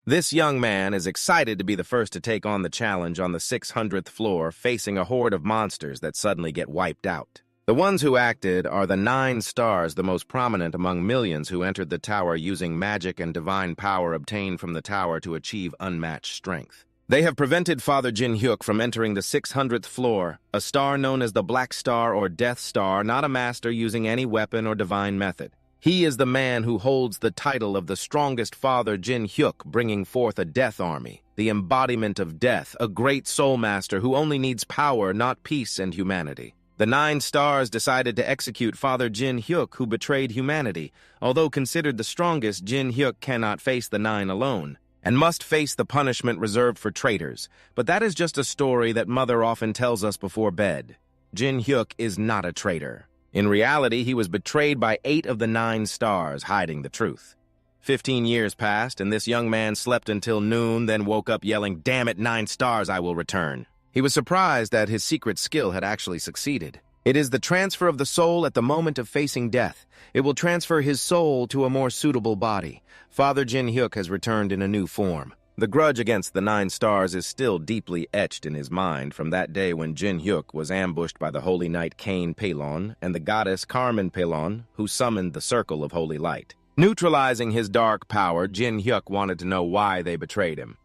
This young man is excited to be the first to take on the challenge on the 600th floor, facing a horde of monsters that suddenly get wiped out. The ones who acted are the 9 stars, the most prominent among millions who entered the tower using magic and divine power obtained from the tower to achieve unmatched strength. They have prevented Father Jin Hyuk from entering the 600th floor, a star known as the Black Star or Death Star, not a master using any weapon or divine method. He is the man who holds the title of the strongest Father Jin Hyuk, bringing forth a death army, the embodiment of death, a great soul master who only needs power, not peace and humanity. The 9 stars decided to execute Father Jin Hyuk, who betrayed humanity. Although considered the strongest, Jin Hyuk cannot face the 9 alone, and must face the punishment reserved for traitors. But that is just a story that Mother often tells us before bed. Jin Hyuk is not a traitor. In reality, he was betrayed by 8 of the 9 stars, hiding the truth. 15 years passed, and this young man slept until noon, then woke up yelling, "Damn it, 9 stars, I will return." He was surprised that his secret skill had actually succeeded. It is the transfer of the soul at the moment of facing death. It will transfer his soul to a more suitable body. Father Jin Hyuk has returned in a new form. The grudge against the 9 stars is still deeply etched in his mind from that day when Jin Hyuk was ambushed by the holy knight Cain Pelon and the goddess Carmen Pelon, who summoned the circle of holy light. Neutralizing his dark power, Jin Hyuk wanted to know why they betrayed him.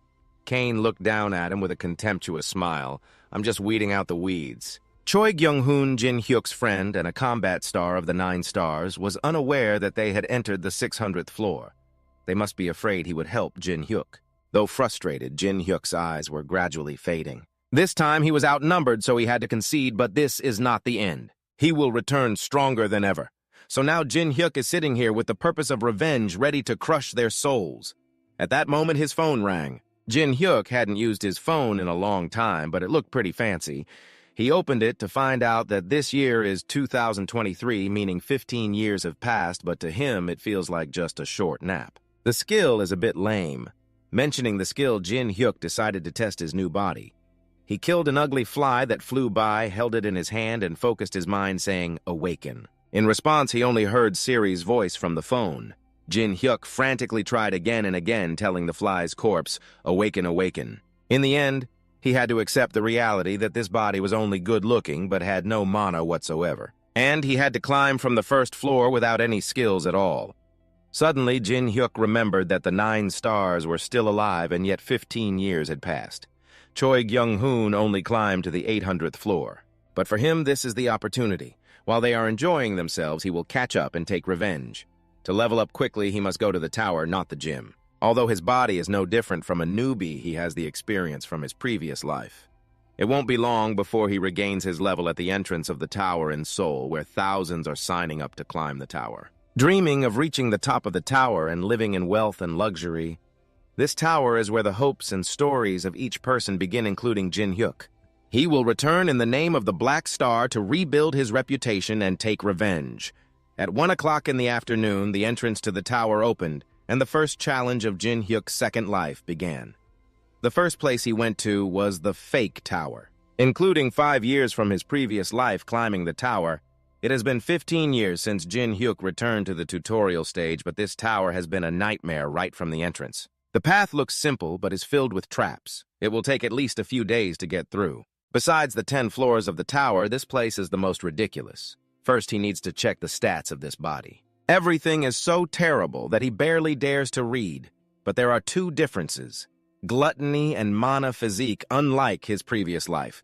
Cain looked down at him with a contemptuous smile. "I'm just weeding out the weeds." Choi Kyung-hoon, Jin Hyuk's friend and a combat star of the 9 stars, was unaware that they had entered the 600th floor. They must be afraid he would help Jin Hyuk. Though frustrated, Jin Hyuk's eyes were gradually fading. This time he was outnumbered, so he had to concede, but this is not the end. He will return stronger than ever. So now Jin Hyuk is sitting here with the purpose of revenge, ready to crush their souls. At that moment, his phone rang. Jin Hyuk hadn't used his phone in a long time, but it looked pretty fancy. He opened it to find out that this year is 2023, meaning 15 years have passed, but to him it feels like just a short nap. The skill is a bit lame. Mentioning the skill, Jin Hyuk decided to test his new body. He killed an ugly fly that flew by, held it in his hand, and focused his mind saying, "Awaken." In response, he only heard Siri's voice from the phone. Jin Hyuk frantically tried again and again, telling the fly's corpse, "Awaken, awaken." In the end, he had to accept the reality that this body was only good-looking but had no mana whatsoever. And he had to climb from the first floor without any skills at all. Suddenly, Jin Hyuk remembered that the 9 stars were still alive and yet 15 years had passed. Choi Kyung-hoon only climbed to the 800th floor. But for him, this is the opportunity. While they are enjoying themselves, he will catch up and take revenge. To level up quickly, he must go to the tower, not the gym. Although his body is no different from a newbie, he has the experience from his previous life. It won't be long before he regains his level at the entrance of the tower in Seoul, where thousands are signing up to climb the tower. Dreaming of reaching the top of the tower and living in wealth and luxury, this tower is where the hopes and stories of each person begin, including Jin Hyuk. He will return in the name of the Black Star to rebuild his reputation and take revenge. At 1 o'clock in the afternoon, the entrance to the tower opened, and the first challenge of Jin Hyuk's second life began. The first place he went to was the fake tower. Including 5 years from his previous life climbing the tower, it has been 15 years since Jin Hyuk returned to the tutorial stage, but this tower has been a nightmare right from the entrance. The path looks simple, but is filled with traps. It will take at least a few days to get through. Besides the 10 floors of the tower, this place is the most ridiculous. First, he needs to check the stats of this body. Everything is so terrible that he barely dares to read. But there are 2 differences: gluttony and mana physique, unlike his previous life.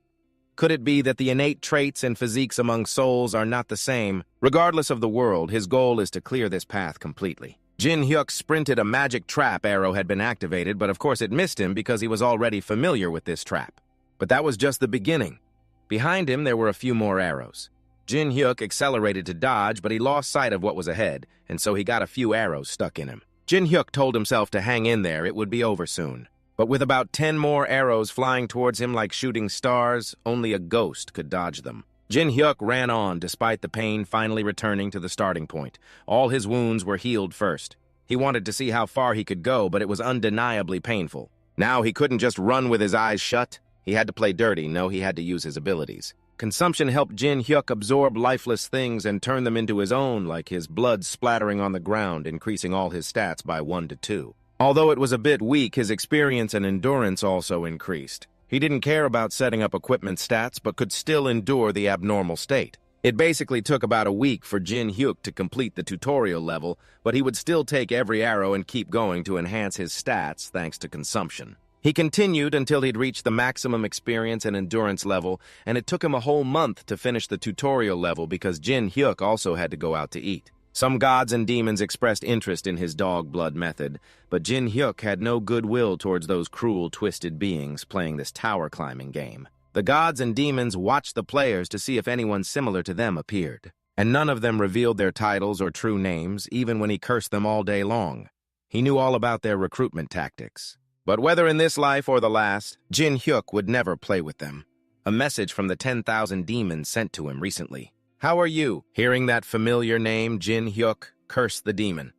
Could it be that the innate traits and physiques among souls are not the same? Regardless of the world, his goal is to clear this path completely. Jin Hyuk sprinted. A magic trap arrow had been activated, but of course it missed him because he was already familiar with this trap. But that was just the beginning. Behind him, there were a few more arrows. Jin Hyuk accelerated to dodge, but he lost sight of what was ahead, and so he got a few arrows stuck in him. Jin Hyuk told himself to hang in there, it would be over soon. But with about 10 more arrows flying towards him like shooting stars, only a ghost could dodge them. Jin Hyuk ran on, despite the pain finally returning to the starting point. All his wounds were healed first. He wanted to see how far he could go, but it was undeniably painful. Now he couldn't just run with his eyes shut. He had to play dirty. No, he had to use his abilities. Consumption helped Jin Hyuk absorb lifeless things and turn them into his own, like his blood splattering on the ground, increasing all his stats by 1 to 2. Although it was a bit weak, his experience and endurance also increased. He didn't care about setting up equipment stats, but could still endure the abnormal state. It basically took about a week for Jin Hyuk to complete the tutorial level, but he would still take every arrow and keep going to enhance his stats thanks to consumption. He continued until he'd reached the maximum experience and endurance level, and it took him a whole month to finish the tutorial level because Jin Hyuk also had to go out to eat. Some gods and demons expressed interest in his dog blood method, but Jin Hyuk had no goodwill towards those cruel, twisted beings playing this tower climbing game. The gods and demons watched the players to see if anyone similar to them appeared, and none of them revealed their titles or true names, even when he cursed them all day long. He knew all about their recruitment tactics. But whether in this life or the last, Jin Hyuk would never play with them. A message from the 10,000 demons sent to him recently. "How are you?" Hearing that familiar name, Jin Hyuk cursed the demon.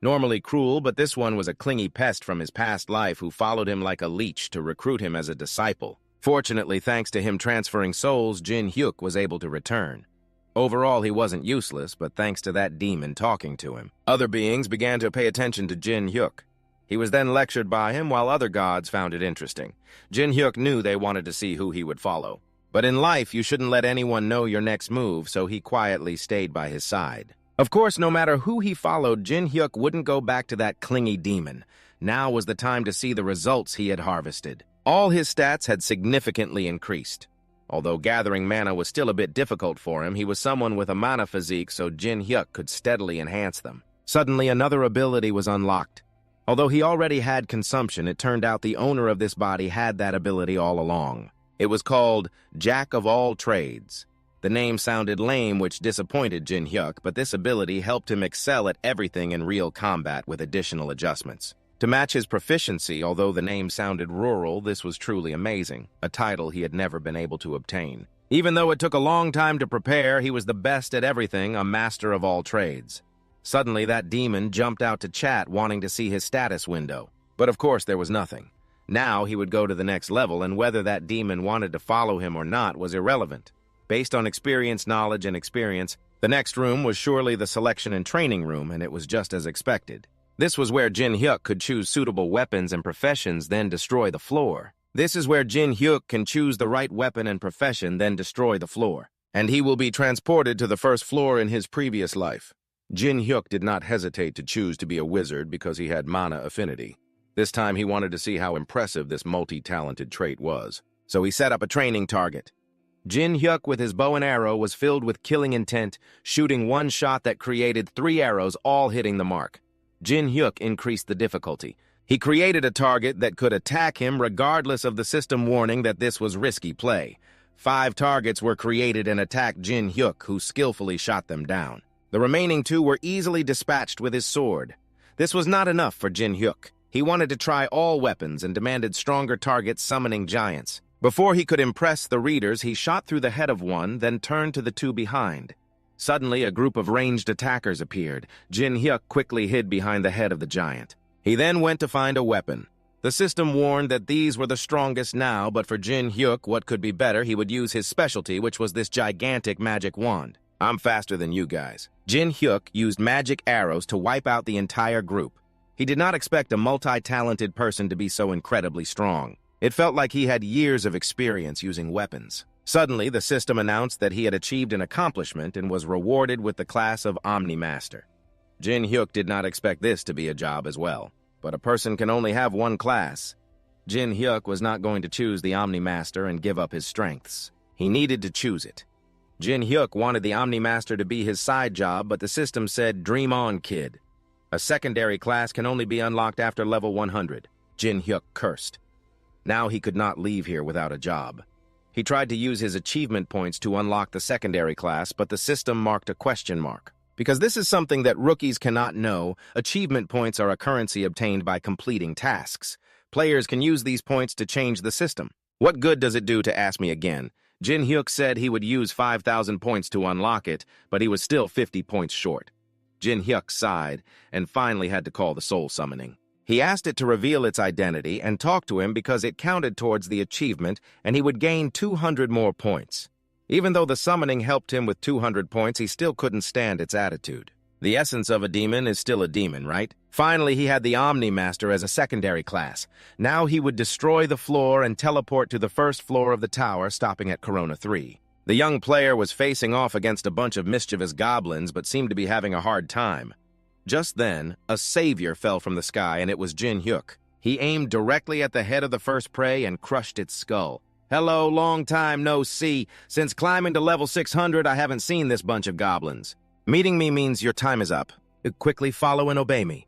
Normally cruel, but this one was a clingy pest from his past life who followed him like a leech to recruit him as a disciple. Fortunately, thanks to him transferring souls, Jin Hyuk was able to return. Overall, he wasn't useless, but thanks to that demon talking to him, other beings began to pay attention to Jin Hyuk. He was then lectured by him while other gods found it interesting. Jin Hyuk knew they wanted to see who he would follow. But in life, you shouldn't let anyone know your next move, so he quietly stayed by his side. Of course, no matter who he followed, Jin Hyuk wouldn't go back to that clingy demon. Now was the time to see the results he had harvested. All his stats had significantly increased. Although gathering mana was still a bit difficult for him, he was someone with a mana physique, so Jin Hyuk could steadily enhance them. Suddenly, another ability was unlocked. Although he already had consumption, it turned out the owner of this body had that ability all along. It was called Jack of All Trades. The name sounded lame, which disappointed Jin Hyuk, but this ability helped him excel at everything in real combat with additional adjustments. To match his proficiency, although the name sounded rural, this was truly amazing, a title he had never been able to obtain. Even though it took a long time to prepare, he was the best at everything, a master of all trades. Suddenly, that demon jumped out to chat, wanting to see his status window. But of course, there was nothing. Now he would go to the next level, and whether that demon wanted to follow him or not was irrelevant. Based on experience, knowledge, and experience, the next room was surely the selection and training room, and it was just as expected. This was where Jin Hyuk could choose suitable weapons and professions, then destroy the floor. This is where Jin Hyuk can choose the right weapon and profession, then destroy the floor. And he will be transported to the first floor in his previous life. Jin Hyuk did not hesitate to choose to be a wizard because he had mana affinity. This time he wanted to see how impressive this multi-talented trait was. So he set up a training target. Jin Hyuk with his bow and arrow was filled with killing intent, shooting one shot that created 3 arrows, all hitting the mark. Jin Hyuk increased the difficulty. He created a target that could attack him regardless of the system warning that this was risky play. 5 targets were created and attacked Jin Hyuk, who skillfully shot them down. The remaining 2 were easily dispatched with his sword. This was not enough for Jin Hyuk. He wanted to try all weapons and demanded stronger targets summoning giants. Before he could impress the readers, he shot through the head of one, then turned to the 2 behind. Suddenly, a group of ranged attackers appeared. Jin Hyuk quickly hid behind the head of the giant. He then went to find a weapon. The system warned that these were the strongest now, but for Jin Hyuk, what could be better? He would use his specialty, which was this gigantic magic wand. "I'm faster than you guys." Jin Hyuk used magic arrows to wipe out the entire group. He did not expect a multi-talented person to be so incredibly strong. It felt like he had years of experience using weapons. Suddenly, the system announced that he had achieved an accomplishment and was rewarded with the class of Omni-Master. Jin Hyuk did not expect this to be a job as well. But a person can only have one class. Jin Hyuk was not going to choose the Omni-Master and give up his strengths. He needed to choose it. Jin Hyuk wanted the Omni-Master to be his side job, but the system said, "Dream on, kid." A secondary class can only be unlocked after level 100. Jin Hyuk cursed. Now he could not leave here without a job. He tried to use his achievement points to unlock the secondary class, but the system marked a question mark. Because this is something that rookies cannot know, achievement points are a currency obtained by completing tasks. Players can use these points to change the system. What good does it do to ask me again? Jin Hyuk said he would use 5,000 points to unlock it, but he was still 50 points short. Jin Hyuk sighed and finally had to call the soul summoning. He asked it to reveal its identity and talk to him because it counted towards the achievement and he would gain 200 more points. Even though the summoning helped him with 200 points, he still couldn't stand its attitude. The essence of a demon is still a demon, right? Finally, he had the Omni Master as a secondary class. Now he would destroy the floor and teleport to the first floor of the tower, stopping at Corona 3. The young player was facing off against a bunch of mischievous goblins, but seemed to be having a hard time. Just then, a savior fell from the sky, and it was Jin Hyuk. He aimed directly at the head of the first prey and crushed its skull. "Hello, long time no see. Since climbing to level 600, I haven't seen this bunch of goblins. Meeting me means your time is up. Quickly follow and obey me."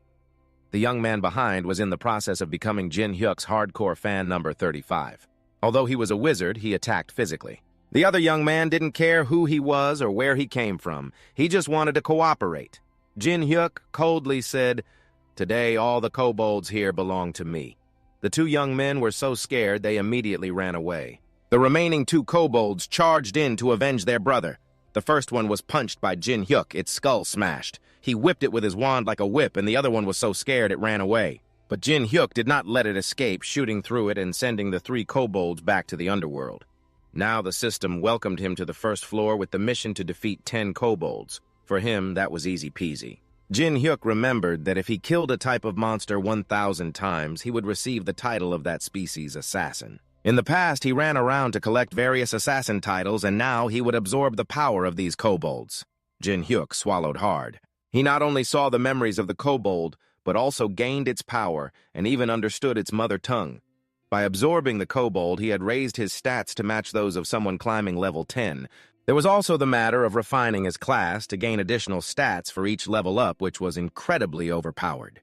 The young man behind was in the process of becoming Jin Hyuk's hardcore fan number 35. Although he was a wizard, he attacked physically. The other young man didn't care who he was or where he came from. He just wanted to cooperate. Jin Hyuk coldly said, "Today all the kobolds here belong to me." The two young men were so scared they immediately ran away. The remaining two kobolds charged in to avenge their brother. The first one was punched by Jin Hyuk, its skull smashed. He whipped it with his wand like a whip, and the other one was so scared it ran away. But Jin Hyuk did not let it escape, shooting through it and sending the three kobolds back to the underworld. Now the system welcomed him to the first floor with the mission to defeat 10 kobolds. For him, that was easy peasy. Jin Hyuk remembered that if he killed a type of monster 1,000 times, he would receive the title of that species' assassin. In the past, he ran around to collect various assassin titles, and now he would absorb the power of these kobolds. Jin Hyuk swallowed hard. He not only saw the memories of the kobold, but also gained its power and even understood its mother tongue. By absorbing the kobold, he had raised his stats to match those of someone climbing level 10. There was also the matter of refining his class to gain additional stats for each level up, which was incredibly overpowered.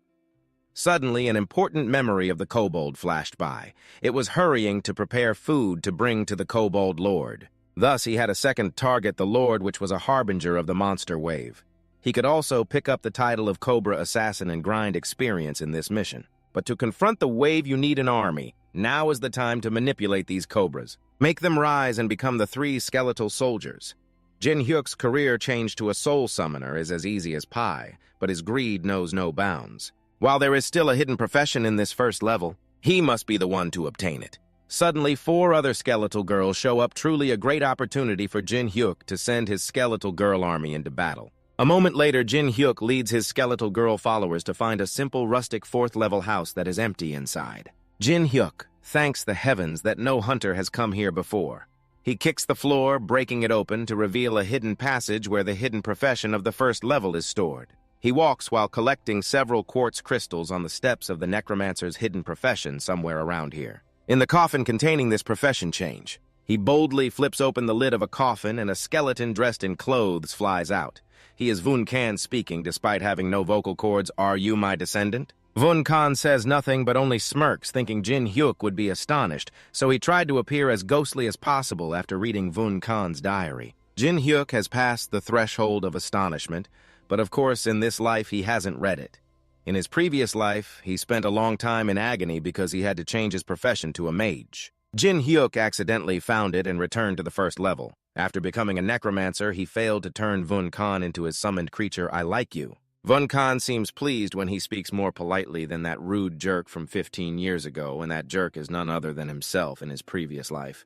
Suddenly, an important memory of the kobold flashed by. It was hurrying to prepare food to bring to the kobold lord. Thus, he had a second target, the lord, which was a harbinger of the monster wave. He could also pick up the title of Cobra Assassin and grind experience in this mission. But to confront the wave, you need an army. Now is the time to manipulate these cobras. Make them rise and become the 3 skeletal soldiers. Jin Hyuk's career change to a soul summoner is as easy as pie, but his greed knows no bounds. While there is still a hidden profession in this first level, he must be the one to obtain it. Suddenly, 4 other skeletal girls show up, truly a great opportunity for Jin Hyuk to send his skeletal girl army into battle. A moment later, Jin Hyuk leads his skeletal girl followers to find a simple rustic 4th-level house that is empty inside. Jin Hyuk thanks the heavens that no hunter has come here before. He kicks the floor, breaking it open to reveal a hidden passage where the hidden profession of the first level is stored. He walks while collecting several quartz crystals on the steps of the necromancer's hidden profession somewhere around here. In the coffin containing this profession change, he boldly flips open the lid of a coffin and a skeleton dressed in clothes flies out. He is Vun Kan speaking despite having no vocal cords. "Are you my descendant?" Vun Kan says nothing but only smirks, thinking Jin Hyuk would be astonished, so he tried to appear as ghostly as possible after reading Vun Kan's diary. Jin Hyuk has passed the threshold of astonishment, but of course in this life he hasn't read it. In his previous life, he spent a long time in agony because he had to change his profession to a mage. Jin Hyuk accidentally found it and returned to the first level. After becoming a necromancer, he failed to turn Vun Kan into his summoned creature, "I like you." Vun Kan seems pleased when he speaks more politely than that rude jerk from 15 years ago, and that jerk is none other than himself in his previous life.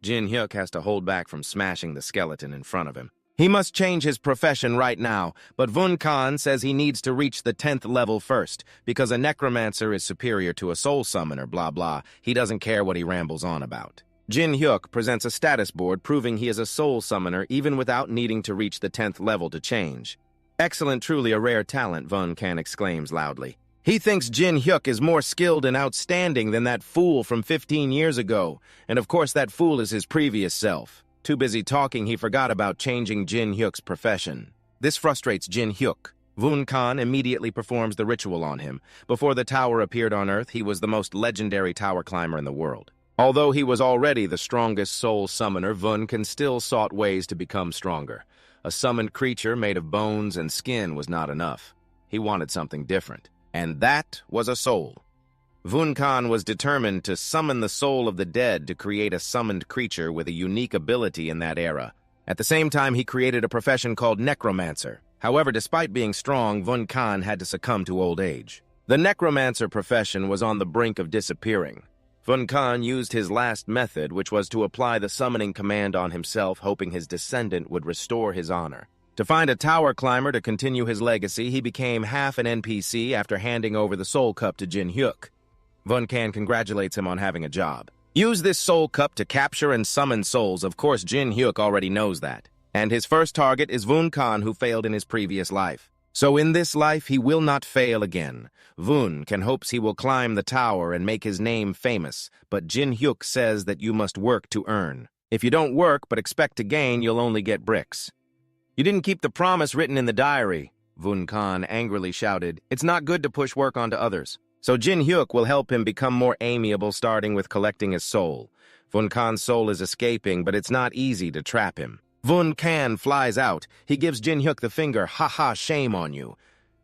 Jin Hyuk has to hold back from smashing the skeleton in front of him. He must change his profession right now, but Vun Kan says he needs to reach the 10th level first, because a necromancer is superior to a soul summoner, blah blah. He doesn't care what he rambles on about. Jin Hyuk presents a status board proving he is a soul summoner even without needing to reach the 10th level to change. "Excellent, truly a rare talent," Vun Kan exclaims loudly. He thinks Jin Hyuk is more skilled and outstanding than that fool from 15 years ago, and of course that fool is his previous self. Too busy talking, he forgot about changing Jin Hyuk's profession. This frustrates Jin Hyuk. Vun Kan immediately performs the ritual on him. Before the tower appeared on Earth, he was the most legendary tower climber in the world. Although he was already the strongest soul summoner, Vun Kan still sought ways to become stronger. A summoned creature made of bones and skin was not enough. He wanted something different, and that was a soul. Vun Kan was determined to summon the soul of the dead to create a summoned creature with a unique ability in that era. At the same time, he created a profession called necromancer. However, despite being strong, Vun Kan had to succumb to old age. The necromancer profession was on the brink of disappearing. Vun Kan used his last method, which was to apply the summoning command on himself, hoping his descendant would restore his honor. To find a tower climber to continue his legacy, he became half an NPC after handing over the Soul Cup to Jin Hyuk. Vun Kan congratulates him on having a job. Use this Soul Cup to capture and summon souls. Of course, Jin Hyuk already knows that. And his first target is Vun Kan, who failed in his previous life. So in this life, he will not fail again. Vun Kan hopes he will climb the tower and make his name famous, but Jin Hyuk says that you must work to earn. If you don't work but expect to gain, you'll only get bricks. You didn't keep the promise written in the diary, Vun Kan angrily shouted. It's not good to push work onto others. So Jin Hyuk will help him become more amiable, starting with collecting his soul. Vun Kan's soul is escaping, but it's not easy to trap him. Vun Kan flies out. He gives Jin Hyuk the finger, "Ha, shame on you."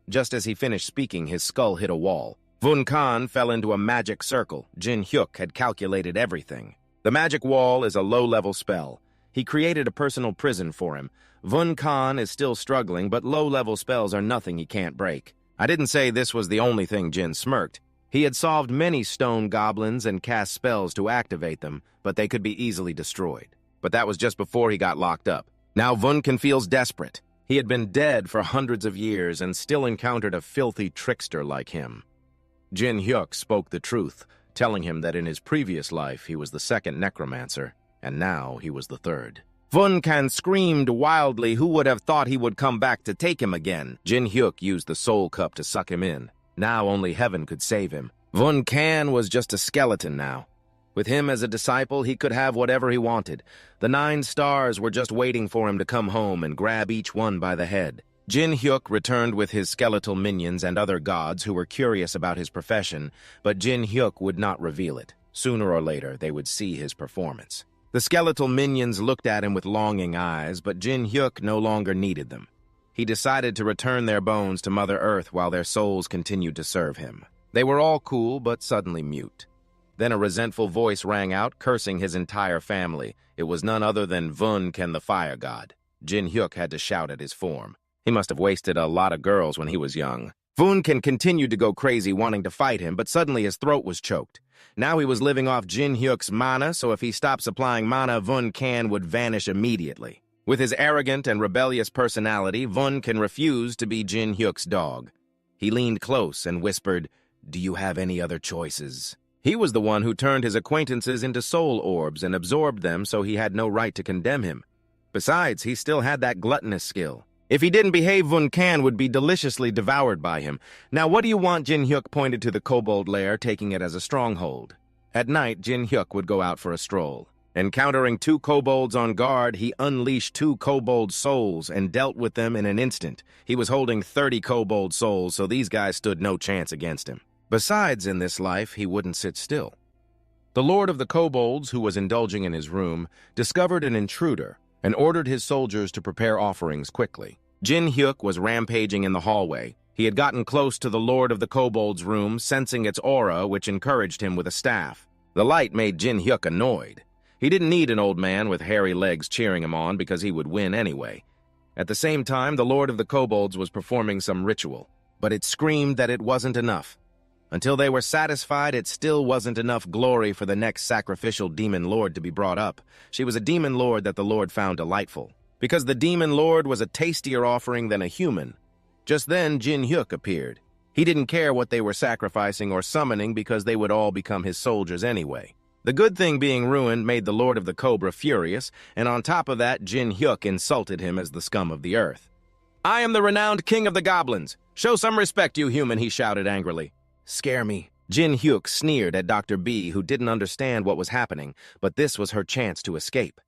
Just as he finished speaking, his skull hit a wall. Vun Kan fell into a magic circle. Jin Hyuk had calculated everything. The magic wall is a low-level spell. He created a personal prison for him. Vun Kan is still struggling, but low-level spells are nothing he can't break. I didn't say this was the only thing. Jin smirked. He had solved many stone goblins and cast spells to activate them, but they could be easily destroyed. But that was just before he got locked up. Now Vun Kan feels desperate. He had been dead for hundreds of years and still encountered a filthy trickster like him. Jin Hyuk spoke the truth, telling him that in his previous life he was the second necromancer, and now he was the third. Vun Kan screamed wildly. Who would have thought he would come back to take him again? Jin Hyuk used the Soul Cup to suck him in. Now only heaven could save him. Vun Kan was just a skeleton now. With him as a disciple, he could have whatever he wanted. The 9 stars were just waiting for him to come home and grab each one by the head. Jin Hyuk returned with his skeletal minions and other gods who were curious about his profession, but Jin Hyuk would not reveal it. Sooner or later, they would see his performance. The skeletal minions looked at him with longing eyes, but Jin Hyuk no longer needed them. He decided to return their bones to Mother Earth while their souls continued to serve him. They were all cool, but suddenly mute. Then a resentful voice rang out, cursing his entire family. It was none other than Vun Kan, the fire god. Jin Hyuk had to shout at his form. He must have wasted a lot of girls when he was young. Vun Kan continued to go crazy, wanting to fight him, but suddenly his throat was choked. Now he was living off Jin Hyuk's mana, so if he stopped supplying mana, Vun Kan would vanish immediately. With his arrogant and rebellious personality, Vun Kan refused to be Jin Hyuk's dog. He leaned close and whispered, "Do you have any other choices?" He was the one who turned his acquaintances into soul orbs and absorbed them, so he had no right to condemn him. Besides, he still had that gluttonous skill. If he didn't behave, Vun Kan would be deliciously devoured by him. Now what do you want? Jin Hyuk pointed to the kobold lair, taking it as a stronghold. At night, Jin Hyuk would go out for a stroll. Encountering 2 kobolds on guard, he unleashed 2 kobold souls and dealt with them in an instant. He was holding 30 kobold souls, so these guys stood no chance against him. Besides, in this life, he wouldn't sit still. The Lord of the Kobolds, who was indulging in his room, discovered an intruder and ordered his soldiers to prepare offerings quickly. Jin Hyuk was rampaging in the hallway. He had gotten close to the Lord of the Kobolds' room, sensing its aura, which encouraged him with a staff. The light made Jin Hyuk annoyed. He didn't need an old man with hairy legs cheering him on because he would win anyway. At the same time, the Lord of the Kobolds was performing some ritual, but it screamed that it wasn't enough. Until they were satisfied, it still wasn't enough glory for the next sacrificial demon lord to be brought up. She was a demon lord that the Lord found delightful, because the demon lord was a tastier offering than a human. Just then, Jin Hyuk appeared. He didn't care what they were sacrificing or summoning because they would all become his soldiers anyway. The good thing being ruined made the Lord of the Cobra furious, and on top of that, Jin Hyuk insulted him as the scum of the earth. "I am the renowned king of the goblins. Show some respect, you human," he shouted angrily. "Scare me." Jin Hyuk sneered at Dr. B, who didn't understand what was happening, but this was her chance to escape.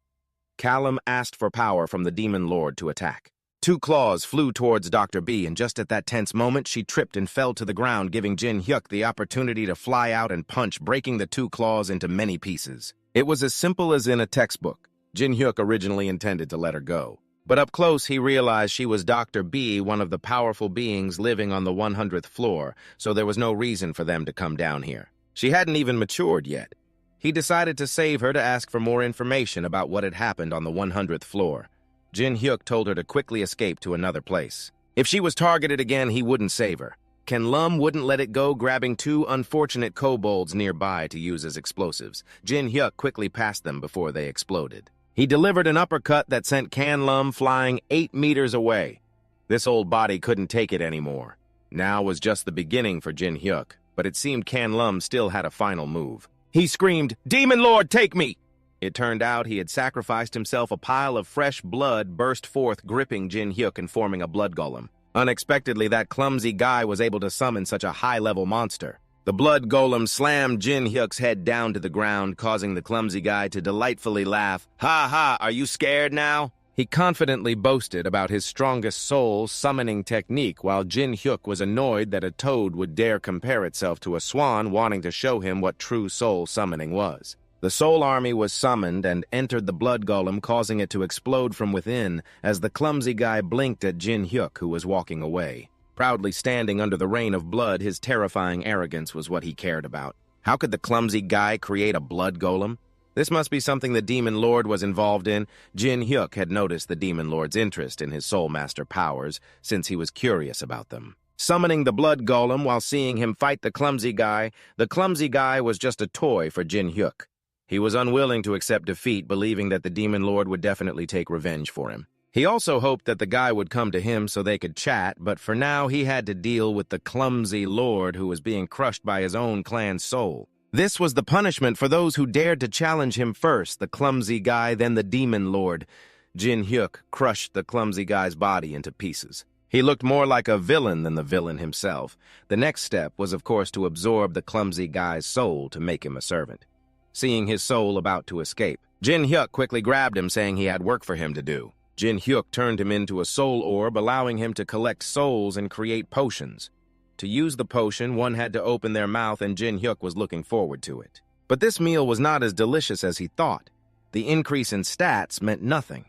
Callum asked for power from the demon lord to attack. 2 claws flew towards Dr. B, and just at that tense moment, she tripped and fell to the ground, giving Jin Hyuk the opportunity to fly out and punch, breaking the 2 claws into many pieces. It was as simple as in a textbook. Jin Hyuk originally intended to let her go. But up close, he realized she was Dr. B, one of the powerful beings living on the 100th floor, so there was no reason for them to come down here. She hadn't even matured yet. He decided to save her to ask for more information about what had happened on the 100th floor. Jin Hyuk told her to quickly escape to another place. If she was targeted again, he wouldn't save her. Ken Lum wouldn't let it go, grabbing 2 unfortunate kobolds nearby to use as explosives. Jin Hyuk quickly passed them before they exploded. He delivered an uppercut that sent Kan Lum flying 8 meters away. This old body couldn't take it anymore. Now was just the beginning for Jin Hyuk, but it seemed Kan Lum still had a final move. He screamed, "Demon Lord, take me!" It turned out he had sacrificed himself. A pile of fresh blood burst forth, gripping Jin Hyuk and forming a blood golem. Unexpectedly, that clumsy guy was able to summon such a high-level monster. The blood golem slammed Jin Hyuk's head down to the ground, causing the clumsy guy to delightfully laugh. "Ha ha, are you scared now?" He confidently boasted about his strongest soul summoning technique, while Jin Hyuk was annoyed that a toad would dare compare itself to a swan, wanting to show him what true soul summoning was. The soul army was summoned and entered the blood golem, causing it to explode from within as the clumsy guy blinked at Jin Hyuk, who was walking away. Proudly standing under the rain of blood, his terrifying arrogance was what he cared about. How could the clumsy guy create a blood golem? This must be something the Demon Lord was involved in. Jin Hyuk had noticed the Demon Lord's interest in his Soul Master powers since he was curious about them. Summoning the blood golem while seeing him fight the clumsy guy was just a toy for Jin Hyuk. He was unwilling to accept defeat, believing that the Demon Lord would definitely take revenge for him. He also hoped that the guy would come to him so they could chat, but for now he had to deal with the clumsy lord who was being crushed by his own clan's soul. This was the punishment for those who dared to challenge him first, the clumsy guy, then the Demon Lord. Jin Hyuk crushed the clumsy guy's body into pieces. He looked more like a villain than the villain himself. The next step was, of course, to absorb the clumsy guy's soul to make him a servant. Seeing his soul about to escape, Jin Hyuk quickly grabbed him, saying he had work for him to do. Jin Hyuk turned him into a soul orb, allowing him to collect souls and create potions. To use the potion, one had to open their mouth, and Jin Hyuk was looking forward to it. But this meal was not as delicious as he thought. The increase in stats meant nothing.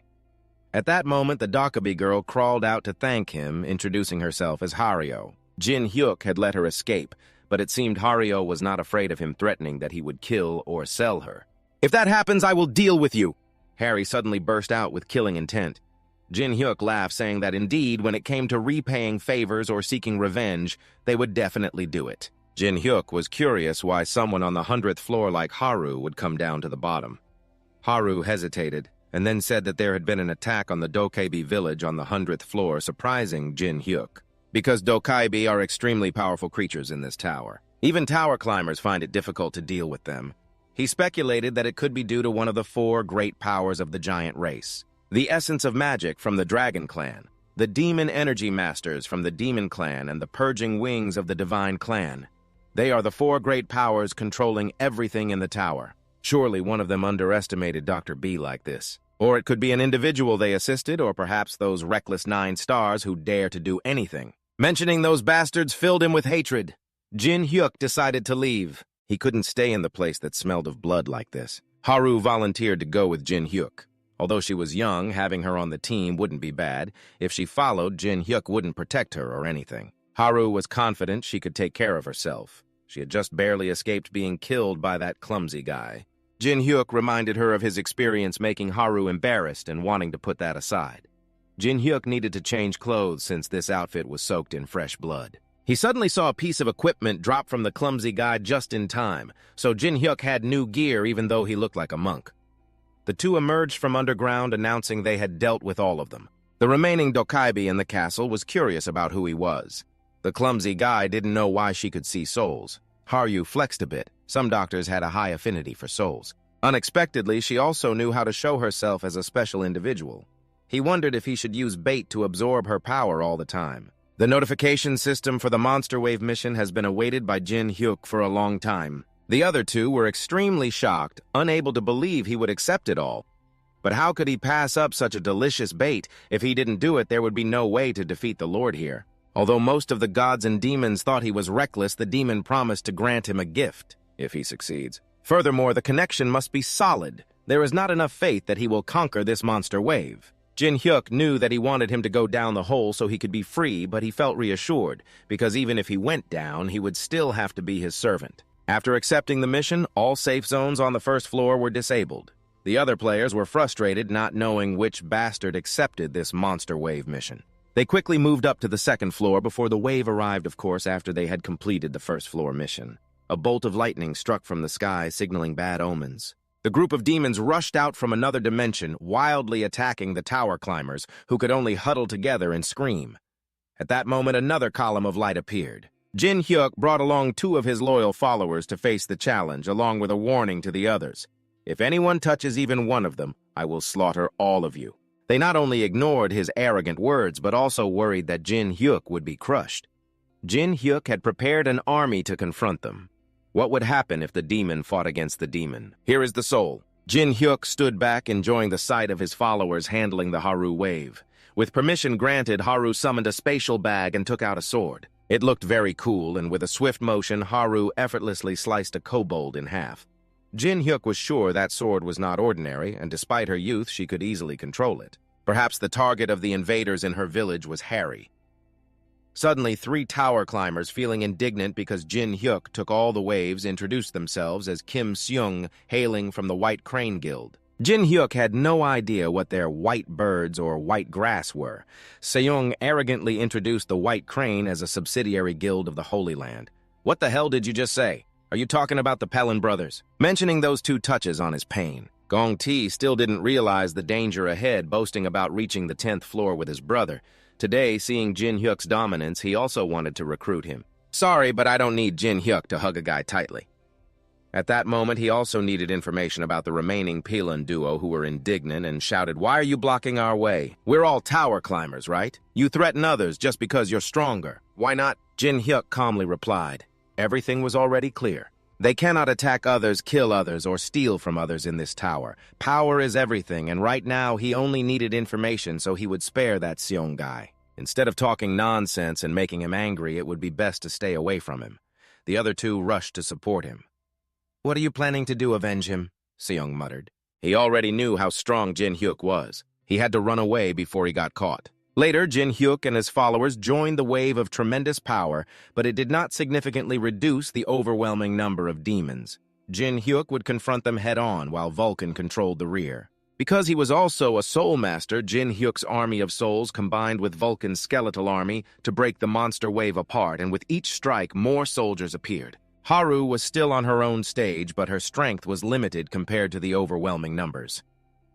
At that moment, the Dokkaebi girl crawled out to thank him, introducing herself as Haruo. Jin Hyuk had let her escape, but it seemed Haruo was not afraid of him, threatening that he would kill or sell her. "If that happens, I will deal with you!" Harry suddenly burst out with killing intent. Jin Hyuk laughed, saying that indeed, when it came to repaying favors or seeking revenge, they would definitely do it. Jin Hyuk was curious why someone on the 100th floor like Haru would come down to the bottom. Haru hesitated, and then said that there had been an attack on the Dokkaebi village on the 100th floor, surprising Jin Hyuk. Because Dokkaebi are extremely powerful creatures in this tower. Even tower climbers find it difficult to deal with them. He speculated that it could be due to one of the 4 great powers of the giant race. The essence of magic from the Dragon Clan, the demon energy masters from the Demon Clan, and the purging wings of the Divine Clan. They are the 4 great powers controlling everything in the tower. Surely one of them underestimated Dr. B like this. Or it could be an individual they assisted, or perhaps those reckless 9 stars who dare to do anything. Mentioning those bastards filled him with hatred. Jin Hyuk decided to leave. He couldn't stay in the place that smelled of blood like this. Haru volunteered to go with Jin Hyuk. Although she was young, having her on the team wouldn't be bad. If she followed, Jin Hyuk wouldn't protect her or anything. Haru was confident she could take care of herself. She had just barely escaped being killed by that clumsy guy. Jin Hyuk reminded her of his experience, making Haru embarrassed and wanting to put that aside. Jin Hyuk needed to change clothes since this outfit was soaked in fresh blood. He suddenly saw a piece of equipment drop from the clumsy guy just in time, so Jin Hyuk had new gear even though he looked like a monk. The two emerged from underground, announcing they had dealt with all of them. The remaining Dokkaebi in the castle was curious about who he was. The clumsy guy didn't know why she could see souls. Haru flexed a bit. Some doctors had a high affinity for souls. Unexpectedly, she also knew how to show herself as a special individual. He wondered if he should use bait to absorb her power all the time. The notification system for the Monster Wave mission has been awaited by Jin Hyuk for a long time. The other two were extremely shocked, unable to believe he would accept it all. But how could he pass up such a delicious bait? If he didn't do it, there would be no way to defeat the Lord here. Although most of the gods and demons thought he was reckless, the demon promised to grant him a gift, if he succeeds. Furthermore, the connection must be solid. There is not enough faith that he will conquer this monster wave. Jin Hyuk knew that he wanted him to go down the hole so he could be free, but he felt reassured, because even if he went down, he would still have to be his servant. After accepting the mission, all safe zones on the first floor were disabled. The other players were frustrated, not knowing which bastard accepted this monster wave mission. They quickly moved up to the second floor before the wave arrived, of course, after they had completed the first floor mission. A bolt of lightning struck from the sky, signaling bad omens. The group of demons rushed out from another dimension, wildly attacking the tower climbers, who could only huddle together and scream. At that moment, another column of light appeared. Jin Hyuk brought along 2 of his loyal followers to face the challenge, along with a warning to the others. If anyone touches even one of them, I will slaughter all of you. They not only ignored his arrogant words, but also worried that Jin Hyuk would be crushed. Jin Hyuk had prepared an army to confront them. What would happen if the demon fought against the demon? Here is the soul. Jin Hyuk stood back, enjoying the sight of his followers handling the Haru wave. With permission granted, Haru summoned a spatial bag and took out a sword. It looked very cool, and with a swift motion, Haru effortlessly sliced a kobold in half. Jin Hyuk was sure that sword was not ordinary, and despite her youth, she could easily control it. Perhaps the target of the invaders in her village was Harry. Suddenly, 3 tower climbers, feeling indignant because Jin Hyuk took all the waves, introduced themselves as Kim Seung, hailing from the White Crane Guild. Jin Hyuk had no idea what their white birds or white grass were. Seung arrogantly introduced the White Crane as a subsidiary guild of the Holy Land. What the hell did you just say? Are you talking about the Pelin brothers? Mentioning those 2 touches on his pain. Gong Ti still didn't realize the danger ahead, boasting about reaching the 10th floor with his brother. Today, seeing Jin Hyuk's dominance, he also wanted to recruit him. Sorry, but I don't need Jin Hyuk to hug a guy tightly. At that moment, he also needed information about the remaining Pelin duo who were indignant and shouted, "Why are you blocking our way? We're all tower climbers, right? You threaten others just because you're stronger. Why not?" Jin Hyuk calmly replied. Everything was already clear. They cannot attack others, kill others, or steal from others in this tower. Power is everything, and right now he only needed information so he would spare that Seung guy. Instead of talking nonsense and making him angry, it would be best to stay away from him. The other 2 rushed to support him. "What are you planning to do, avenge him?" Seung muttered. He already knew how strong Jin Hyuk was. He had to run away before he got caught. Later, Jin Hyuk and his followers joined the wave of tremendous power, but it did not significantly reduce the overwhelming number of demons. Jin Hyuk would confront them head-on while Vulcan controlled the rear. Because he was also a soul master, Jin Hyuk's army of souls combined with Vulcan's skeletal army to break the monster wave apart, and with each strike, more soldiers appeared. Haru was still on her own stage, but her strength was limited compared to the overwhelming numbers.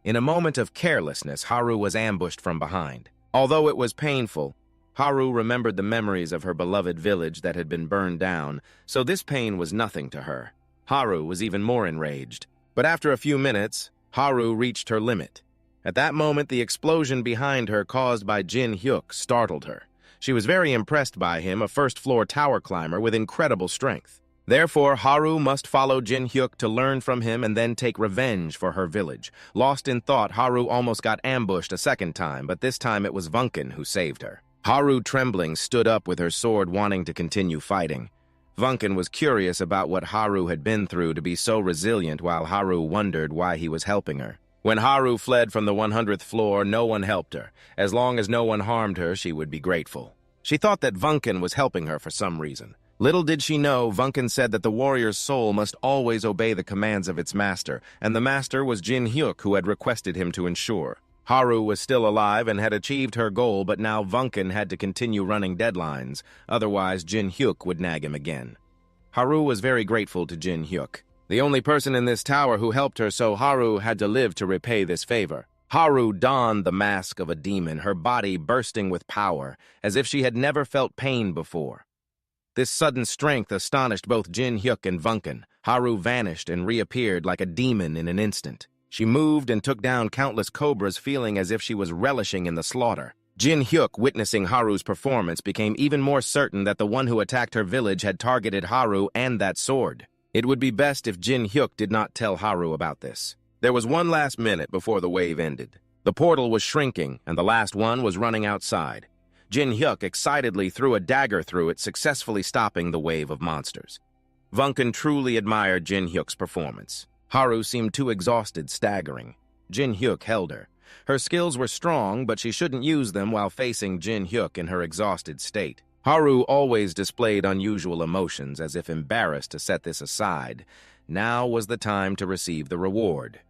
In a moment of carelessness, Haru was ambushed from behind. Although it was painful, Haru remembered the memories of her beloved village that had been burned down, so this pain was nothing to her. Haru was even more enraged. But after a few minutes, Haru reached her limit. At that moment, the explosion behind her caused by Jin Hyuk startled her. She was very impressed by him, a first-floor tower climber with incredible strength. Therefore, Haru must follow Jin Hyuk to learn from him and then take revenge for her village. Lost in thought, Haru almost got ambushed a second time, but this time it was Vulcan who saved her. Haru, trembling, stood up with her sword, wanting to continue fighting. Vulcan was curious about what Haru had been through to be so resilient, while Haru wondered why he was helping her. When Haru fled from the 100th floor, no one helped her. As long as no one harmed her, she would be grateful. She thought that Vulcan was helping her for some reason. Little did she know, Vulcan said that the warrior's soul must always obey the commands of its master, and the master was Jin Hyuk, who had requested him to ensure. Haru was still alive and had achieved her goal, but now Vulcan had to continue running deadlines, otherwise Jin Hyuk would nag him again. Haru was very grateful to Jin Hyuk, the only person in this tower who helped her, so Haru had to live to repay this favor. Haru donned the mask of a demon, her body bursting with power, as if she had never felt pain before. This sudden strength astonished both Jin Hyuk and Vulcan. Haru vanished and reappeared like a demon in an instant. She moved and took down countless cobras, feeling as if she was relishing in the slaughter. Jin Hyuk, witnessing Haru's performance, became even more certain that the one who attacked her village had targeted Haru and that sword. It would be best if Jin Hyuk did not tell Haru about this. There was one last minute before the wave ended. The portal was shrinking, and the last one was running outside. Jin Hyuk excitedly threw a dagger through it, successfully stopping the wave of monsters. Vulcan truly admired Jin Hyuk's performance. Haru seemed too exhausted, staggering. Jin Hyuk held her. Her skills were strong, but she shouldn't use them while facing Jin Hyuk in her exhausted state. Haru always displayed unusual emotions, as if embarrassed to set this aside. Now was the time to receive the reward.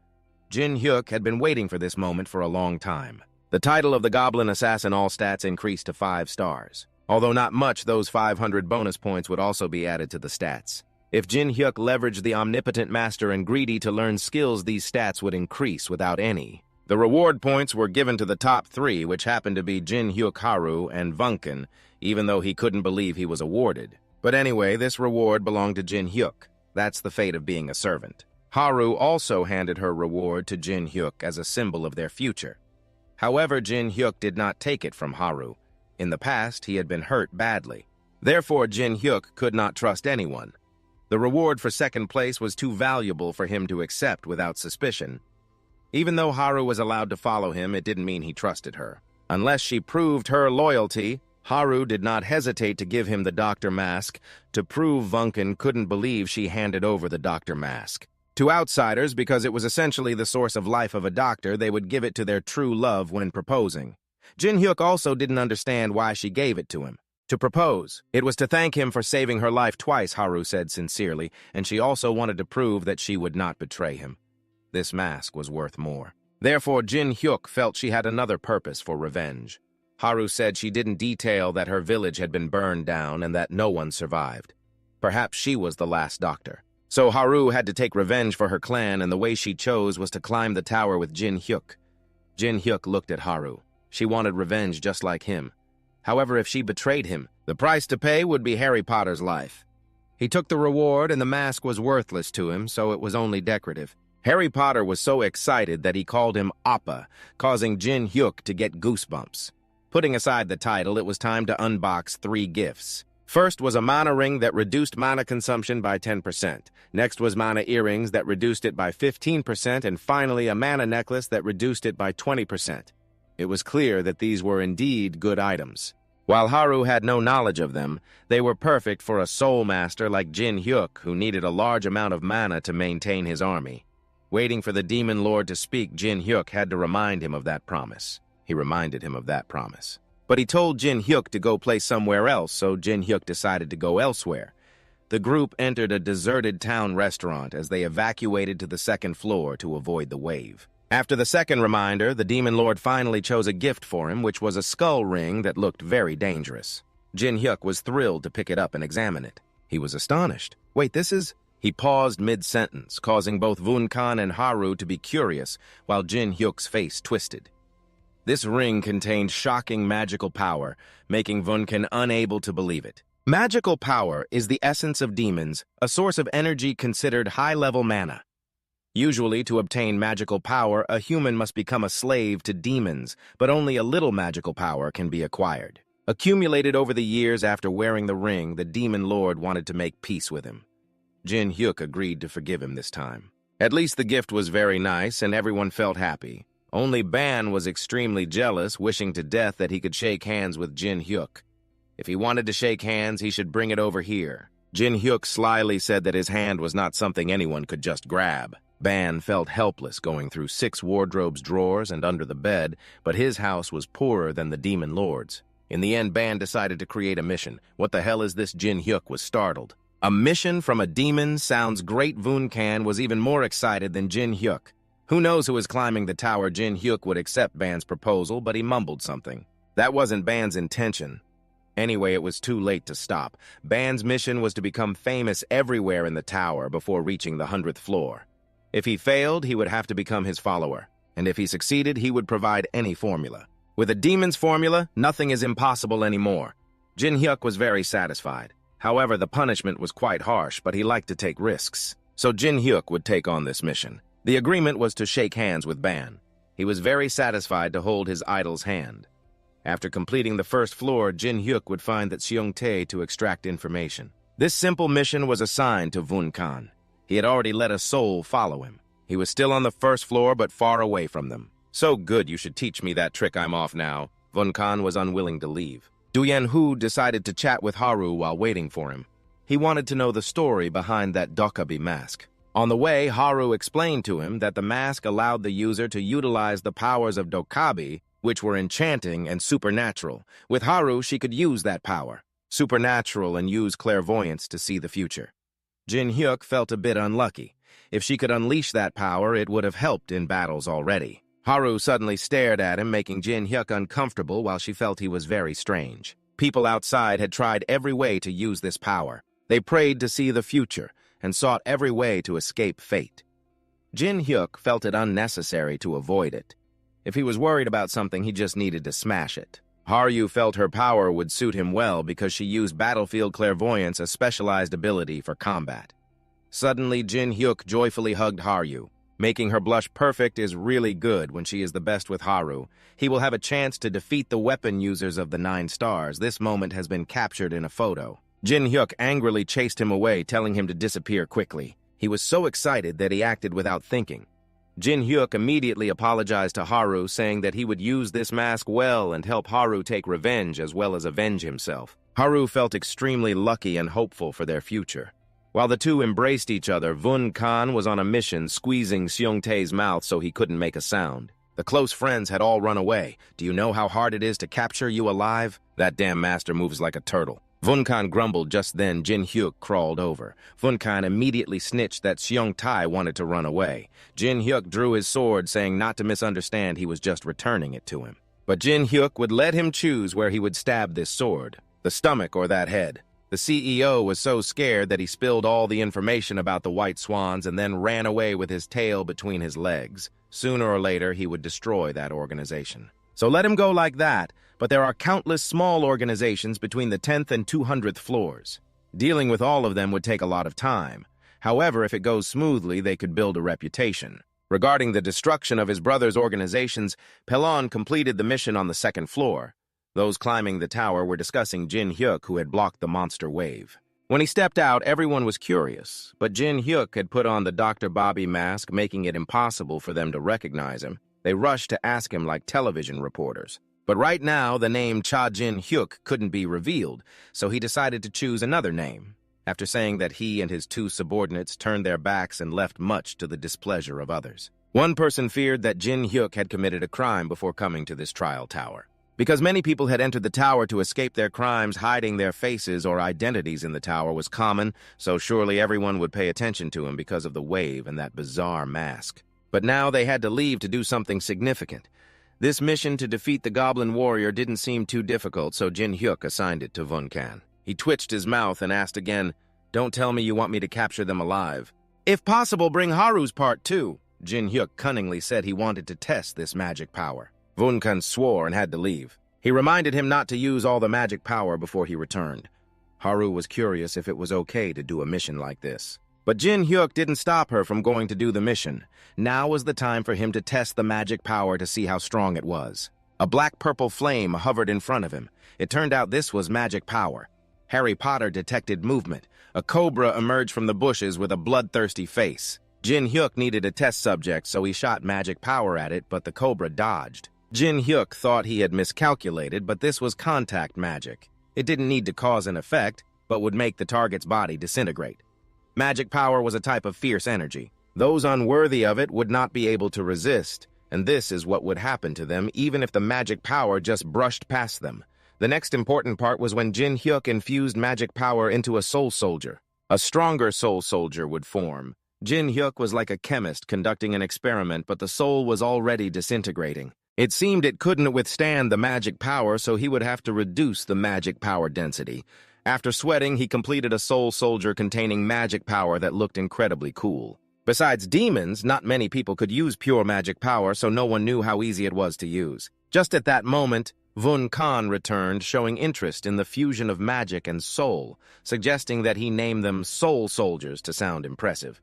Jin Hyuk had been waiting for this moment for a long time. The title of the Goblin Assassin all stats increased to 5 stars. Although not much, those 500 bonus points would also be added to the stats. If Jin Hyuk leveraged the omnipotent master and greedy to learn skills, these stats would increase without any. The reward points were given to the top 3, which happened to be Jin Hyuk, Haru, and Vunkan, even though he couldn't believe he was awarded. But anyway, this reward belonged to Jin Hyuk. That's the fate of being a servant. Haru also handed her reward to Jin Hyuk as a symbol of their future. However, Jin Hyuk did not take it from Haru. In the past, he had been hurt badly. Therefore, Jin Hyuk could not trust anyone. The reward for second place was too valuable for him to accept without suspicion. Even though Haru was allowed to follow him, it didn't mean he trusted her. Unless she proved her loyalty, Haru did not hesitate to give him the doctor mask to prove Vunkan couldn't believe she handed over the doctor mask. To outsiders, because it was essentially the source of life of a doctor, they would give it to their true love when proposing. Jin Hyuk also didn't understand why she gave it to him. To propose. It was to thank him for saving her life twice, Haru said sincerely, and she also wanted to prove that she would not betray him. This mask was worth more. Therefore, Jin Hyuk felt she had another purpose for revenge. Haru said she didn't detail that her village had been burned down and that no one survived. Perhaps she was the last doctor. So Haru had to take revenge for her clan, and the way she chose was to climb the tower with Jin Hyuk. Jin Hyuk looked at Haru. She wanted revenge just like him. However, if she betrayed him, the price to pay would be Harry Potter's life. He took the reward, and the mask was worthless to him, so it was only decorative. Harry Potter was so excited that he called him Appa, causing Jin Hyuk to get goosebumps. Putting aside the title, it was time to unbox 3 gifts. First was a mana ring that reduced mana consumption by 10%. Next was mana earrings that reduced it by 15%, and finally a mana necklace that reduced it by 20%. It was clear that these were indeed good items. While Haru had no knowledge of them, they were perfect for a soul master like Jin Hyuk, who needed a large amount of mana to maintain his army. Waiting for the Demon Lord to speak, Jin Hyuk had to remind him of that promise. He reminded him of that promise. But he told Jin Hyuk to go play somewhere else, so Jin Hyuk decided to go elsewhere. The group entered a deserted town restaurant as they evacuated to the 2nd floor to avoid the wave. After the second reminder, the Demon Lord finally chose a gift for him, which was a skull ring that looked very dangerous. Jin Hyuk was thrilled to pick it up and examine it. He was astonished. Wait, this is... He paused mid-sentence, causing both Vunkan and Haru to be curious, while Jin Hyuk's face twisted. This ring contained shocking magical power, making Vunkan unable to believe it. Magical power is the essence of demons, a source of energy considered high-level mana. Usually, to obtain magical power, a human must become a slave to demons, but only a little magical power can be acquired. Accumulated over the years after wearing the ring, the Demon Lord wanted to make peace with him. Jin Hyuk agreed to forgive him this time. At least the gift was very nice, and everyone felt happy. Only Ban was extremely jealous, wishing to death that he could shake hands with Jin Hyuk. If he wanted to shake hands, he should bring it over here. Jin Hyuk slyly said that his hand was not something anyone could just grab. Ban felt helpless going through 6 wardrobes, drawers, and under the bed, but his house was poorer than the Demon Lord's. In the end, Ban decided to create a mission. What the hell is this? Jin Hyuk was startled. A mission from a demon sounds great. Vunkan was even more excited than Jin Hyuk. Who knows who was climbing the tower? Jin Hyuk would accept Ban's proposal, but he mumbled something. That wasn't Ban's intention. Anyway, it was too late to stop. Ban's mission was to become famous everywhere in the tower before reaching the 100th floor. If he failed, he would have to become his follower, and if he succeeded, he would provide any formula. With a demon's formula, nothing is impossible anymore. Jin Hyuk was very satisfied. However, the punishment was quite harsh, but he liked to take risks. So Jin Hyuk would take on this mission. The agreement was to shake hands with Ban. He was very satisfied to hold his idol's hand. After completing the 1st floor, Jin Hyuk would find that Seong-tae to extract information. This simple mission was assigned to Vunkan. He had already let a soul follow him. He was still on the 1st floor, but far away from them. So good, you should teach me that trick. I'm off now. Vunkan was unwilling to leave. Duyan-hu decided to chat with Haru while waiting for him. He wanted to know the story behind that Dokkaebi mask. On the way, Haru explained to him that the mask allowed the user to utilize the powers of Dokkaebi, which were enchanting and supernatural. With Haru, she could use that power, supernatural, and use clairvoyance to see the future. Jin Hyuk felt a bit unlucky. If she could unleash that power, it would have helped in battles already. Haru suddenly stared at him, making Jin Hyuk uncomfortable while she felt he was very strange. People outside had tried every way to use this power. They prayed to see the future, and sought every way to escape fate. Jin Hyuk felt it unnecessary to avoid it. If he was worried about something, he just needed to smash it. Haru felt her power would suit him well because she used battlefield clairvoyance, a specialized ability for combat. Suddenly, Jin Hyuk joyfully hugged Haru. Making her blush perfect is really good when she is the best with Haru. He will have a chance to defeat the weapon users of the 9 stars. This moment has been captured in a photo. Jin Hyuk angrily chased him away, telling him to disappear quickly. He was so excited that he acted without thinking. Jin Hyuk immediately apologized to Haru, saying that he would use this mask well and help Haru take revenge as well as avenge himself. Haru felt extremely lucky and hopeful for their future. While the two embraced each other, Vun Kan was on a mission, squeezing Seung-tae's mouth so he couldn't make a sound. The close friends had all run away. Do you know how hard it is to capture you alive? That damn master moves like a turtle. Vun Kan grumbled. Just then Jin Hyuk crawled over. Vun Kan immediately snitched that Seung-tae wanted to run away. Jin Hyuk drew his sword, saying not to misunderstand, he was just returning it to him. But Jin Hyuk would let him choose where he would stab this sword, the stomach or that head. The CEO was so scared that he spilled all the information about the White Swans and then ran away with his tail between his legs. Sooner or later, he would destroy that organization. So let him go like that, but there are countless small organizations between the 10th and 200th floors. Dealing with all of them would take a lot of time. However, if it goes smoothly, they could build a reputation. Regarding the destruction of his brother's organizations, Pelon completed the mission on the 2nd floor. Those climbing the tower were discussing Jin Hyuk, who had blocked the monster wave. When he stepped out, everyone was curious, but Jin Hyuk had put on the Dr. Bobby mask, making it impossible for them to recognize him. They rushed to ask him like television reporters. But right now, the name Cha Jin Hyuk couldn't be revealed, so he decided to choose another name, after saying that he and his 2 subordinates turned their backs and left much to the displeasure of others. One person feared that Jin Hyuk had committed a crime before coming to this trial tower. Because many people had entered the tower to escape their crimes, hiding their faces or identities in the tower was common, so surely everyone would pay attention to him because of the wave and that bizarre mask. But now they had to leave to do something significant. This mission to defeat the Goblin Warrior didn't seem too difficult, so Jin Hyuk assigned it to Vun Kan. He twitched his mouth and asked again, "Don't tell me you want me to capture them alive. If possible, bring Haru's part too." Jin Hyuk cunningly said he wanted to test this magic power. Vun Kan swore and had to leave. He reminded him not to use all the magic power before he returned. Haru was curious if it was okay to do a mission like this. But Jin Hyuk didn't stop her from going to do the mission. Now was the time for him to test the magic power to see how strong it was. A black-purple flame hovered in front of him. It turned out this was magic power. Harry Potter detected movement. A cobra emerged from the bushes with a bloodthirsty face. Jin Hyuk needed a test subject, so he shot magic power at it, but the cobra dodged. Jin Hyuk thought he had miscalculated, but this was contact magic. It didn't need to cause an effect, but would make the target's body disintegrate. Magic power was a type of fierce energy. Those unworthy of it would not be able to resist, and this is what would happen to them even if the magic power just brushed past them. The next important part was when Jin Hyuk infused magic power into a soul soldier. A stronger soul soldier would form. Jin Hyuk was like a chemist conducting an experiment, but the soul was already disintegrating. It seemed it couldn't withstand the magic power, so he would have to reduce the magic power density. After sweating, he completed a soul soldier containing magic power that looked incredibly cool. Besides demons, not many people could use pure magic power, so no one knew how easy it was to use. Just at that moment, Vun Kan returned, showing interest in the fusion of magic and soul, suggesting that he name them soul soldiers to sound impressive.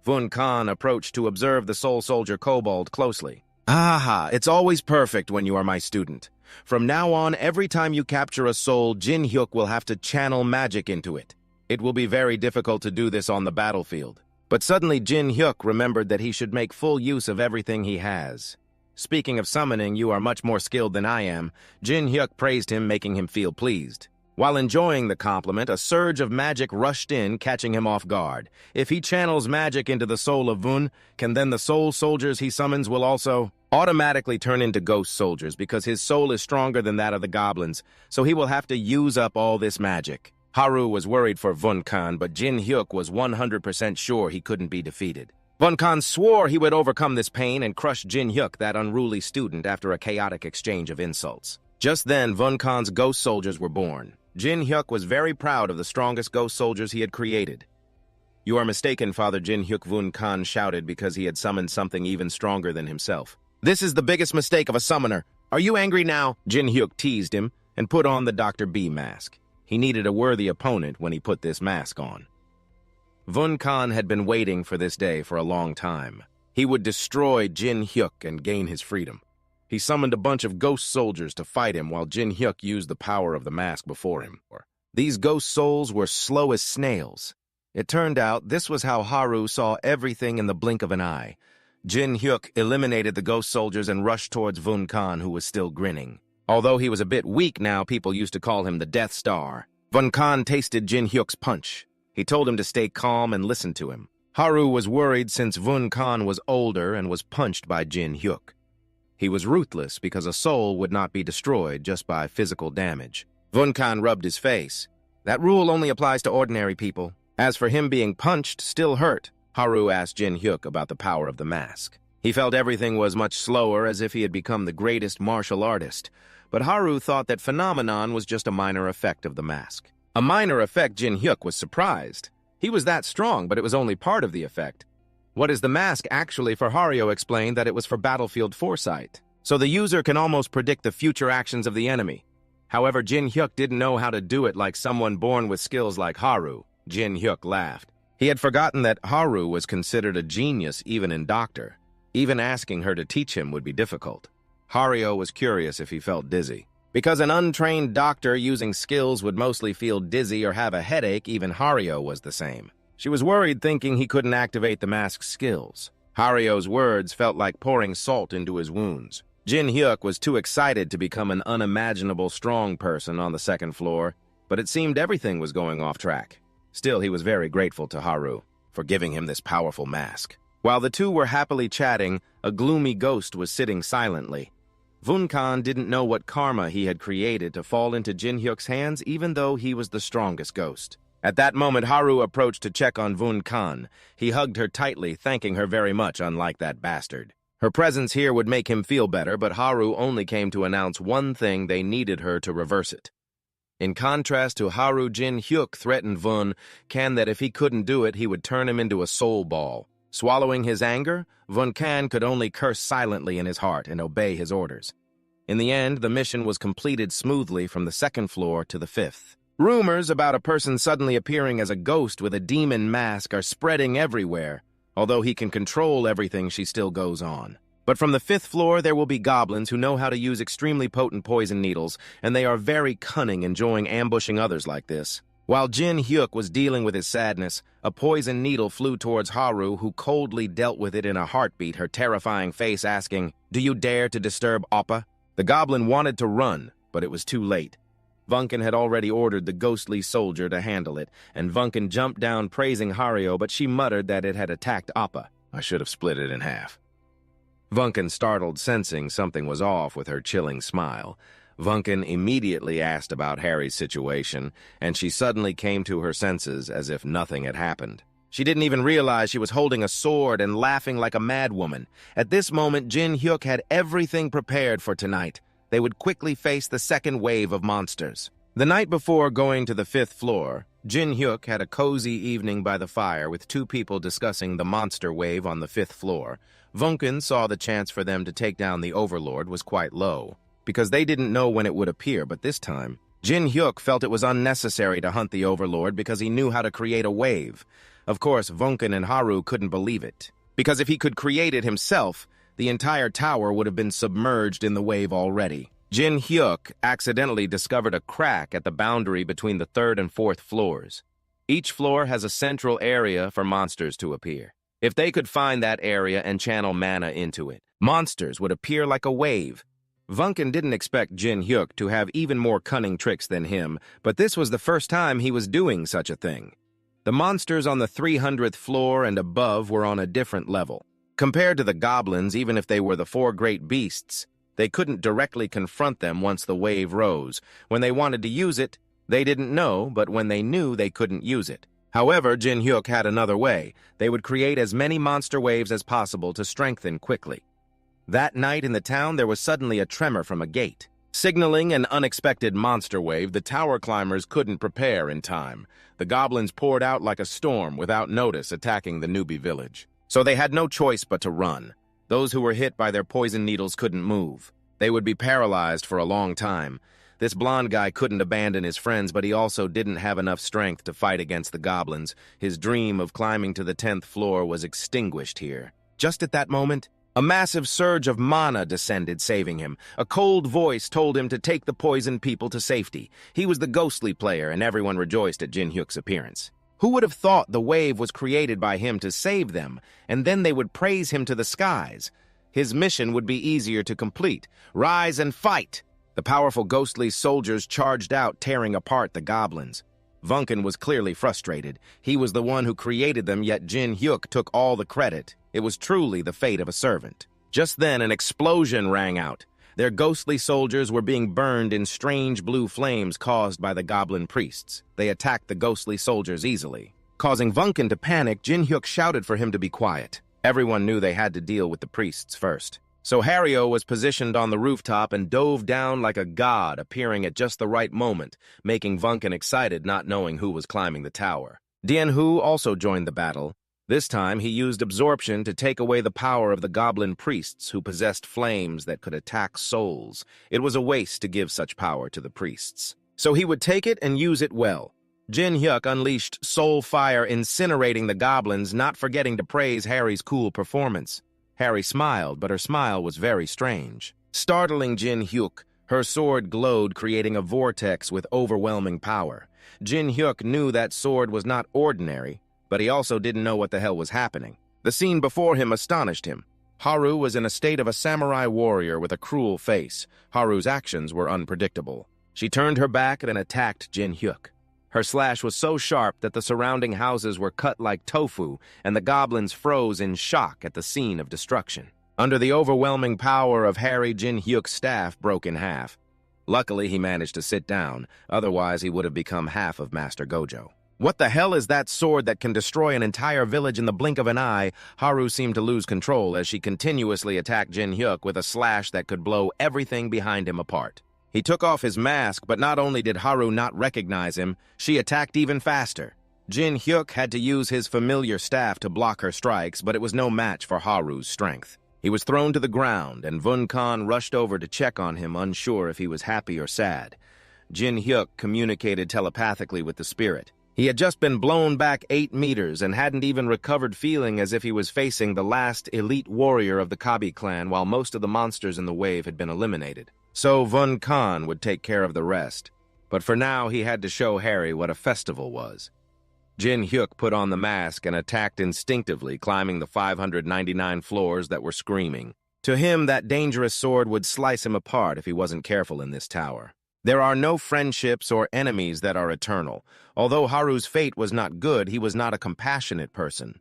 Vun Kan approached to observe the soul soldier kobold closely. "Aha, it's always perfect when you are my student. From now on, every time you capture a soul, Jin Hyuk will have to channel magic into it. It will be very difficult to do this on the battlefield." But suddenly Jin Hyuk remembered that he should make full use of everything he has. "Speaking of summoning, you are much more skilled than I am." Jin Hyuk praised him, making him feel pleased. While enjoying the compliment, a surge of magic rushed in, catching him off guard. If he channels magic into the soul of Vun, can then the soul soldiers he summons will also automatically turn into ghost soldiers because his soul is stronger than that of the goblins, so he will have to use up all this magic. Haru was worried for Vun Kan, but Jin Hyuk was 100% sure he couldn't be defeated. Vun Kan swore he would overcome this pain and crush Jin Hyuk, that unruly student, after a chaotic exchange of insults. Just then, Vun Kan's ghost soldiers were born. Jin Hyuk was very proud of the strongest ghost soldiers he had created. "You are mistaken, Father Jin Hyuk," Vun Khan shouted because he had summoned something even stronger than himself. "This is the biggest mistake of a summoner. Are you angry now?" Jin Hyuk teased him and put on the Dr. B mask. He needed a worthy opponent when he put this mask on. Vun Khan had been waiting for this day for a long time. He would destroy Jin Hyuk and gain his freedom. He summoned a bunch of ghost soldiers to fight him while Jin Hyuk used the power of the mask before him. These ghost souls were slow as snails. It turned out this was how Haru saw everything in the blink of an eye. Jin Hyuk eliminated the ghost soldiers and rushed towards Vun Khan, who was still grinning. Although he was a bit weak now, people used to call him the Death Star. Vun Khan tasted Jin Hyuk's punch. He told him to stay calm and listen to him. Haru was worried since Vun Khan was older and was punched by Jin Hyuk. He was ruthless because a soul would not be destroyed just by physical damage. Vun Khan rubbed his face. That rule only applies to ordinary people. As for him being punched still hurt, Haru asked Jin Hyuk about the power of the mask. He felt everything was much slower, as if he had become the greatest martial artist. But Haru thought that phenomenon was just a minor effect of the mask. A minor effect? Jin Hyuk was surprised. He was that strong, but it was only part of the effect. What is the mask actually for? Haru explained that it was for battlefield foresight, so the user can almost predict the future actions of the enemy. However, Jin Hyuk didn't know how to do it like someone born with skills like Haru. Jin Hyuk laughed. He had forgotten that Haru was considered a genius even in doctor. Even asking her to teach him would be difficult. Haru was curious if he felt dizzy. Because an untrained doctor using skills would mostly feel dizzy or have a headache, even Haru was the same. She was worried, thinking he couldn't activate the mask's skills. Haru's words felt like pouring salt into his wounds. Jin Hyuk was too excited to become an unimaginable strong person on the second floor, but it seemed everything was going off track. Still, he was very grateful to Haru for giving him this powerful mask. While the two were happily chatting, a gloomy ghost was sitting silently. Vun Khan didn't know what karma he had created to fall into Jin Hyuk's hands, even though he was the strongest ghost. At that moment, Haru approached to check on Vun Khan. He hugged her tightly, thanking her very much, unlike that bastard. Her presence here would make him feel better, but Haru only came to announce one thing: they needed her to reverse it. In contrast to Haru, Jin Hyuk threatened Vun Khan that if he couldn't do it, he would turn him into a soul ball. Swallowing his anger, Vun Khan could only curse silently in his heart and obey his orders. In the end, the mission was completed smoothly from the second floor to the fifth. Rumors about a person suddenly appearing as a ghost with a demon mask are spreading everywhere. Although he can control everything, she still goes on. But from the fifth floor, there will be goblins who know how to use extremely potent poison needles, and they are very cunning, enjoying ambushing others like this. While Jin Hyuk was dealing with his sadness, a poison needle flew towards Haru, who coldly dealt with it in a heartbeat, her terrifying face asking, "Do you dare to disturb Oppa?" The goblin wanted to run, but it was too late. Vunkin had already ordered the ghostly soldier to handle it, and Vunkin jumped down praising Haru, but she muttered that it had attacked Appa. I should have split it in half. Vunkin startled, sensing something was off with her chilling smile. Vunkin immediately asked about Harry's situation, and she suddenly came to her senses as if nothing had happened. She didn't even realize she was holding a sword and laughing like a madwoman. At this moment, Jin Hyuk had everything prepared for tonight. They would quickly face the second wave of monsters. The night before going to the fifth floor, Jin Hyuk had a cozy evening by the fire with two people discussing the monster wave on the fifth floor. Vunkin saw the chance for them to take down the Overlord was quite low, because they didn't know when it would appear, but this time, Jin Hyuk felt it was unnecessary to hunt the Overlord because he knew how to create a wave. Of course, Vunkin and Haru couldn't believe it, because if he could create it himself, the entire tower would have been submerged in the wave already. Jin Hyuk accidentally discovered a crack at the boundary between the third and fourth floors. Each floor has a central area for monsters to appear. If they could find that area and channel mana into it, monsters would appear like a wave. Vunkin didn't expect Jin Hyuk to have even more cunning tricks than him, but this was the first time he was doing such a thing. The monsters on the 300th floor and above were on a different level. Compared to the goblins, even if they were the four great beasts, they couldn't directly confront them once the wave rose. When they wanted to use it, they didn't know, but when they knew, they couldn't use it. However, Jin Hyuk had another way. They would create as many monster waves as possible to strengthen quickly. That night in the town, there was suddenly a tremor from a gate. Signaling an unexpected monster wave, the tower climbers couldn't prepare in time. The goblins poured out like a storm without notice, attacking the newbie village. So they had no choice but to run. Those who were hit by their poison needles couldn't move. They would be paralyzed for a long time. This blonde guy couldn't abandon his friends, but he also didn't have enough strength to fight against the goblins. His dream of climbing to the 10th floor was extinguished here. Just at that moment, a massive surge of mana descended, saving him. A cold voice told him to take the poisoned people to safety. He was the ghostly player, and everyone rejoiced at Jin Hyuk's appearance. Who would have thought the wave was created by him to save them, and then they would praise him to the skies? His mission would be easier to complete. Rise and fight! The powerful ghostly soldiers charged out, tearing apart the goblins. Vunken was clearly frustrated. He was the one who created them, yet Jin Hyuk took all the credit. It was truly the fate of a servant. Just then, an explosion rang out. Their ghostly soldiers were being burned in strange blue flames caused by the goblin priests. They attacked the ghostly soldiers easily. Causing Vunken to panic, Jin Hyuk shouted for him to be quiet. Everyone knew they had to deal with the priests first. So Hario was positioned on the rooftop and dove down like a god, appearing at just the right moment, making Vunken excited, not knowing who was climbing the tower. Dianhu also joined the battle. This time, he used absorption to take away the power of the goblin priests who possessed flames that could attack souls. It was a waste to give such power to the priests. So he would take it and use it well. Jin Hyuk unleashed soul fire, incinerating the goblins, not forgetting to praise Harry's cool performance. Harry smiled, but her smile was very strange. Startling Jin Hyuk, her sword glowed, creating a vortex with overwhelming power. Jin Hyuk knew that sword was not ordinary, but he also didn't know what the hell was happening. The scene before him astonished him. Haru was in a state of a samurai warrior with a cruel face. Haru's actions were unpredictable. She turned her back and attacked Jin Hyuk. Her slash was so sharp that the surrounding houses were cut like tofu, and the goblins froze in shock at the scene of destruction. Under the overwhelming power of Harry, Jin Hyuk's staff broke in half. Luckily, he managed to sit down, otherwise he would have become half of Master Gojo. What the hell is that sword that can destroy an entire village in the blink of an eye? Haru seemed to lose control as she continuously attacked Jin Hyuk with a slash that could blow everything behind him apart. He took off his mask, but not only did Haru not recognize him, she attacked even faster. Jin Hyuk had to use his familiar staff to block her strikes, but it was no match for Haru's strength. He was thrown to the ground, and Vunkan rushed over to check on him, unsure if he was happy or sad. Jin Hyuk communicated telepathically with the spirit. He had just been blown back 8 meters and hadn't even recovered, feeling as if he was facing the last elite warrior of the Kabi clan while most of the monsters in the wave had been eliminated. So Vunkan would take care of the rest. But for now, he had to show Harry what a festival was. Jin Hyuk put on the mask and attacked instinctively, climbing the 599 floors that were screaming. To him, that dangerous sword would slice him apart if he wasn't careful in this tower. There are no friendships or enemies that are eternal. Although Haru's fate was not good, he was not a compassionate person.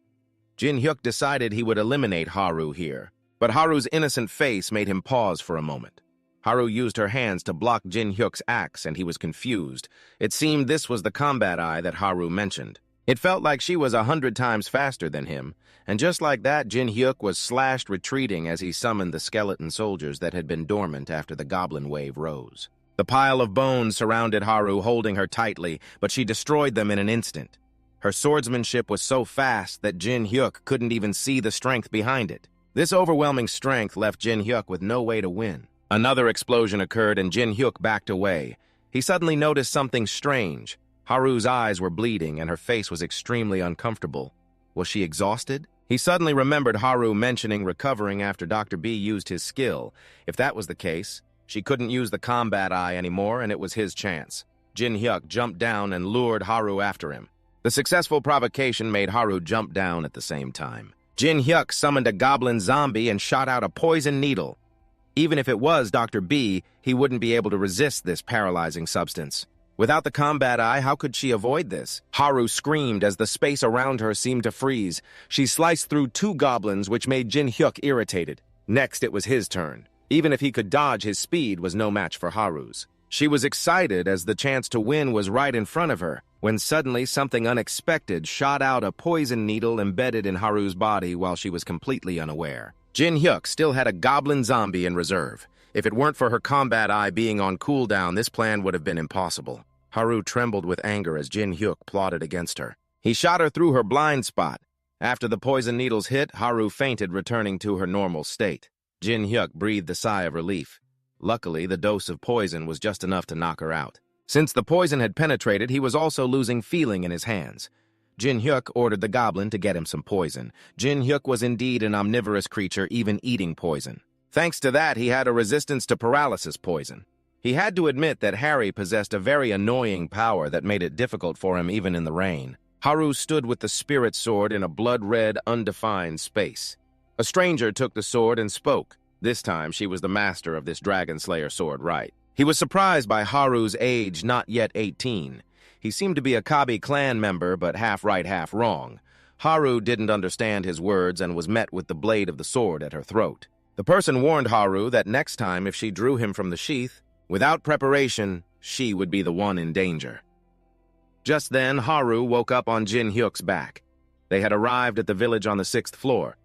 Jin Hyuk decided he would eliminate Haru here, but Haru's innocent face made him pause for a moment. Haru used her hands to block Jin Hyuk's axe, and he was confused. It seemed this was the combat eye that Haru mentioned. It felt like she was 100 times faster than him, and just like that, Jin Hyuk was slashed, retreating as he summoned the skeleton soldiers that had been dormant after the goblin wave rose. The pile of bones surrounded Haru, holding her tightly, but she destroyed them in an instant. Her swordsmanship was so fast that Jin Hyuk couldn't even see the strength behind it. This overwhelming strength left Jin Hyuk with no way to win. Another explosion occurred and Jin Hyuk backed away. He suddenly noticed something strange. Haru's eyes were bleeding and her face was extremely uncomfortable. Was she exhausted? He suddenly remembered Haru mentioning recovering after Dr. B used his skill. If that was the case, she couldn't use the combat eye anymore and it was his chance. Jin Hyuk jumped down and lured Haru after him. The successful provocation made Haru jump down at the same time. Jin Hyuk summoned a goblin zombie and shot out a poison needle. Even if it was Dr. B, he wouldn't be able to resist this paralyzing substance. Without the combat eye, how could she avoid this? Haru screamed as the space around her seemed to freeze. She sliced through 2 goblins, which made Jin Hyuk irritated. Next, it was his turn. Even if he could dodge, his speed was no match for Haru's. She was excited as the chance to win was right in front of her, when suddenly something unexpected shot out, a poison needle embedded in Haru's body while she was completely unaware. Jin Hyuk still had a goblin zombie in reserve. If it weren't for her combat eye being on cooldown, this plan would have been impossible. Haru trembled with anger as Jin Hyuk plotted against her. He shot her through her blind spot. After the poison needles hit, Haru fainted, returning to her normal state. Jin Hyuk breathed a sigh of relief. Luckily, the dose of poison was just enough to knock her out. Since the poison had penetrated, he was also losing feeling in his hands. Jin Hyuk ordered the goblin to get him some poison. Jin Hyuk was indeed an omnivorous creature, even eating poison. Thanks to that, he had a resistance to paralysis poison. He had to admit that Harry possessed a very annoying power that made it difficult for him even in the rain. Haru stood with the spirit sword in a blood-red, undefined space. A stranger took the sword and spoke. This time, she was the master of this Dragon Slayer sword rite. He was surprised by Haru's age, not yet 18. He seemed to be a Kabi clan member, but half right, half wrong. Haru didn't understand his words and was met with the blade of the sword at her throat. The person warned Haru that next time if she drew him from the sheath, without preparation, she would be the one in danger. Just then, Haru woke up on Jin Hyuk's back. They had arrived at the village on the 6th floor.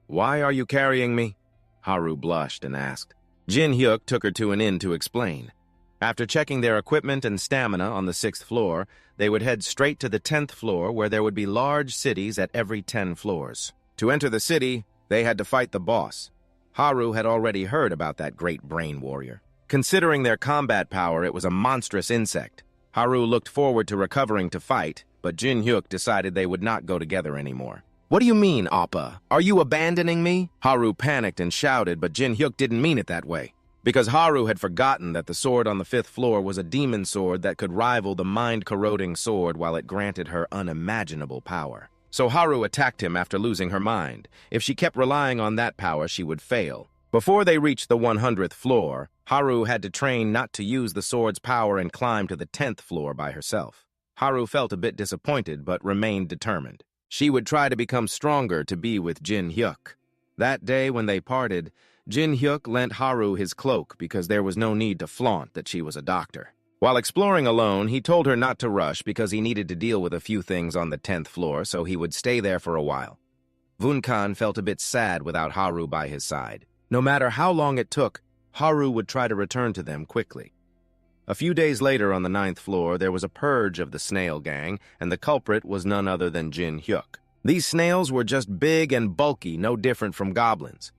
"Why are you carrying me?" Haru blushed and asked. Jin Hyuk took her to an inn to explain. After checking their equipment and stamina on the 6th floor, they would head straight to the 10th floor where there would be large cities at every 10 floors. To enter the city, they had to fight the boss. Haru had already heard about that great brain warrior. Considering their combat power, it was a monstrous insect. Haru looked forward to recovering to fight, but Jin Hyuk decided they would not go together anymore. "What do you mean, Appa? Are you abandoning me?" Haru panicked and shouted, but Jin Hyuk didn't mean it that way. Because Haru had forgotten that the sword on the 5th floor was a demon sword that could rival the mind-corroding sword while it granted her unimaginable power. So Haru attacked him after losing her mind. If she kept relying on that power, she would fail. Before they reached the 100th floor, Haru had to train not to use the sword's power and climb to the 10th floor by herself. Haru felt a bit disappointed but remained determined. She would try to become stronger to be with Jin Hyuk. That day when they parted, Jin Hyuk lent Haru his cloak because there was no need to flaunt that she was a doctor. While exploring alone, he told her not to rush because he needed to deal with a few things on the 10th floor, so he would stay there for a while. Vunkan felt a bit sad without Haru by his side. No matter how long it took, Haru would try to return to them quickly. A few days later on the 9th floor, there was a purge of the snail gang, and the culprit was none other than Jin Hyuk. These snails were just big and bulky, no different from goblins.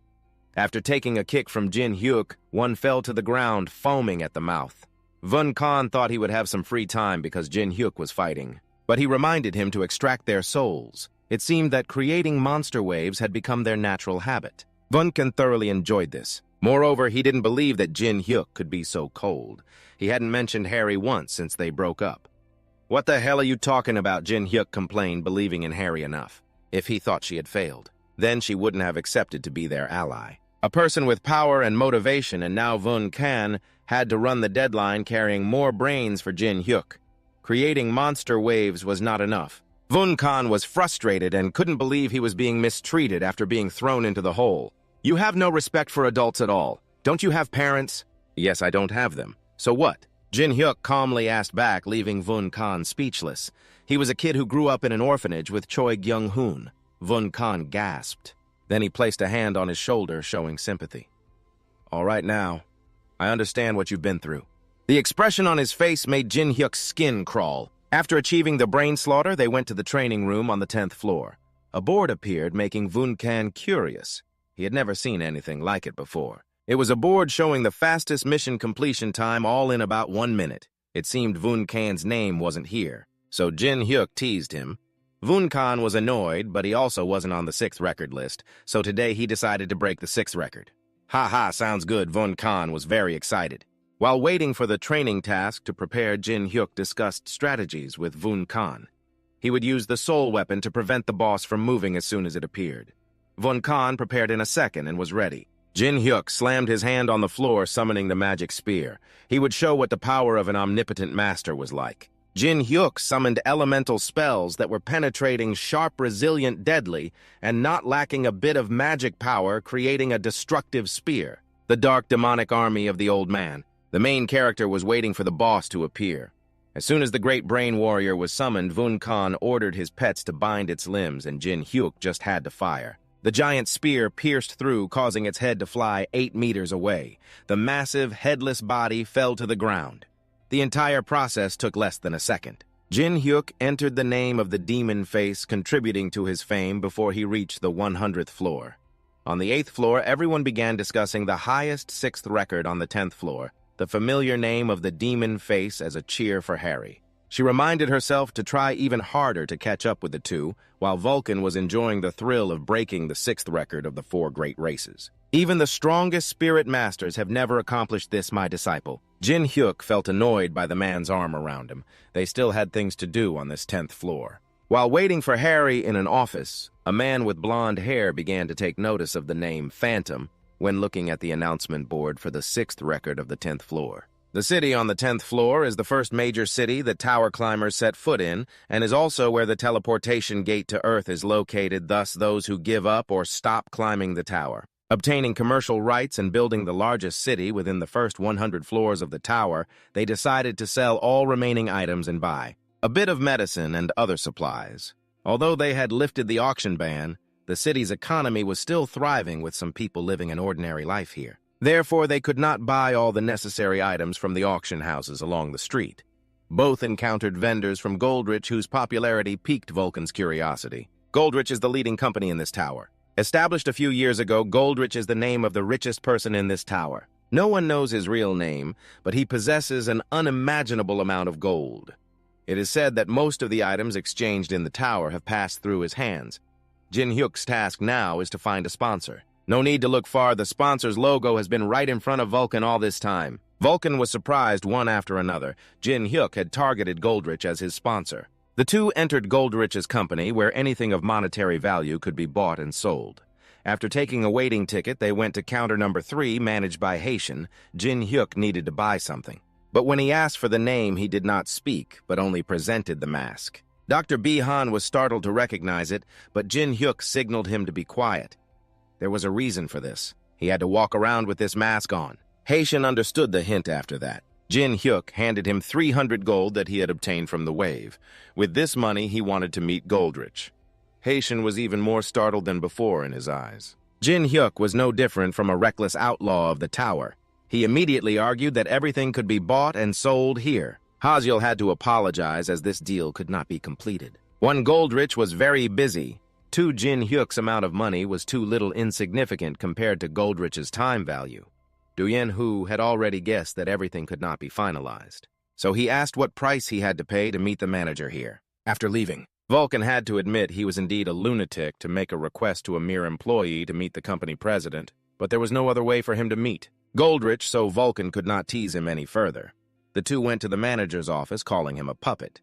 After taking a kick from Jin Hyuk, one fell to the ground, foaming at the mouth. Vunkan thought he would have some free time because Jin Hyuk was fighting, but he reminded him to extract their souls. It seemed that creating monster waves had become their natural habit. Vunkan thoroughly enjoyed this. Moreover, he didn't believe that Jin Hyuk could be so cold. He hadn't mentioned Harry once since they broke up. "What the hell are you talking about?" Jin Hyuk complained, believing in Harry enough. If he thought she had failed, then she wouldn't have accepted to be their ally. A person with power and motivation, and now Vunkan had to run the deadline carrying more brains for Jin Hyuk. Creating monster waves was not enough. Vunkan was frustrated and couldn't believe he was being mistreated after being thrown into the hole. "You have no respect for adults at all. Don't you have parents?" "Yes, I don't have them. So what?" Jin Hyuk calmly asked back, leaving Vunkan speechless. He was a kid who grew up in an orphanage with Choi Kyung-hoon. Vunkan gasped. Then he placed a hand on his shoulder, showing sympathy. "All right now. I understand what you've been through." The expression on his face made Jin Hyuk's skin crawl. After achieving the brain slaughter, they went to the training room on the 10th floor. A board appeared, making Vunkan curious. He had never seen anything like it before. It was a board showing the fastest mission completion time, all in about 1 minute. It seemed Vunkan's name wasn't here, so Jin Hyuk teased him. Vunkan was annoyed, but he also wasn't on the 6th record list, so today he decided to break the 6th record. "Ha ha, sounds good." Vunkan was very excited. While waiting for the training task to prepare, Jin Hyuk discussed strategies with Vunkan. He would use the soul weapon to prevent the boss from moving as soon as it appeared. Vunkan prepared in a second and was ready. Jin Hyuk slammed his hand on the floor, summoning the magic spear. He would show what the power of an omnipotent master was like. Jin Hyuk summoned elemental spells that were penetrating, sharp, resilient, deadly, and not lacking a bit of magic power, creating a destructive spear. The dark demonic army of the old man. The main character was waiting for the boss to appear. As soon as the great brain warrior was summoned, Vunkan ordered his pets to bind its limbs, and Jin Hyuk just had to fire. The giant spear pierced through, causing its head to fly 8 meters away. The massive, headless body fell to the ground. The entire process took less than a second. Jin Hyuk entered the name of the demon face, contributing to his fame before he reached the 100th floor. On the 8th floor, everyone began discussing the highest 6th record on the 10th floor, the familiar name of the demon face, as a cheer for Harry. She reminded herself to try even harder to catch up with the two, while Vulcan was enjoying the thrill of breaking the 6th record of the 4 great races. Even the strongest spirit masters have never accomplished this, my disciple. Jin Hyuk felt annoyed by the man's arm around him. They still had things to do on this 10th floor. While waiting for Harry in an office, a man with blonde hair began to take notice of the name Phantom when looking at the announcement board for the 6th record of the 10th floor. The city on the 10th floor is the first major city that tower climbers set foot in, and is also where the teleportation gate to Earth is located, thus those who give up or stop climbing the tower. Obtaining commercial rights and building the largest city within the first 100 floors of the tower, they decided to sell all remaining items and buy a bit of medicine and other supplies. Although they had lifted the auction ban, the city's economy was still thriving with some people living an ordinary life here. Therefore, they could not buy all the necessary items from the auction houses along the street. Both encountered vendors from Goldrich whose popularity piqued Vulcan's curiosity. Goldrich is the leading company in this tower. Established a few years ago, Goldrich is the name of the richest person in this tower. No one knows his real name, but he possesses an unimaginable amount of gold. It is said that most of the items exchanged in the tower have passed through his hands. Jin Hyuk's task now is to find a sponsor. No need to look far, the sponsor's logo has been right in front of Vulcan all this time. Vulcan was surprised one after another. Jin Hyuk had targeted Goldrich as his sponsor. The two entered Goldrich's company, where anything of monetary value could be bought and sold. After taking a waiting ticket, they went to counter number 3, managed by Haitian. Jin Hyuk needed to buy something. But when he asked for the name, he did not speak, but only presented the mask. Dr. Bi-han was startled to recognize it, but Jin Hyuk signaled him to be quiet. There was a reason for this. He had to walk around with this mask on. Haitian understood the hint after that. Jin Hyuk handed him 300 gold that he had obtained from the wave. With this money, he wanted to meet Goldrich. Haitian was even more startled than before in his eyes. Jin Hyuk was no different from a reckless outlaw of the tower. He immediately argued that everything could be bought and sold here. Haziel had to apologize as this deal could not be completed. One Goldrich was very busy. 2 Jin Hyuk's amount of money was too little insignificant compared to Goldrich's time value. Duyen Hu had already guessed that everything could not be finalized. So he asked what price he had to pay to meet the manager here. After leaving, Vulcan had to admit he was indeed a lunatic to make a request to a mere employee to meet the company president, but there was no other way for him to meet Goldrich, so Vulcan could not tease him any further. The two went to the manager's office, calling him a puppet.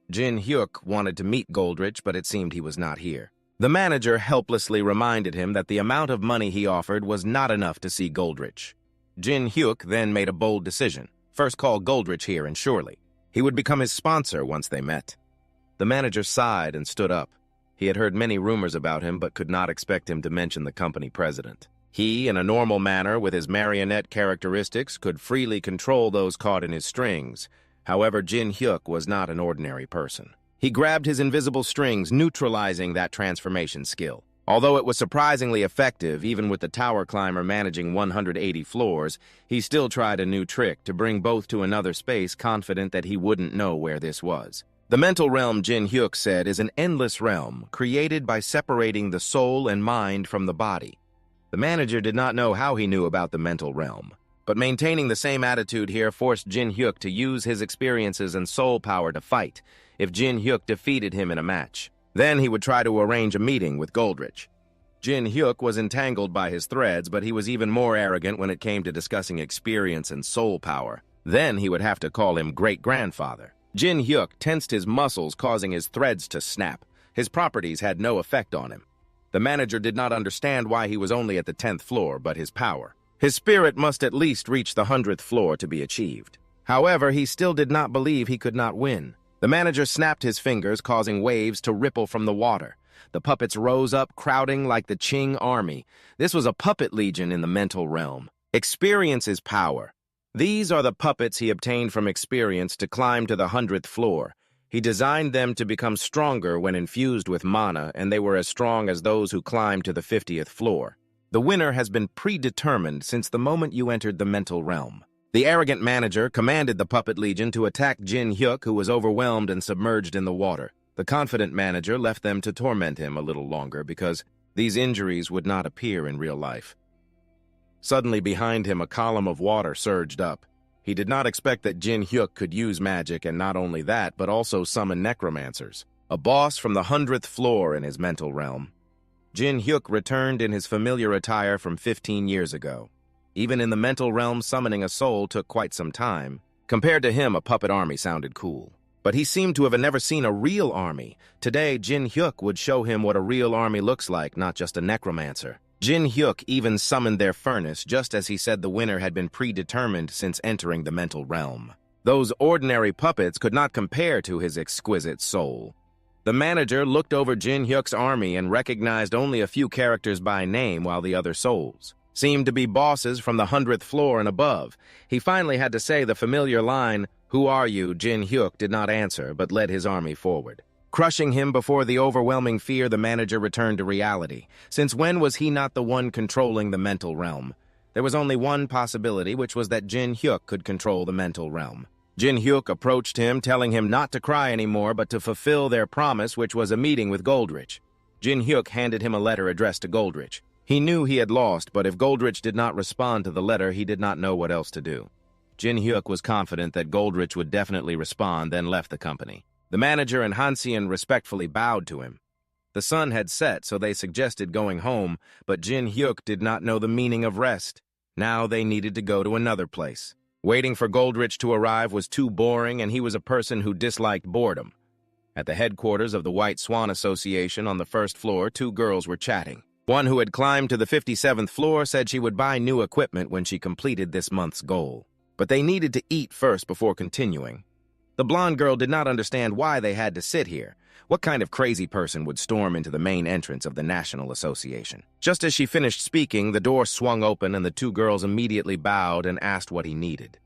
Jin Hyuk wanted to meet Goldrich, but it seemed he was not here. The manager helplessly reminded him that the amount of money he offered was not enough to see Goldrich. Jin Hyuk then made a bold decision. First call Goldrich here, and surely he would become his sponsor once they met. The manager sighed and stood up. He had heard many rumors about him, but could not expect him to mention the company president. He, in a normal manner, with his marionette characteristics, could freely control those caught in his strings. However, Jin Hyuk was not an ordinary person. He grabbed his invisible strings, neutralizing that transformation skill. Although it was surprisingly effective, even with the tower climber managing 180 floors, he still tried a new trick to bring both to another space, confident that he wouldn't know where this was. The mental realm, Jin Hyuk said, is an endless realm, created by separating the soul and mind from the body. The manager did not know how he knew about the mental realm, but maintaining the same attitude here forced Jin Hyuk to use his experiences and soul power to fight, if Jin Hyuk defeated him in a match. Then he would try to arrange a meeting with Goldrich. Jin Hyuk was entangled by his threads, but he was even more arrogant when it came to discussing experience and soul power. Then he would have to call him great-grandfather. Jin Hyuk tensed his muscles, causing his threads to snap. His properties had no effect on him. The manager did not understand why he was only at the 10th floor, but his power. His spirit must at least reach the 100th floor to be achieved. However, he still did not believe he could not win. The manager snapped his fingers, causing waves to ripple from the water. The puppets rose up, crowding like the Qing army. This was a puppet legion in the mental realm. Experience is power. These are the puppets he obtained from experience to climb to the 100th floor. He designed them to become stronger when infused with mana, and they were as strong as those who climbed to the 50th floor. The winner has been predetermined since the moment you entered the mental realm. The arrogant manager commanded the Puppet Legion to attack Jin Hyuk, who was overwhelmed and submerged in the water. The confident manager left them to torment him a little longer because these injuries would not appear in real life. Suddenly behind him, a column of water surged up. He did not expect that Jin Hyuk could use magic, and not only that, but also summon necromancers, a boss from the 100th floor in his mental realm. Jin Hyuk returned in his familiar attire from 15 years ago. Even in the mental realm, summoning a soul took quite some time. Compared to him, a puppet army sounded cool. But he seemed to have never seen a real army. Today, Jin Hyuk would show him what a real army looks like, not just a necromancer. Jin Hyuk even summoned their furnace, just as he said the winner had been predetermined since entering the mental realm. Those ordinary puppets could not compare to his exquisite soul. The manager looked over Jin Hyuk's army and recognized only a few characters by name, while the other souls seemed to be bosses from the 100th floor and above. He finally had to say the familiar line, "Who are you?" Jin Hyuk did not answer, but led his army forward. Crushing him before the overwhelming fear, the manager returned to reality. Since when was he not the one controlling the mental realm? There was only one possibility, which was that Jin Hyuk could control the mental realm. Jin Hyuk approached him, telling him not to cry anymore, but to fulfill their promise, which was a meeting with Goldrich. Jin Hyuk handed him a letter addressed to Goldrich. He knew he had lost, but if Goldrich did not respond to the letter, he did not know what else to do. Jin Hyuk was confident that Goldrich would definitely respond, then left the company. The manager and Hansian respectfully bowed to him. The sun had set, so they suggested going home, but Jin Hyuk did not know the meaning of rest. Now they needed to go to another place. Waiting for Goldrich to arrive was too boring, and he was a person who disliked boredom. At the headquarters of the White Swan Association on the first floor, two girls were chatting. One who had climbed to the 57th floor said she would buy new equipment when she completed this month's goal. But they needed to eat first before continuing. The blonde girl did not understand why they had to sit here. What kind of crazy person would storm into the main entrance of the National Association? Just as she finished speaking, the door swung open and the two girls immediately bowed and asked what he needed.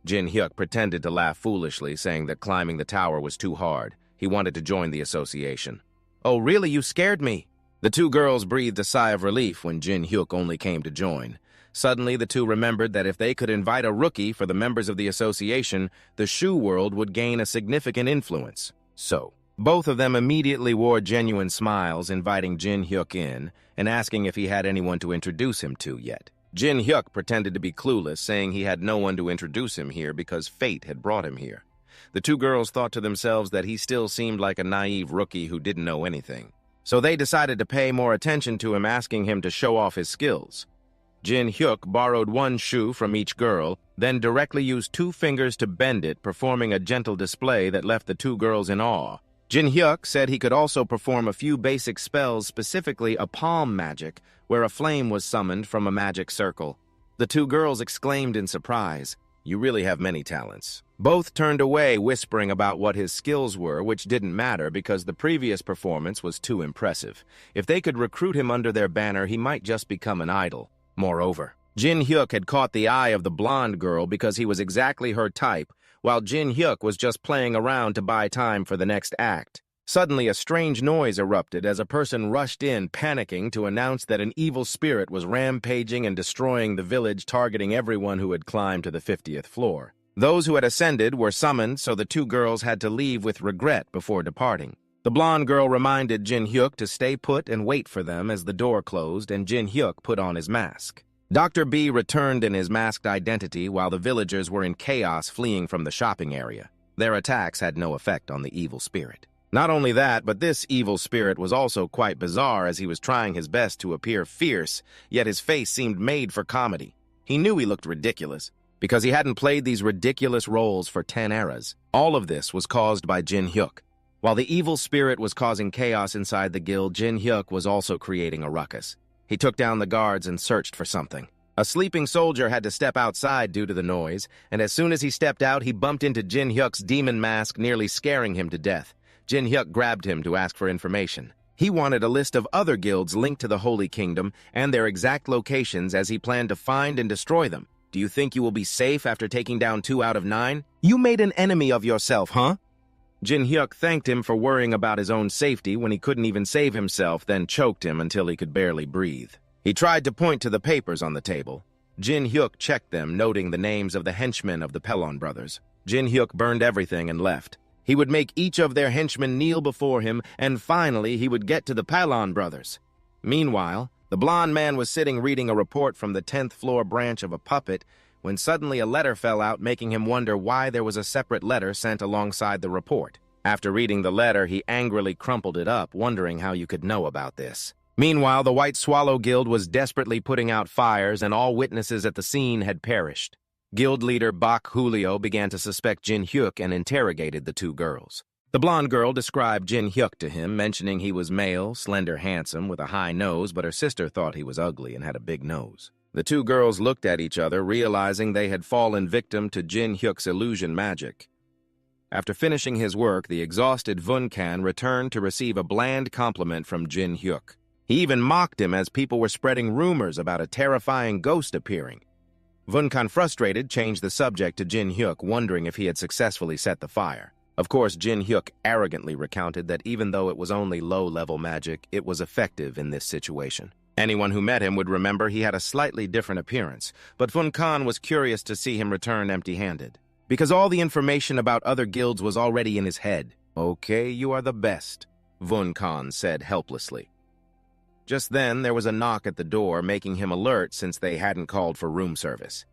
Jin Hyuk pretended to laugh foolishly, saying that climbing the tower was too hard. He wanted to join the association. "Oh, really? You scared me." The two girls breathed a sigh of relief when Jin Hyuk only came to join. Suddenly, the two remembered that if they could invite a rookie for the members of the association, the shoe world would gain a significant influence. So, both of them immediately wore genuine smiles, inviting Jin Hyuk in and asking if he had anyone to introduce him to yet. Jin Hyuk pretended to be clueless, saying he had no one to introduce him here because fate had brought him here. The two girls thought to themselves that he still seemed like a naive rookie who didn't know anything. So they decided to pay more attention to him, asking him to show off his skills. Jin Hyuk borrowed one shoe from each girl, then directly used two fingers to bend it, performing a gentle display that left the two girls in awe. Jin Hyuk said he could also perform a few basic spells, specifically a palm magic, where a flame was summoned from a magic circle. The two girls exclaimed in surprise, "You really have many talents." Both turned away, whispering about what his skills were, which didn't matter because the previous performance was too impressive. If they could recruit him under their banner, he might just become an idol. Moreover, Jin Hyuk had caught the eye of the blonde girl because he was exactly her type, while Jin Hyuk was just playing around to buy time for the next act. Suddenly, a strange noise erupted as a person rushed in, panicking, to announce that an evil spirit was rampaging and destroying the village, targeting everyone who had climbed to the 50th floor. Those who had ascended were summoned, so the two girls had to leave with regret before departing. The blonde girl reminded Jin Hyuk to stay put and wait for them as the door closed, and Jin Hyuk put on his mask. Dr. B returned in his masked identity while the villagers were in chaos fleeing from the shopping area. Their attacks had no effect on the evil spirit. Not only that, but this evil spirit was also quite bizarre as he was trying his best to appear fierce, yet his face seemed made for comedy. He knew he looked ridiculous, because he hadn't played these ridiculous roles for 10 eras. All of this was caused by Jin Hyuk. While the evil spirit was causing chaos inside the guild, Jin Hyuk was also creating a ruckus. He took down the guards and searched for something. A sleeping soldier had to step outside due to the noise, and as soon as he stepped out, he bumped into Jin Hyuk's demon mask, nearly scaring him to death. Jin Hyuk grabbed him to ask for information. He wanted a list of other guilds linked to the Holy Kingdom and their exact locations, as he planned to find and destroy them. "Do you think you will be safe after taking down 2 out of 9? You made an enemy of yourself, huh?" Jin Hyuk thanked him for worrying about his own safety when he couldn't even save himself, then choked him until he could barely breathe. He tried to point to the papers on the table. Jin Hyuk checked them, noting the names of the henchmen of the Pelon brothers. Jin Hyuk burned everything and left. He would make each of their henchmen kneel before him, and finally he would get to the Pelon brothers. Meanwhile, the blond man was sitting reading a report from the 10th floor branch of a puppet when suddenly a letter fell out, making him wonder why there was a separate letter sent alongside the report. After reading the letter, he angrily crumpled it up, wondering how you could know about this. Meanwhile, the White Swallow Guild was desperately putting out fires, and all witnesses at the scene had perished. Guild leader Bak Julio began to suspect Jin Hyuk and interrogated the two girls. The blonde girl described Jin Hyuk to him, mentioning he was male, slender, handsome, with a high nose, but her sister thought he was ugly and had a big nose. The two girls looked at each other, realizing they had fallen victim to Jin Hyuk's illusion magic. After finishing his work, the exhausted Vunkan returned to receive a bland compliment from Jin Hyuk. He even mocked him as people were spreading rumors about a terrifying ghost appearing. Vunkan, frustrated, changed the subject to Jin Hyuk, wondering if he had successfully set the fire. Of course, Jin Hyuk arrogantly recounted that even though it was only low-level magic, it was effective in this situation. Anyone who met him would remember he had a slightly different appearance, but Vunkan was curious to see him return empty-handed, because all the information about other guilds was already in his head. "Okay, you are the best," Vunkan said helplessly. Just then, there was a knock at the door, making him alert since they hadn't called for room service.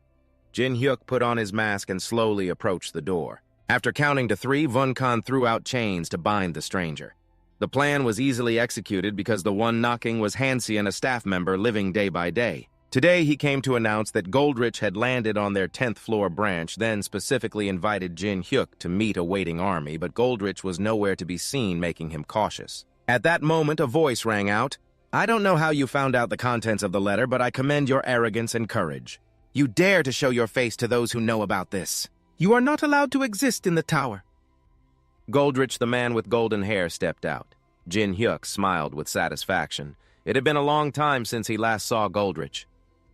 Jin Hyuk put on his mask and slowly approached the door. After counting to 3, Vunkan threw out chains to bind the stranger. The plan was easily executed because the one knocking was Hansian, a staff member living day by day. Today, he came to announce that Goldrich had landed on their 10th floor branch, then specifically invited Jin Hyuk to meet a waiting army, but Goldrich was nowhere to be seen, making him cautious. At that moment, a voice rang out. "I don't know how you found out the contents of the letter, but I commend your arrogance and courage. You dare to show your face to those who know about this. You are not allowed to exist in the tower." Goldrich, the man with golden hair, stepped out. Jin Hyuk smiled with satisfaction. It had been a long time since he last saw Goldrich.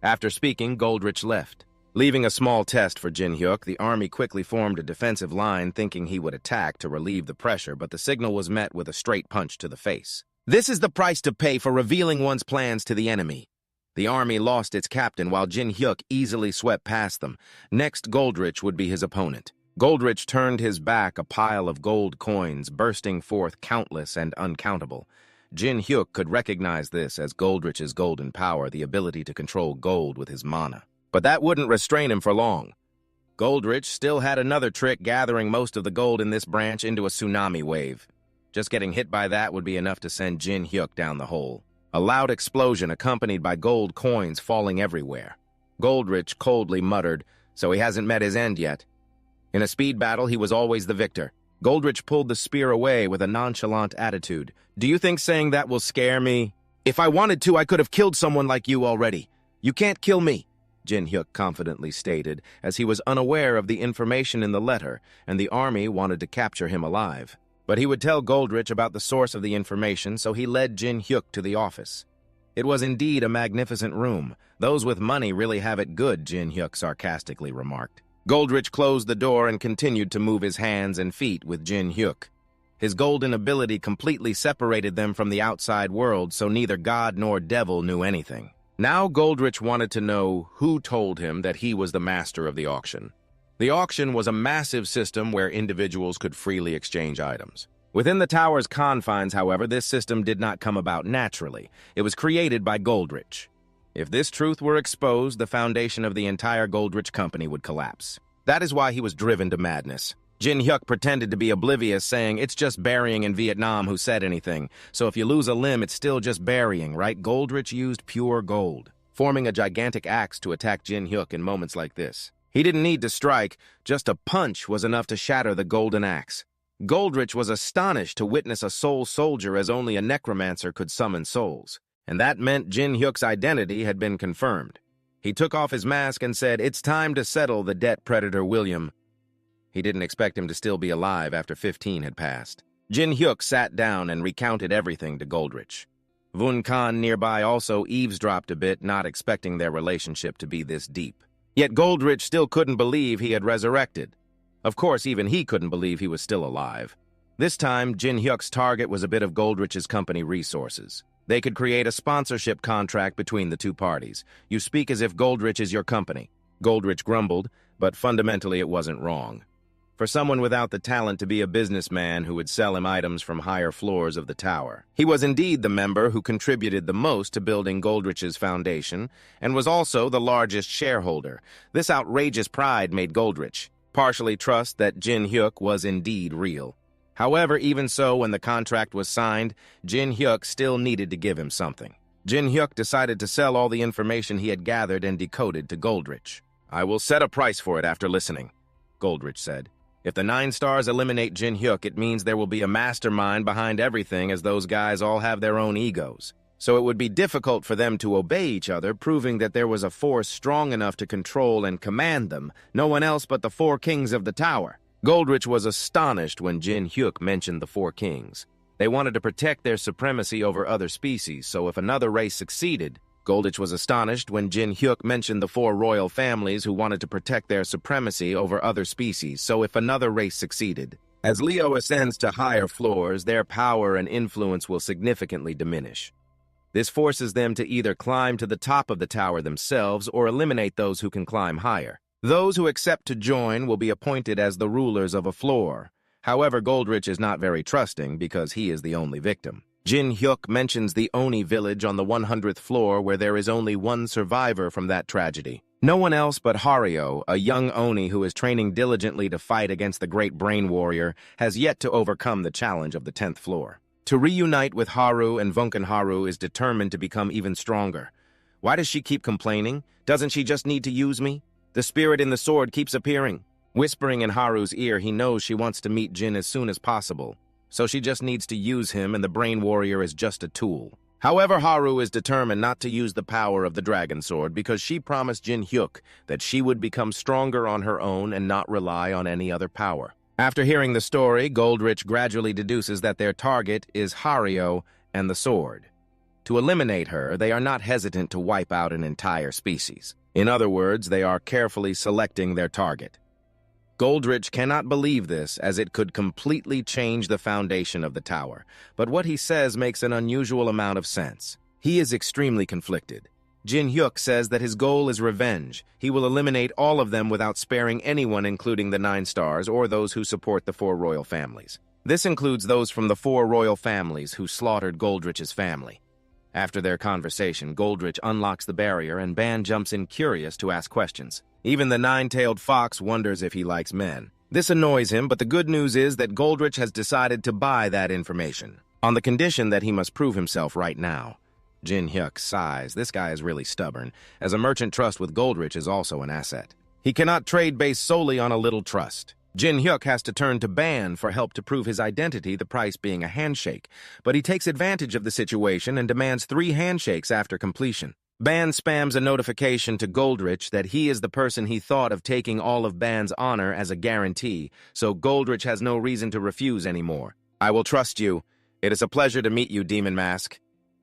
After speaking, Goldrich left. Leaving a small test for Jin Hyuk, the army quickly formed a defensive line, thinking he would attack to relieve the pressure, but the signal was met with a straight punch to the face. This is the price to pay for revealing one's plans to the enemy. The army lost its captain while Jin Hyuk easily swept past them. Next, Goldrich would be his opponent. Goldrich turned his back, a pile of gold coins, bursting forth countless and uncountable. Jin Hyuk could recognize this as Goldrich's golden power, the ability to control gold with his mana. But that wouldn't restrain him for long. Goldrich still had another trick, gathering most of the gold in this branch into a tsunami wave. Just getting hit by that would be enough to send Jin Hyuk down the hole. A loud explosion accompanied by gold coins falling everywhere. Goldrich coldly muttered, "So he hasn't met his end yet." In a speed battle, he was always the victor. Goldrich pulled the spear away with a nonchalant attitude. "Do you think saying that will scare me? If I wanted to, I could have killed someone like you already. You can't kill me," Jin Hyuk confidently stated, as he was unaware of the information in the letter, and the army wanted to capture him alive. But he would tell Goldrich about the source of the information, so he led Jin Hyuk to the office. It was indeed a magnificent room. Those with money really have it good, Jin Hyuk sarcastically remarked. Goldrich closed the door and continued to move his hands and feet with Jin Hyuk. His golden ability completely separated them from the outside world, so neither god nor devil knew anything. Now Goldrich wanted to know who told him that he was the master of the auction. The auction was a massive system where individuals could freely exchange items. Within the tower's confines, however, this system did not come about naturally. It was created by Goldrich. If this truth were exposed, the foundation of the entire Goldrich company would collapse. That is why he was driven to madness. Jin Hyuk pretended to be oblivious, saying, "It's just burying in Vietnam who said anything. So if you lose a limb, it's still just burying, right?" Goldrich used pure gold, forming a gigantic axe to attack Jin Hyuk in moments like this. He didn't need to strike, just a punch was enough to shatter the golden axe. Goldrich was astonished to witness a soul soldier, as only a necromancer could summon souls. And that meant Jin Hyuk's identity had been confirmed. He took off his mask and said, "It's time to settle the debt, Predator William." He didn't expect him to still be alive after 15 had passed. Jin Hyuk sat down and recounted everything to Goldrich. Vunkan nearby also eavesdropped a bit, not expecting their relationship to be this deep. Yet Goldrich still couldn't believe he had resurrected. Of course, even he couldn't believe he was still alive. This time, Jin Hyuk's target was a bit of Goldrich's company resources. They could create a sponsorship contract between the two parties. You speak as if Goldrich is your company. Goldrich grumbled, but fundamentally it wasn't wrong. For someone without the talent to be a businessman who would sell him items from higher floors of the tower. He was indeed the member who contributed the most to building Goldrich's foundation, and was also the largest shareholder. This outrageous pride made Goldrich partially trust that Jin Hyuk was indeed real. However, even so, when the contract was signed, Jin Hyuk still needed to give him something. Jin Hyuk decided to sell all the information he had gathered and decoded to Goldrich. "I will set a price for it after listening," Goldrich said. "If the 9 stars eliminate Jin Hyuk, it means there will be a mastermind behind everything, as those guys all have their own egos. So it would be difficult for them to obey each other, proving that there was a force strong enough to control and command them, no one else but the 4 kings of the tower." Goldrich was astonished when Jin Hyuk mentioned the 4 kings. They wanted to protect their supremacy over other species, so if another race succeeded, Goldrich was astonished when Jin Hyuk mentioned the 4 royal families who wanted to protect their supremacy over other species, so if another race succeeded. As Leo ascends to higher floors, their power and influence will significantly diminish. This forces them to either climb to the top of the tower themselves or eliminate those who can climb higher. Those who accept to join will be appointed as the rulers of a floor. However, Goldrich is not very trusting because he is the only victim. Jin Hyuk mentions the Oni village on the 100th floor where there is only one survivor from that tragedy. No one else but Haruo, a young Oni who is training diligently to fight against the great brain warrior, has yet to overcome the challenge of the 10th floor. To reunite with Haru, and Haru is determined to become even stronger. Why does she keep complaining? Doesn't she just need to use me? The spirit in the sword keeps appearing. Whispering in Haru's ear, he knows she wants to meet Jin as soon as possible. So she just needs to use him, and the brain warrior is just a tool. However, Haru is determined not to use the power of the dragon sword because she promised Jin Hyuk that she would become stronger on her own and not rely on any other power. After hearing the story, Goldrich gradually deduces that their target is Haruo and the sword. To eliminate her, they are not hesitant to wipe out an entire species. In other words, they are carefully selecting their target. Goldrich cannot believe this, as it could completely change the foundation of the tower, but what he says makes an unusual amount of sense. He is extremely conflicted. Jin Hyuk says that his goal is revenge. He will eliminate all of them without sparing anyone, including the 9 stars or those who support the 4 royal families. This includes those from the 4 royal families who slaughtered Goldrich's family. After their conversation, Goldrich unlocks the barrier and Ban jumps in curious to ask questions. Even the 9-tailed fox wonders if he likes men. This annoys him, but the good news is that Goldrich has decided to buy that information, on the condition that he must prove himself right now. Jin Hyuk sighs. This guy is really stubborn, as a merchant trust with Goldrich is also an asset. He cannot trade based solely on a little trust. Jin Hyuk has to turn to Ban for help to prove his identity, the price being a handshake, but he takes advantage of the situation and demands 3 handshakes after completion. Ban spams a notification to Goldrich that he is the person he thought of, taking all of Ban's honor as a guarantee, so Goldrich has no reason to refuse anymore. "I will trust you. It is a pleasure to meet you, Demon Mask."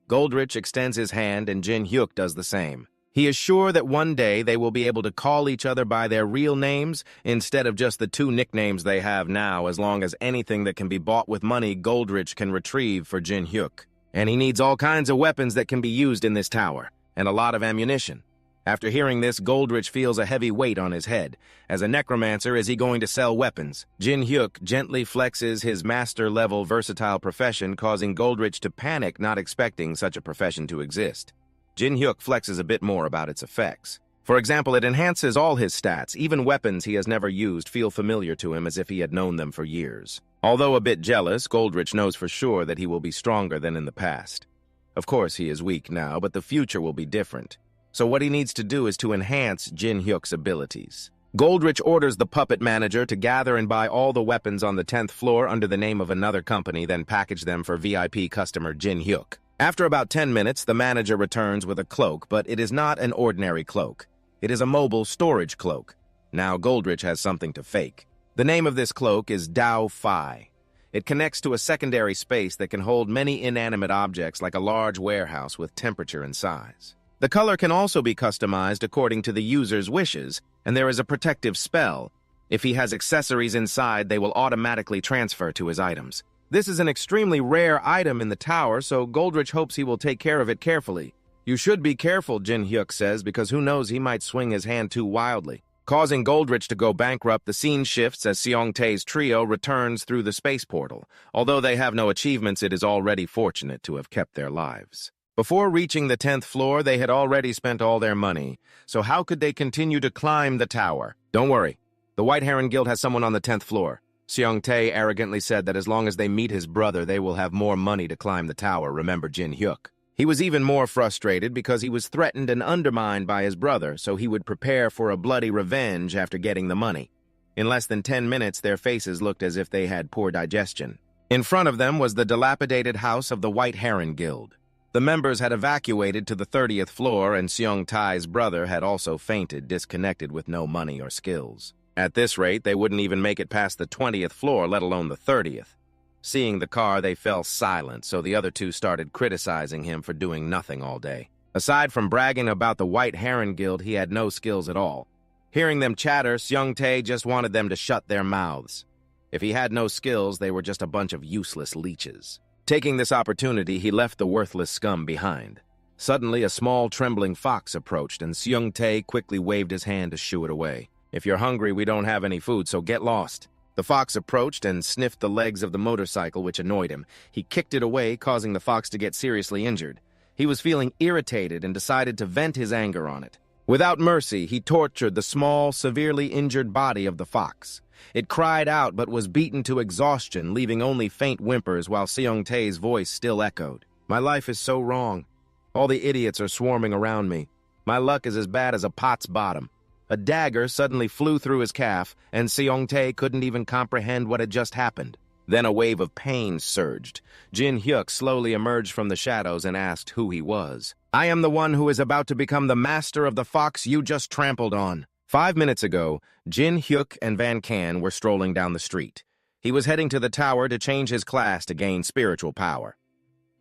Goldrich extends his hand and Jin Hyuk does the same. He is sure that one day they will be able to call each other by their real names instead of just the 2 nicknames they have now, as long as anything that can be bought with money Goldrich can retrieve for Jin Hyuk. And he needs all kinds of weapons that can be used in this tower, and a lot of ammunition. After hearing this, Goldrich feels a heavy weight on his head. As a necromancer, is he going to sell weapons? Jin Hyuk gently flexes his master-level versatile profession, causing Goldrich to panic, not expecting such a profession to exist. Jin Hyuk flexes a bit more about its effects. For example, it enhances all his stats. Even weapons he has never used feel familiar to him, as if he had known them for years. Although a bit jealous, Goldrich knows for sure that he will be stronger than in the past. Of course, he is weak now, but the future will be different. So what he needs to do is to enhance Jin Hyuk's abilities. Goldrich orders the puppet manager to gather and buy all the weapons on the 10th floor under the name of another company, then package them for VIP customer Jin Hyuk. After about 10 minutes, the manager returns with a cloak, but it is not an ordinary cloak. It is a mobile storage cloak. Now Goldrich has something to fake. The name of this cloak is Dao Phi. It connects to a secondary space that can hold many inanimate objects, like a large warehouse with temperature and size. The color can also be customized according to the user's wishes, and there is a protective spell. If he has accessories inside, they will automatically transfer to his items. This is an extremely rare item in the tower, so Goldrich hopes he will take care of it carefully. You should be careful, Jin Hyuk says, because who knows, he might swing his hand too wildly. Causing Goldrich to go bankrupt, the scene shifts as Seong-tae's trio returns through the space portal. Although they have no achievements, it is already fortunate to have kept their lives. Before reaching the 10th floor, they had already spent all their money, so how could they continue to climb the tower? Don't worry. The White Heron Guild has someone on the 10th floor. Seong-tae arrogantly said that as long as they meet his brother, they will have more money to climb the tower, remember Jin Hyuk. He was even more frustrated because he was threatened and undermined by his brother, so he would prepare for a bloody revenge after getting the money. In less than 10 minutes, their faces looked as if they had poor digestion. In front of them was the dilapidated house of the White Heron Guild. The members had evacuated to the 30th floor, and Seong-tae's brother had also fainted, disconnected with no money or skills. At this rate, they wouldn't even make it past the 20th floor, let alone the 30th. Seeing the car, they fell silent, so the other two started criticizing him for doing nothing all day. Aside from bragging about the White Heron Guild, he had no skills at all. Hearing them chatter, Seong-tae just wanted them to shut their mouths. If he had no skills, they were just a bunch of useless leeches. Taking this opportunity, he left the worthless scum behind. Suddenly, a small, trembling fox approached, and Seong-tae quickly waved his hand to shoo it away. If you're hungry, we don't have any food, so get lost. The fox approached and sniffed the legs of the motorcycle, which annoyed him. He kicked it away, causing the fox to get seriously injured. He was feeling irritated and decided to vent his anger on it. Without mercy, he tortured the small, severely injured body of the fox. It cried out but was beaten to exhaustion, leaving only faint whimpers while Seong-tae's voice still echoed. My life is so wrong. All the idiots are swarming around me. My luck is as bad as a pot's bottom. A dagger suddenly flew through his calf, and Seong-tae couldn't even comprehend what had just happened. Then a wave of pain surged. Jin Hyuk slowly emerged from the shadows and asked who he was. I am the one who is about to become the master of the fox you just trampled on. 5 minutes ago, Jin Hyuk and Van Can were strolling down the street. He was heading to the tower to change his class to gain spiritual power.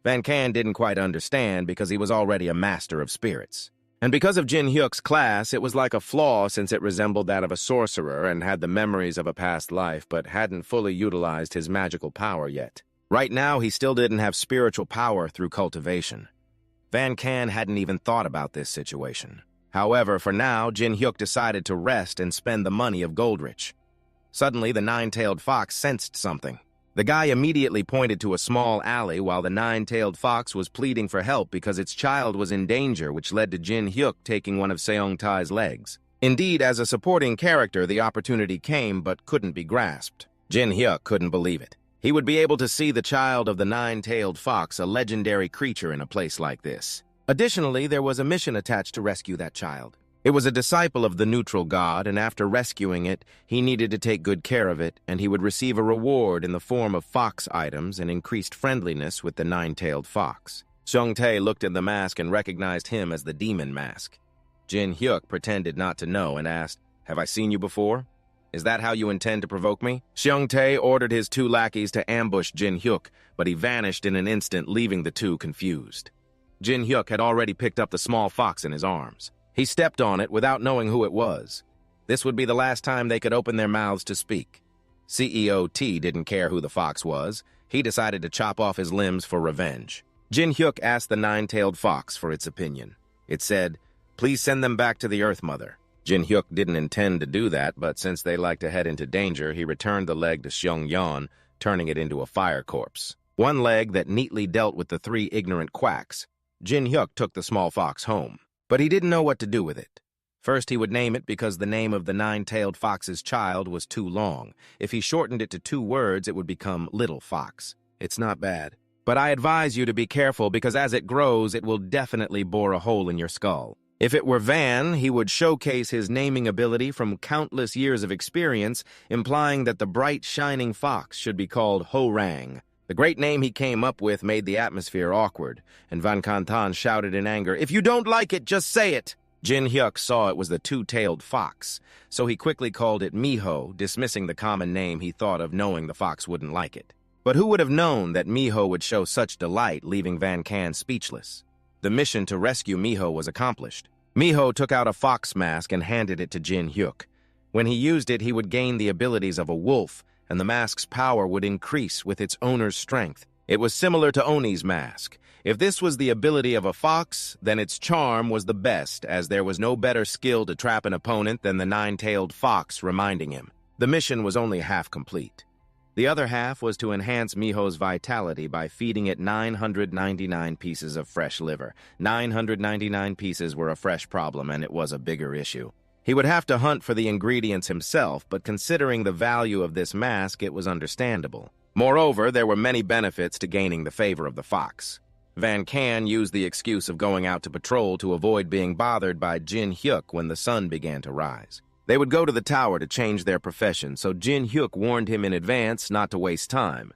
Van Can didn't quite understand because he was already a master of spirits. And because of Jin Hyuk's class, it was like a flaw since it resembled that of a sorcerer and had the memories of a past life, but hadn't fully utilized his magical power yet. Right now, he still didn't have spiritual power through cultivation. Van Can hadn't even thought about this situation. However, for now, Jin Hyuk decided to rest and spend the money of Goldrich. Suddenly, the nine-tailed fox sensed something. The guy immediately pointed to a small alley while the nine-tailed fox was pleading for help because its child was in danger, which led to Jin Hyuk taking one of Seong-tae's legs. Indeed, as a supporting character, the opportunity came but couldn't be grasped. Jin Hyuk couldn't believe it. He would be able to see the child of the nine-tailed fox, a legendary creature in a place like this. Additionally, there was a mission attached to rescue that child. It was a disciple of the neutral god, and after rescuing it, he needed to take good care of it, and he would receive a reward in the form of fox items and increased friendliness with the nine-tailed fox. Seong-tae looked at the mask and recognized him as the demon mask. Jin Hyuk pretended not to know and asked, "Have I seen you before? Is that how you intend to provoke me?" Seong-tae ordered his two lackeys to ambush Jin Hyuk, but he vanished in an instant, leaving the two confused. Jin Hyuk had already picked up the small fox in his arms. He stepped on it without knowing who it was. This would be the last time they could open their mouths to speak. CEO T didn't care who the fox was. He decided to chop off his limbs for revenge. Jin Hyuk asked the nine-tailed fox for its opinion. It said, "Please send them back to the Earth Mother." Jin Hyuk didn't intend to do that, but since they liked to head into danger, he returned the leg to Seong-yeon, turning it into a fire corpse. One leg that neatly dealt with the three ignorant quacks. Jin Hyuk took the small fox home. But he didn't know what to do with it. First, he would name it because the name of the nine-tailed fox's child was too long. If he shortened it to 2 words, it would become Little Fox. It's not bad. But I advise you to be careful because as it grows, it will definitely bore a hole in your skull. If it were Van, he would showcase his naming ability from countless years of experience, implying that the bright, shining fox should be called Ho-Rang. The great name he came up with made the atmosphere awkward, and Van Kantan shouted in anger, "If you don't like it, just say it!" Jin Hyuk saw it was the two-tailed fox, so he quickly called it Miho, dismissing the common name he thought of knowing the fox wouldn't like it. But who would have known that Miho would show such delight, leaving Van Can speechless? The mission to rescue Miho was accomplished. Miho took out a fox mask and handed it to Jin Hyuk. When he used it, he would gain the abilities of a wolf, and the mask's power would increase with its owner's strength. It was similar to Oni's mask. If this was the ability of a fox, then its charm was the best, as there was no better skill to trap an opponent than the nine-tailed fox reminding him. The mission was only half complete. The other half was to enhance Miho's vitality by feeding it 999 pieces of fresh liver. 999 pieces were a fresh problem, and it was a bigger issue. He would have to hunt for the ingredients himself, but considering the value of this mask, it was understandable. Moreover, there were many benefits to gaining the favor of the fox. Van Can used the excuse of going out to patrol to avoid being bothered by Jin Hyuk when the sun began to rise. They would go to the tower to change their profession, so Jin Hyuk warned him in advance not to waste time.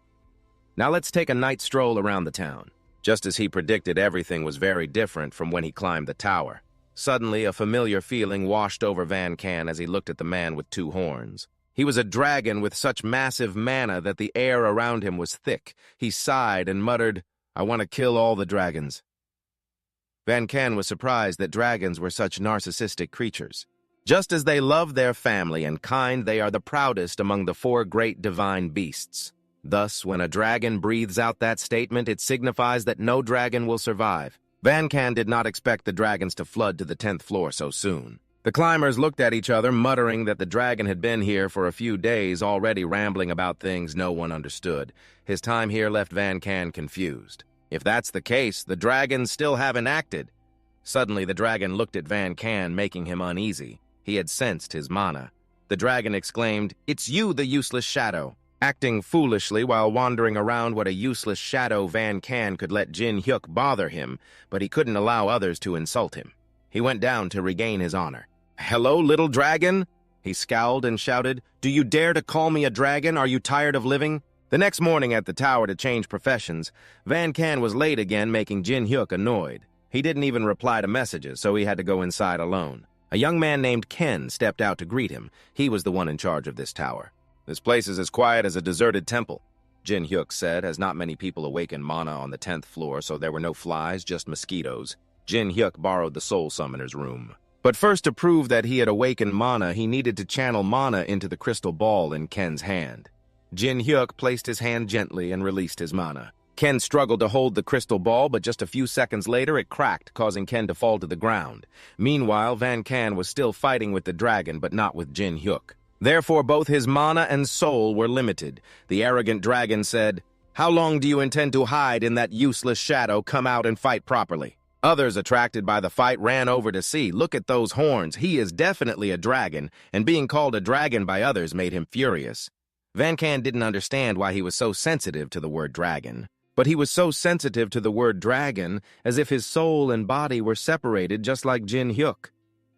Now let's take a night stroll around the town. Just as he predicted, everything was very different from when he climbed the tower. Suddenly, a familiar feeling washed over Van Can as he looked at the man with two horns. He was a dragon with such massive mana that the air around him was thick. He sighed and muttered, "I want to kill all the dragons." Van Can was surprised that dragons were such narcissistic creatures. Just as they love their family and kind, they are the proudest among the four great divine beasts. Thus, when a dragon breathes out that statement, it signifies that no dragon will survive. Van Can did not expect the dragons to flood to the 10th floor so soon. The climbers looked at each other, muttering that the dragon had been here for a few days, already rambling about things no one understood. His time here left Van Can confused. If that's the case, the dragons still haven't acted. Suddenly, the dragon looked at Van Can, making him uneasy. He had sensed his mana. The dragon exclaimed, "It's you, the useless shadow." Acting foolishly while wandering around what a useless shadow, Van Can could let Jin Hyuk bother him, but he couldn't allow others to insult him. He went down to regain his honor. "Hello, little dragon?" He scowled and shouted, "Do you dare to call me a dragon? Are you tired of living?" The next morning at the tower to change professions, Van Can was late again, making Jin Hyuk annoyed. He didn't even reply to messages, so he had to go inside alone. A young man named Ken stepped out to greet him. He was the one in charge of this tower. "This place is as quiet as a deserted temple," Jin Hyuk said, as not many people awakened mana on the 10th floor, so there were no flies, just mosquitoes. Jin Hyuk borrowed the Soul Summoner's room. But first, to prove that he had awakened mana, he needed to channel mana into the crystal ball in Ken's hand. Jin Hyuk placed his hand gently and released his mana. Ken struggled to hold the crystal ball, but just a few seconds later it cracked, causing Ken to fall to the ground. Meanwhile, Van Can was still fighting with the dragon, but not with Jin Hyuk. Therefore, both his mana and soul were limited. The arrogant dragon said, "How long do you intend to hide in that useless shadow? Come out and fight properly." Others, attracted by the fight, ran over to see. "Look at those horns. He is definitely a dragon," and being called a dragon by others made him furious. Van Can didn't understand why he was so sensitive to the word dragon. But he was so sensitive to the word dragon as if his soul and body were separated, just like Jin Hyuk.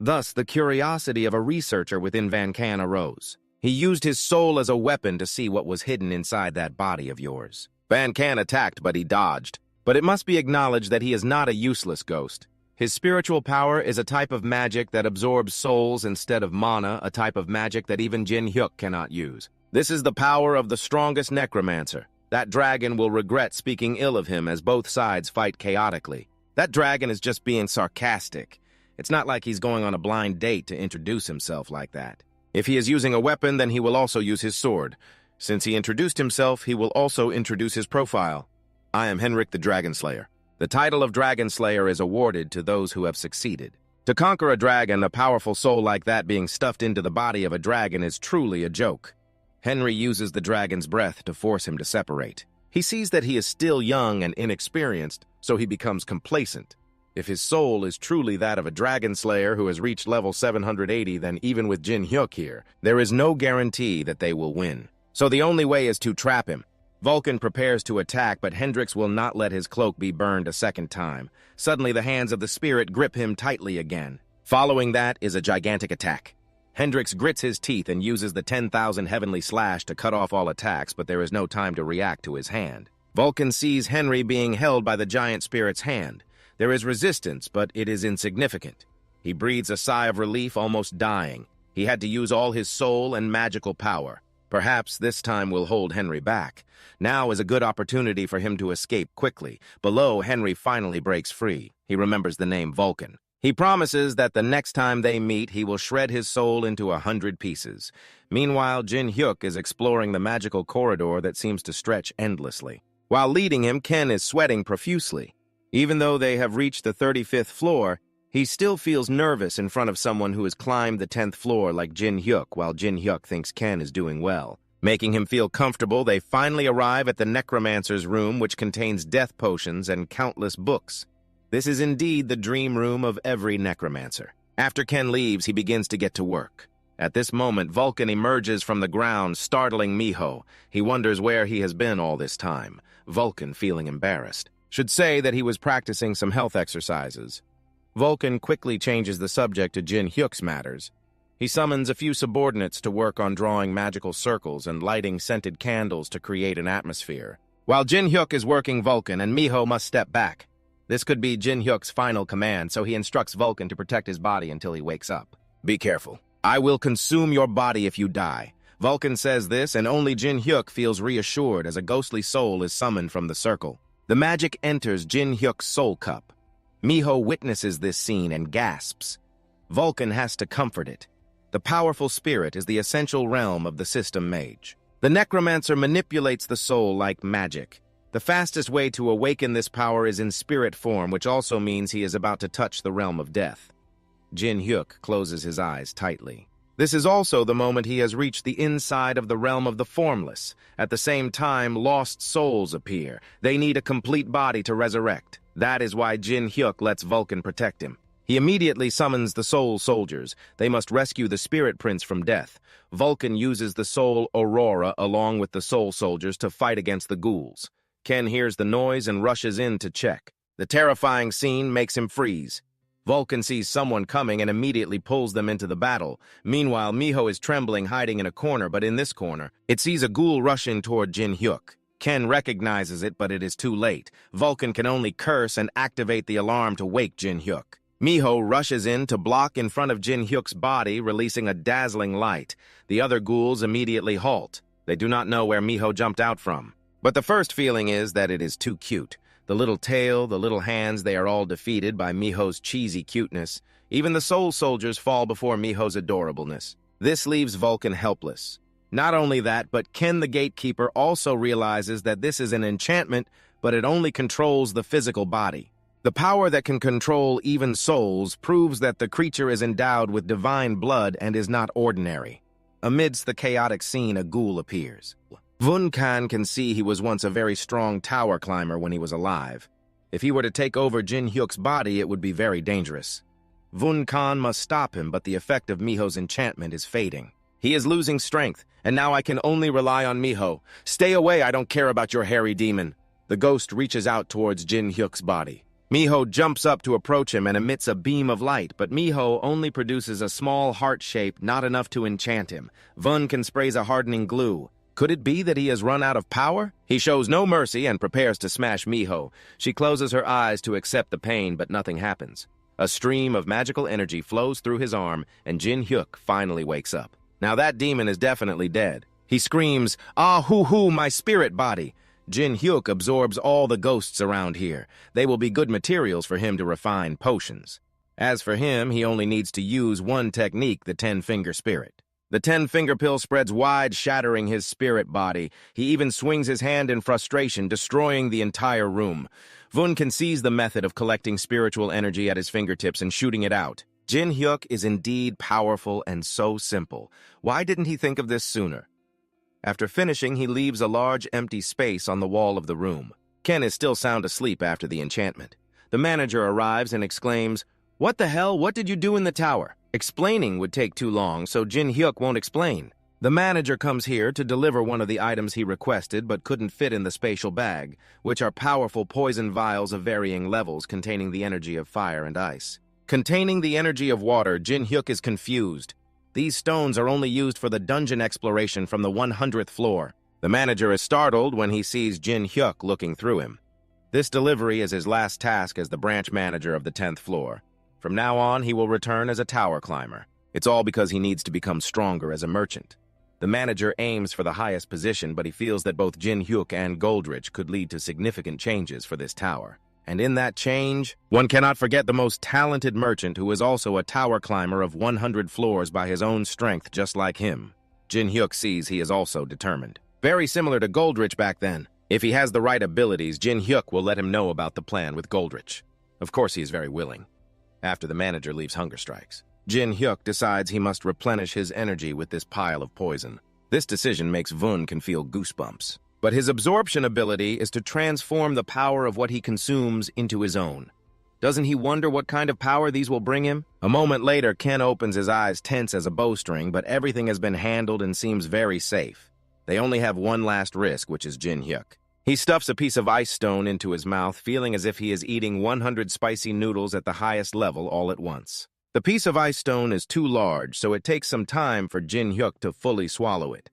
Thus, the curiosity of a researcher within Van Can arose. He used his soul as a weapon to see what was hidden inside that body of yours. Van Can attacked, but he dodged. But it must be acknowledged that he is not a useless ghost. His spiritual power is a type of magic that absorbs souls instead of mana, a type of magic that even Jin Hyuk cannot use. This is the power of the strongest necromancer. That dragon will regret speaking ill of him as both sides fight chaotically. That dragon is just being sarcastic. It's not like he's going on a blind date to introduce himself like that. If he is using a weapon, then he will also use his sword. Since he introduced himself, he will also introduce his profile. "I am Henrik the Dragon Slayer." The title of Dragon Slayer is awarded to those who have succeeded. To conquer a dragon, a powerful soul like that being stuffed into the body of a dragon is truly a joke. Henry uses the dragon's breath to force him to separate. He sees that he is still young and inexperienced, so he becomes complacent. If his soul is truly that of a dragon slayer who has reached level 780, then even with Jin Hyuk here, there is no guarantee that they will win. So the only way is to trap him. Vulcan prepares to attack, but Hendrix will not let his cloak be burned a second time. Suddenly, the hands of the spirit grip him tightly again. Following that is a gigantic attack. Hendrix grits his teeth and uses the 10,000 heavenly slash to cut off all attacks, but there is no time to react to his hand. Vulcan sees Henry being held by the giant spirit's hand. There is resistance, but it is insignificant. He breathes a sigh of relief, almost dying. He had to use all his soul and magical power. Perhaps this time will hold Henry back. Now is a good opportunity for him to escape quickly. Below, Henry finally breaks free. He remembers the name Vulcan. He promises that the next time they meet, he will shred his soul into 100 pieces. Meanwhile, Jin Hyuk is exploring the magical corridor that seems to stretch endlessly. While leading him, Ken is sweating profusely. Even though they have reached the 35th floor, he still feels nervous in front of someone who has climbed the 10th floor like Jin Hyuk, while Jin Hyuk thinks Ken is doing well. Making him feel comfortable, they finally arrive at the necromancer's room, which contains death potions and countless books. This is indeed the dream room of every necromancer. After Ken leaves, he begins to get to work. At this moment, Vulcan emerges from the ground, startling Miho. He wonders where he has been all this time. Vulcan, feeling embarrassed, should say that he was practicing some health exercises. Vulcan quickly changes the subject to Jin Hyuk's matters. He summons a few subordinates to work on drawing magical circles and lighting scented candles to create an atmosphere. While Jin Hyuk is working Vulcan, and Miho must step back. This could be Jin Hyuk's final command, so he instructs Vulcan to protect his body until he wakes up. Be careful. I will consume your body if you die. Vulcan says this, and only Jin Hyuk feels reassured as a ghostly soul is summoned from the circle. The magic enters Jin Hyuk's soul cup. Miho witnesses this scene and gasps. Vulcan has to comfort it. The powerful spirit is the essential realm of the system mage. The necromancer manipulates the soul like magic. The fastest way to awaken this power is in spirit form, which also means he is about to touch the realm of death. Jin Hyuk closes his eyes tightly. This is also the moment he has reached the inside of the realm of the formless. At the same time, lost souls appear. They need a complete body to resurrect. That is why Jin Hyuk lets Vulcan protect him. He immediately summons the soul soldiers. They must rescue the spirit prince from death. Vulcan uses the soul Aurora along with the soul soldiers to fight against the ghouls. Ken hears the noise and rushes in to check. The terrifying scene makes him freeze. Vulcan sees someone coming and immediately pulls them into the battle. Meanwhile, Miho is trembling, hiding in a corner, but in this corner, it sees a ghoul rushing toward Jin Hyuk. Ken recognizes it, but it is too late. Vulcan can only curse and activate the alarm to wake Jin Hyuk. Miho rushes in to block in front of Jin Hyuk's body, releasing a dazzling light. The other ghouls immediately halt. They do not know where Miho jumped out from. But the first feeling is that it is too cute. The little tail, the little hands, they are all defeated by Miho's cheesy cuteness. Even the soul soldiers fall before Miho's adorableness. This leaves Vulcan helpless. Not only that, but Ken the Gatekeeper also realizes that this is an enchantment, but it only controls the physical body. The power that can control even souls proves that the creature is endowed with divine blood and is not ordinary. Amidst the chaotic scene, a ghoul appears. Vulcan can see he was once a very strong tower climber when he was alive. If he were to take over Jin Hyuk's body, it would be very dangerous. Vulcan must stop him, but the effect of Miho's enchantment is fading. He is losing strength, and now I can only rely on Miho. Stay away, I don't care about your hairy demon. The ghost reaches out towards Jin Hyuk's body. Miho jumps up to approach him and emits a beam of light, but Miho only produces a small heart shape, not enough to enchant him. Vulcan sprays a hardening glue. Could it be that he has run out of power? He shows no mercy and prepares to smash Miho. She closes her eyes to accept the pain, but nothing happens. A stream of magical energy flows through his arm, and Jin Hyuk finally wakes up. Now that demon is definitely dead. He screams, "Ah, hoo-hoo, my spirit body!" Jin Hyuk absorbs all the ghosts around here. They will be good materials for him to refine potions. As for him, he only needs to use one technique, the 10-finger spirit. The 10-finger pill spreads wide, shattering his spirit body. He even swings his hand in frustration, destroying the entire room. Vulcan sees the method of collecting spiritual energy at his fingertips and shooting it out. Jin Hyuk is indeed powerful and so simple. Why didn't he think of this sooner? After finishing, he leaves a large empty space on the wall of the room. Ken is still sound asleep after the enchantment. The manager arrives and exclaims, "What the hell? What did you do in the tower?" Explaining would take too long, so Jin Hyuk won't explain. The manager comes here to deliver one of the items he requested but couldn't fit in the spatial bag, which are powerful poison vials of varying levels containing the energy of fire and ice. Containing the energy of water, Jin Hyuk is confused. These stones are only used for the dungeon exploration from the 100th floor. The manager is startled when he sees Jin Hyuk looking through him. This delivery is his last task as the branch manager of the 10th floor. From now on, he will return as a tower climber. It's all because he needs to become stronger as a merchant. The manager aims for the highest position, but he feels that both Jin Hyuk and Goldrich could lead to significant changes for this tower. And in that change, one cannot forget the most talented merchant who is also a tower climber of 100 floors by his own strength just like him. Jin Hyuk sees he is also determined. Very similar to Goldrich back then. If he has the right abilities, Jin Hyuk will let him know about the plan with Goldrich. Of course he is very willing. After the manager leaves hunger strikes, Jin Hyuk decides he must replenish his energy with this pile of poison. This decision makes Vun can feel goosebumps. But his absorption ability is to transform the power of what he consumes into his own. Doesn't he wonder what kind of power these will bring him? A moment later, Ken opens his eyes tense as a bowstring, but everything has been handled and seems very safe. They only have one last risk, which is Jin Hyuk. He stuffs a piece of ice stone into his mouth, feeling as if he is eating 100 spicy noodles at the highest level all at once. The piece of ice stone is too large, so it takes some time for Jin Hyuk to fully swallow it.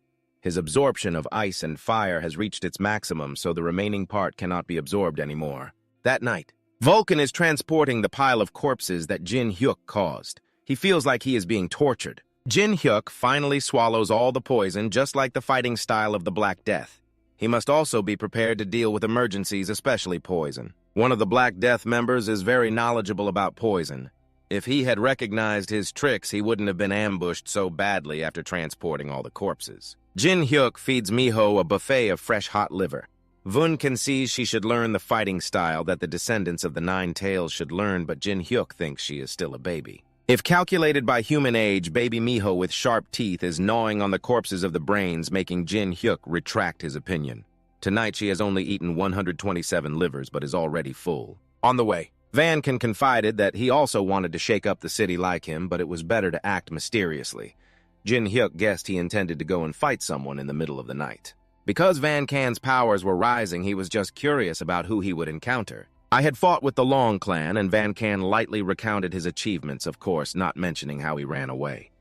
His absorption of ice and fire has reached its maximum, so the remaining part cannot be absorbed anymore. That night, Vulcan is transporting the pile of corpses that Jin Hyuk caused. He feels like he is being tortured. Jin Hyuk finally swallows all the poison, just like the fighting style of the Black Death. He must also be prepared to deal with emergencies, especially poison. One of the Black Death members is very knowledgeable about poison. If he had recognized his tricks, he wouldn't have been ambushed so badly after transporting all the corpses. Jin Hyuk feeds Miho a buffet of fresh hot liver. Vun can see she should learn the fighting style that the descendants of the Nine Tails should learn, but Jin Hyuk thinks she is still a baby. If calculated by human age, baby Miho with sharp teeth is gnawing on the corpses of the brains, making Jin Hyuk retract his opinion. Tonight she has only eaten 127 livers, but is already full. On the way, Van Can confided that he also wanted to shake up the city like him, but it was better to act mysteriously. Jin Hyuk guessed he intended to go and fight someone in the middle of the night. Because Van Can's powers were rising, he was just curious about who he would encounter. I had fought with the Long clan, and Van Can lightly recounted his achievements, of course, not mentioning how he ran away.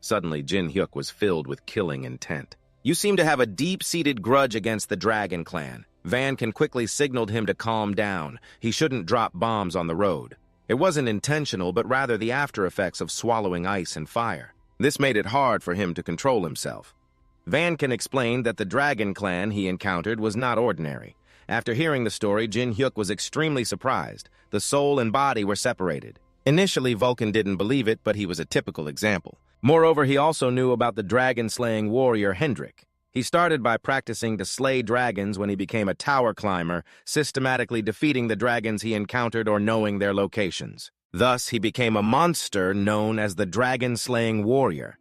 Suddenly, Jin Hyuk was filled with killing intent. You seem to have a deep-seated grudge against the Dragon clan. Van Can quickly signaled him to calm down. He shouldn't drop bombs on the road. It wasn't intentional, but rather the after-effects of swallowing ice and fire. This made it hard for him to control himself. Van Can explained that the Dragon clan he encountered was not ordinary. After hearing the story, Jin Hyuk was extremely surprised. The soul and body were separated. Initially, Vulcan didn't believe it, but he was a typical example. Moreover, he also knew about the dragon-slaying warrior Hendrik. He started by practicing to slay dragons when he became a tower climber, systematically defeating the dragons he encountered or knowing their locations. Thus, he became a monster known as the dragon-slaying warrior.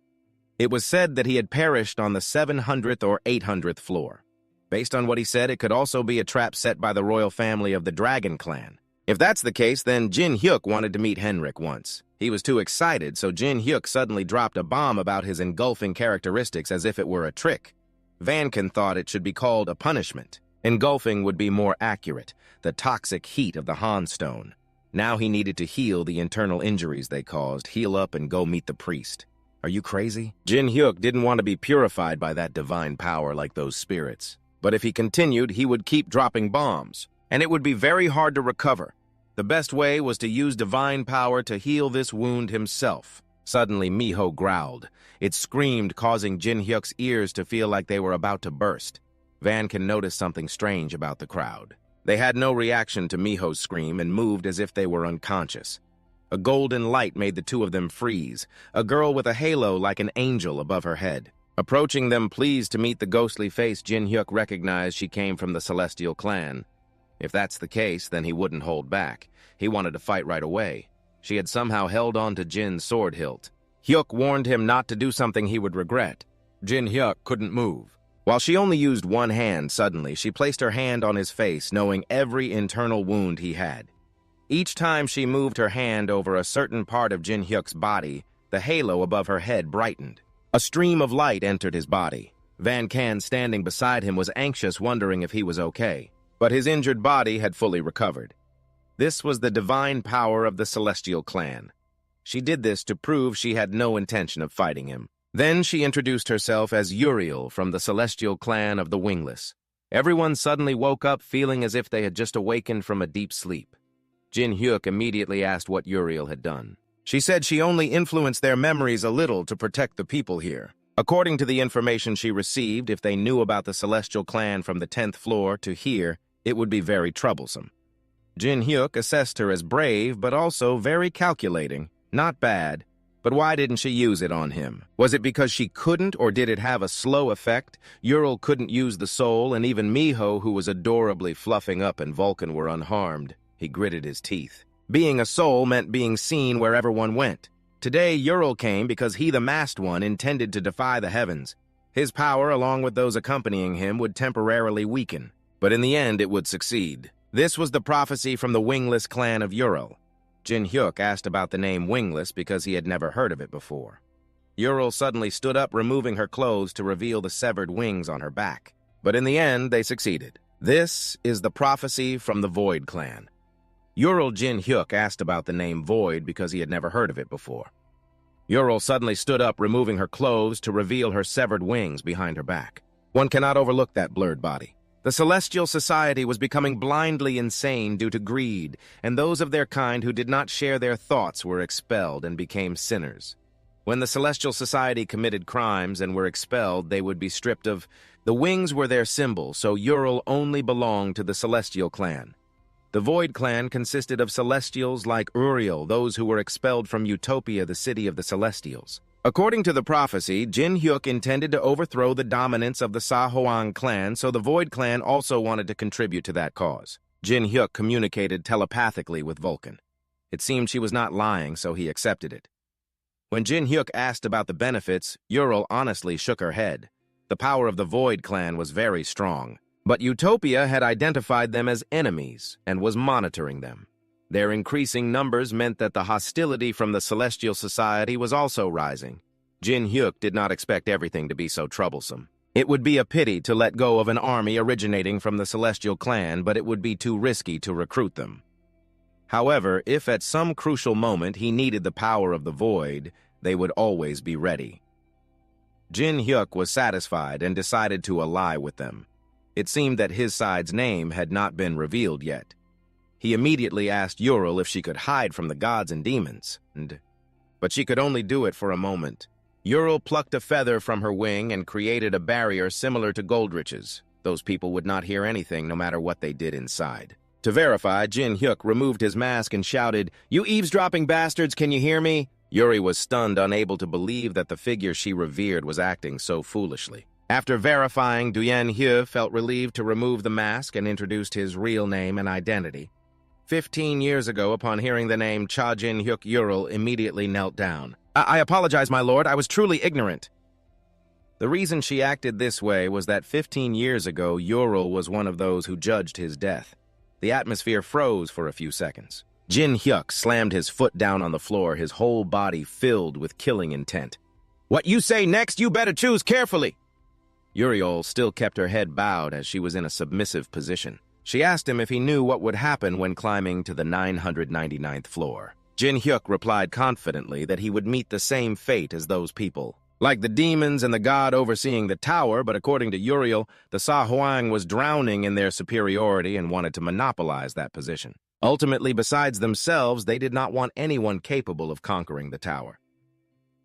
It was said that he had perished on the 700th or 800th floor. Based on what he said, it could also be a trap set by the royal family of the Dragon clan. If that's the case, then Jin Hyuk wanted to meet Henrik once. He was too excited, so Jin Hyuk suddenly dropped a bomb about his engulfing characteristics as if it were a trick. Van Can thought it should be called a punishment. Engulfing would be more accurate, the toxic heat of the Han Stone. Now he needed to heal the internal injuries they caused, heal up and go meet the priest. Are you crazy? Jin Hyuk didn't want to be purified by that divine power like those spirits. But if he continued, he would keep dropping bombs, and it would be very hard to recover. The best way was to use divine power to heal this wound himself. Suddenly, Miho growled. It screamed, causing Jin Hyuk's ears to feel like they were about to burst. Van Can noticed something strange about the crowd. They had no reaction to Miho's scream and moved as if they were unconscious. A golden light made the two of them freeze, a girl with a halo like an angel above her head. Approaching them pleased to meet the ghostly face, Jin Hyuk recognized she came from the Celestial clan. If that's the case, then he wouldn't hold back. He wanted to fight right away. She had somehow held on to Jin's sword hilt. Hyuk warned him not to do something he would regret. Jin Hyuk couldn't move. While she only used one hand, suddenly she placed her hand on his face, knowing every internal wound he had. Each time she moved her hand over a certain part of Jin Hyuk's body, the halo above her head brightened. A stream of light entered his body. Van Can, standing beside him, was anxious, wondering if he was okay. But his injured body had fully recovered. This was the divine power of the Celestial clan. She did this to prove she had no intention of fighting him. Then she introduced herself as Uriel from the Celestial clan of the Wingless. Everyone suddenly woke up feeling as if they had just awakened from a deep sleep. Jin Hyuk immediately asked what Uriel had done. She said she only influenced their memories a little to protect the people here. According to the information she received, if they knew about the Celestial clan from the 10th floor to here, it would be very troublesome. Jin Hyuk assessed her as brave, but also very calculating. Not bad. But why didn't she use it on him? Was it because she couldn't, or did it have a slow effect? Ural couldn't use the soul, and even Miho, who was adorably fluffing up, and Vulcan were unharmed. He gritted his teeth. Being a soul meant being seen wherever one went. Today, Ural came because he, the masked one, intended to defy the heavens. His power, along with those accompanying him, would temporarily weaken. But in the end, it would succeed. This was the prophecy from the wingless clan of Ural. Jin Hyuk asked about the name Wingless because he had never heard of it before. Ural suddenly stood up, removing her clothes to reveal the severed wings on her back. But in the end, they succeeded. This is the prophecy from the Void clan. Ural Jin Hyuk asked about the name Void because he had never heard of it before. Ural suddenly stood up, removing her clothes to reveal her severed wings behind her back. One cannot overlook that blurred body. The Celestial Society was becoming blindly insane due to greed, and those of their kind who did not share their thoughts were expelled and became sinners. When the Celestial Society committed crimes and were expelled, they would be stripped of... The wings were their symbol, so Ural only belonged to the Celestial clan. The Void clan consisted of Celestials like Uriel, those who were expelled from Utopia, the city of the Celestials. According to the prophecy, Jin Hyuk intended to overthrow the dominance of the Sa-Hoang clan, so the Void clan also wanted to contribute to that cause. Jin Hyuk communicated telepathically with Vulcan. It seemed she was not lying, so he accepted it. When Jin Hyuk asked about the benefits, Ural honestly shook her head. The power of the Void clan was very strong, but Utopia had identified them as enemies and was monitoring them. Their increasing numbers meant that the hostility from the Celestial Society was also rising. Jin Hyuk did not expect everything to be so troublesome. It would be a pity to let go of an army originating from the Celestial clan, but it would be too risky to recruit them. However, if at some crucial moment he needed the power of the Void, they would always be ready. Jin Hyuk was satisfied and decided to ally with them. It seemed that his side's name had not been revealed yet. He immediately asked Ural if she could hide from the gods and demons, but she could only do it for a moment. Ural plucked a feather from her wing and created a barrier similar to Goldrich's. Those people would not hear anything no matter what they did inside. To verify, Jin Hyuk removed his mask and shouted, "You eavesdropping bastards, can you hear me?" Yuri was stunned, unable to believe that the figure she revered was acting so foolishly. After verifying, Duyen Hye felt relieved to remove the mask and introduced his real name and identity. 15 years ago, upon hearing the name Cha Jin Hyuk, Ural immediately knelt down. I apologize, my lord. I was truly ignorant." The reason she acted this way was that 15 years ago, Ural was one of those who judged his death. The atmosphere froze for a few seconds. Jin Hyuk slammed his foot down on the floor, his whole body filled with killing intent. "What you say next, you better choose carefully." Uriel still kept her head bowed as she was in a submissive position. She asked him if he knew what would happen when climbing to the 999th floor. Jin Hyuk replied confidently that he would meet the same fate as those people. Like the demons and the god overseeing the tower, but according to Uriel, the Sa-Hoang was drowning in their superiority and wanted to monopolize that position. Ultimately, besides themselves, they did not want anyone capable of conquering the tower.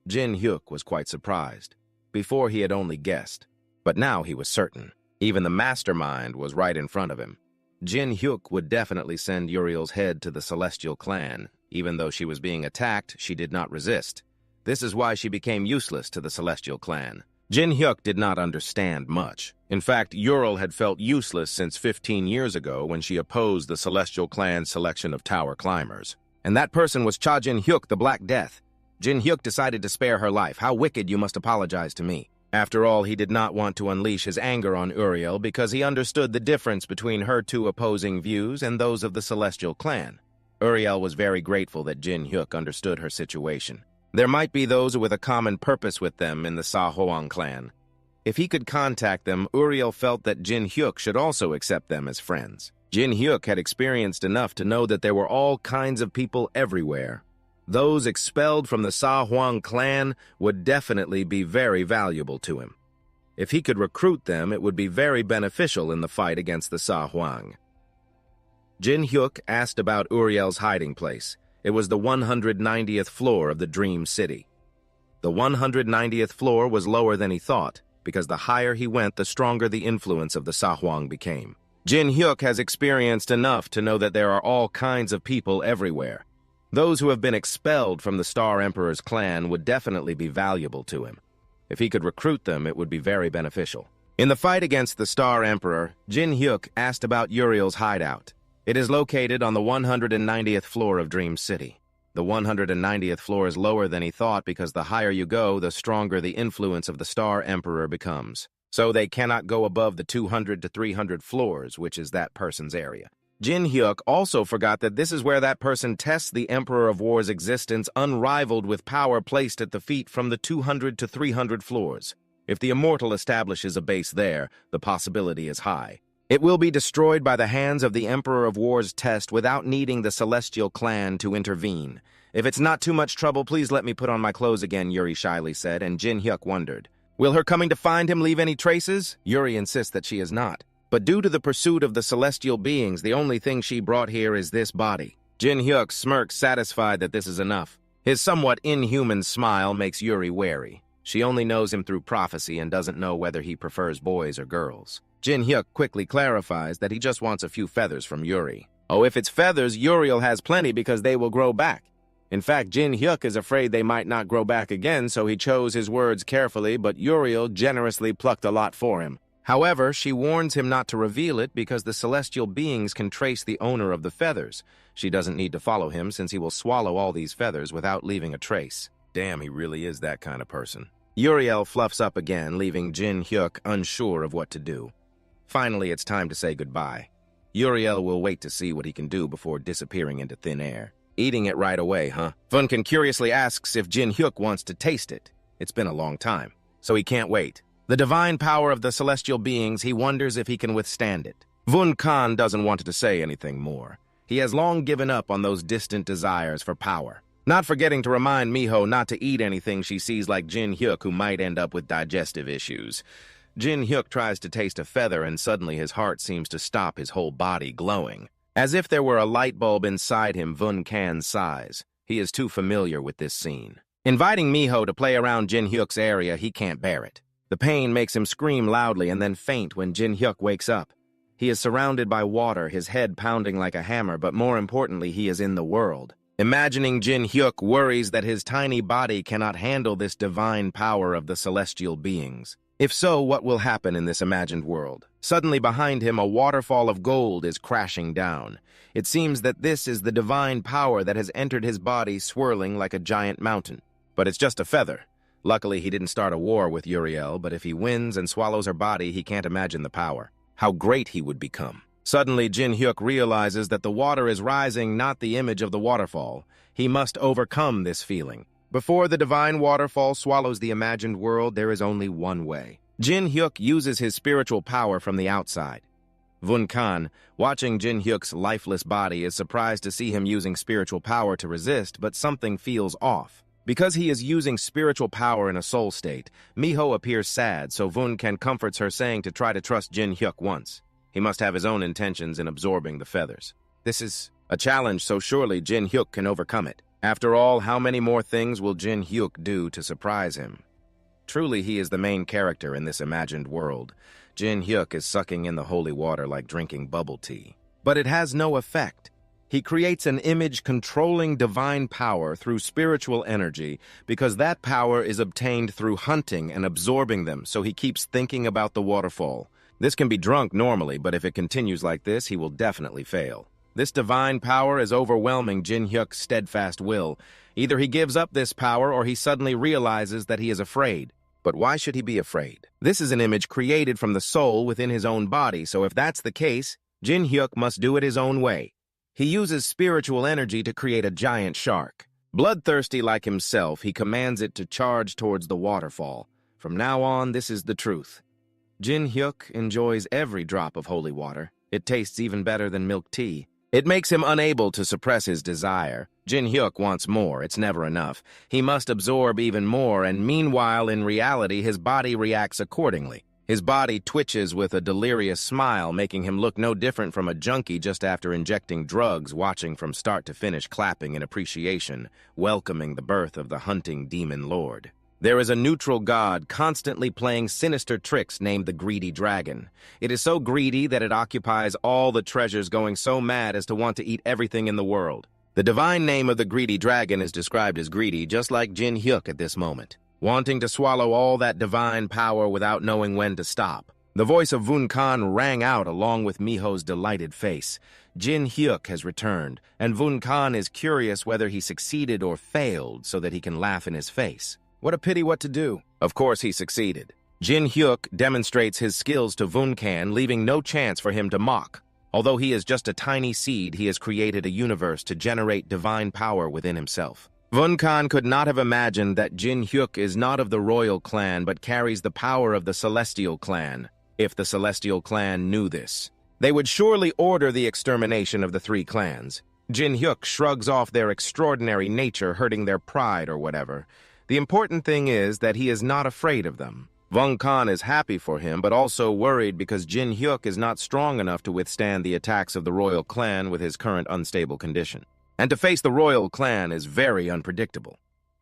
Jin Hyuk was quite surprised. Before he had only guessed, but now he was certain. Even the mastermind was right in front of him. Jin Hyuk would definitely send Uriel's head to the Celestial clan. Even though she was being attacked, she did not resist. This is why she became useless to the Celestial clan. Jin Hyuk did not understand much. In fact, Ural had felt useless since 15 years ago when she opposed the Celestial clan's selection of tower climbers. And that person was Cha Jin Hyuk, the Black Death. Jin Hyuk decided to spare her life. How wicked, you must apologize to me. After all, he did not want to unleash his anger on Uriel because he understood the difference between her two opposing views and those of the Celestial clan. Uriel was very grateful that Jin Hyuk understood her situation. There might be those with a common purpose with them in the Sa-Hoang clan. If he could contact them, Uriel felt that Jin Hyuk should also accept them as friends. Jin Hyuk had experienced enough to know that there were all kinds of people everywhere. Those expelled from the Sa-Hoang clan would definitely be very valuable to him. If he could recruit them, it would be very beneficial in the fight against the Sa-Hoang. Jin Hyuk asked about Uriel's hiding place. It was the 190th floor of the Dream City. The 190th floor was lower than he thought, because the higher he went, the stronger the influence of the Sa-Hoang became. Jin Hyuk has experienced enough to know that there are all kinds of people everywhere. Those who have been expelled from the Star Emperor's clan would definitely be valuable to him. If he could recruit them, it would be very beneficial. In the fight against the Star Emperor, Jin Hyuk asked about Uriel's hideout. It is located on the 190th floor of Dream City. The 190th floor is lower than he thought because the higher you go, the stronger the influence of the Star Emperor becomes. So they cannot go above the 200 to 300 floors, which is that person's area. Jin Hyuk also forgot that this is where that person tests the Emperor of War's existence, unrivaled with power placed at the feet from the 200 to 300 floors. If the Immortal establishes a base there, the possibility is high. It will be destroyed by the hands of the Emperor of War's test without needing the Celestial Clan to intervene. If it's not too much trouble, please let me put on my clothes again, Yuri shyly said, and Jin Hyuk wondered. Will her coming to find him leave any traces? Yuri insists that she is not. But due to the pursuit of the celestial beings, the only thing she brought here is this body. Jin Hyuk smirks, satisfied that this is enough. His somewhat inhuman smile makes Yuri wary. She only knows him through prophecy and doesn't know whether he prefers boys or girls. Jin Hyuk quickly clarifies that he just wants a few feathers from Yuri. Oh, if it's feathers, Uriel has plenty because they will grow back. In fact, Jin Hyuk is afraid they might not grow back again, so he chose his words carefully, but Uriel generously plucked a lot for him. However, she warns him not to reveal it because the celestial beings can trace the owner of the feathers. She doesn't need to follow him since he will swallow all these feathers without leaving a trace. Damn, he really is that kind of person. Uriel fluffs up again, leaving Jin Hyuk unsure of what to do. Finally, it's time to say goodbye. Uriel will wait to see what he can do before disappearing into thin air. Eating it right away, huh? Vunkan curiously asks if Jin Hyuk wants to taste it. It's been a long time, so he can't wait. The divine power of the celestial beings, he wonders if he can withstand it. Vunkan doesn't want to say anything more. He has long given up on those distant desires for power. Not forgetting to remind Miho not to eat anything she sees like Jin Hyuk, who might end up with digestive issues. Jin Hyuk tries to taste a feather and suddenly his heart seems to stop, his whole body glowing. As if there were a light bulb inside him Vunkan sighs. He is too familiar with this scene. Inviting Miho to play around Jin Hyuk's area, he can't bear it. The pain makes him scream loudly and then faint when Jin Hyuk wakes up. He is surrounded by water, his head pounding like a hammer, but more importantly, he is in the world. Imagining Jin Hyuk worries that his tiny body cannot handle this divine power of the celestial beings. If so, what will happen in this imagined world? Suddenly behind him, a waterfall of gold is crashing down. It seems that this is the divine power that has entered his body, swirling like a giant mountain. But it's just a feather. Luckily, he didn't start a war with Uriel, but if he wins and swallows her body, he can't imagine the power. How great he would become. Suddenly, Jin Hyuk realizes that the water is rising, not the image of the waterfall. He must overcome this feeling. Before the divine waterfall swallows the imagined world, there is only one way. Jin Hyuk uses his spiritual power from the outside. Vunkan, watching Jin Hyuk's lifeless body, is surprised to see him using spiritual power to resist, but something feels off. Because he is using spiritual power in a soul state, Miho appears sad, so Vunkan comforts her, saying to try to trust Jin Hyuk once. He must have his own intentions in absorbing the feathers. This is a challenge, so surely Jin Hyuk can overcome it. After all, how many more things will Jin Hyuk do to surprise him? Truly, he is the main character in this imagined world. Jin Hyuk is sucking in the holy water like drinking bubble tea. But it has no effect. He creates an image controlling divine power through spiritual energy because that power is obtained through hunting and absorbing them, so he keeps thinking about the waterfall. This can be drunk normally, but if it continues like this, he will definitely fail. This divine power is overwhelming Jin Hyuk's steadfast will. Either he gives up this power or he suddenly realizes that he is afraid. But why should he be afraid? This is an image created from the soul within his own body, so if that's the case, Jin Hyuk must do it his own way. He uses spiritual energy to create a giant shark. Bloodthirsty like himself, he commands it to charge towards the waterfall. From now on, this is the truth. Jin Hyuk enjoys every drop of holy water. It tastes even better than milk tea. It makes him unable to suppress his desire. Jin Hyuk wants more. It's never enough. He must absorb even more, and meanwhile, in reality, his body reacts accordingly. His body twitches with a delirious smile, making him look no different from a junkie just after injecting drugs, watching from start to finish, clapping in appreciation, welcoming the birth of the hunting demon lord. There is a neutral god constantly playing sinister tricks named the Greedy Dragon. It is so greedy that it occupies all the treasures, going so mad as to want to eat everything in the world. The divine name of the Greedy Dragon is described as greedy, just like Jin Hyuk at this moment, wanting to swallow all that divine power without knowing when to stop. The voice of Vun Kan rang out along with Miho's delighted face. Jin Hyuk has returned, and Vun Kan is curious whether he succeeded or failed so that he can laugh in his face. What a pity what to do. Of course he succeeded. Jin Hyuk demonstrates his skills to Vun Kan, leaving no chance for him to mock. Although he is just a tiny seed, he has created a universe to generate divine power within himself. Vun Kan could not have imagined that Jin Hyuk is not of the royal clan but carries the power of the celestial clan. If the celestial clan knew this, they would surely order the extermination of the three clans. Jin Hyuk shrugs off their extraordinary nature hurting their pride or whatever. The important thing is that he is not afraid of them. Vun Kan is happy for him, but also worried because Jin Hyuk is not strong enough to withstand the attacks of the royal clan with his current unstable condition. And to face the royal clan is very unpredictable.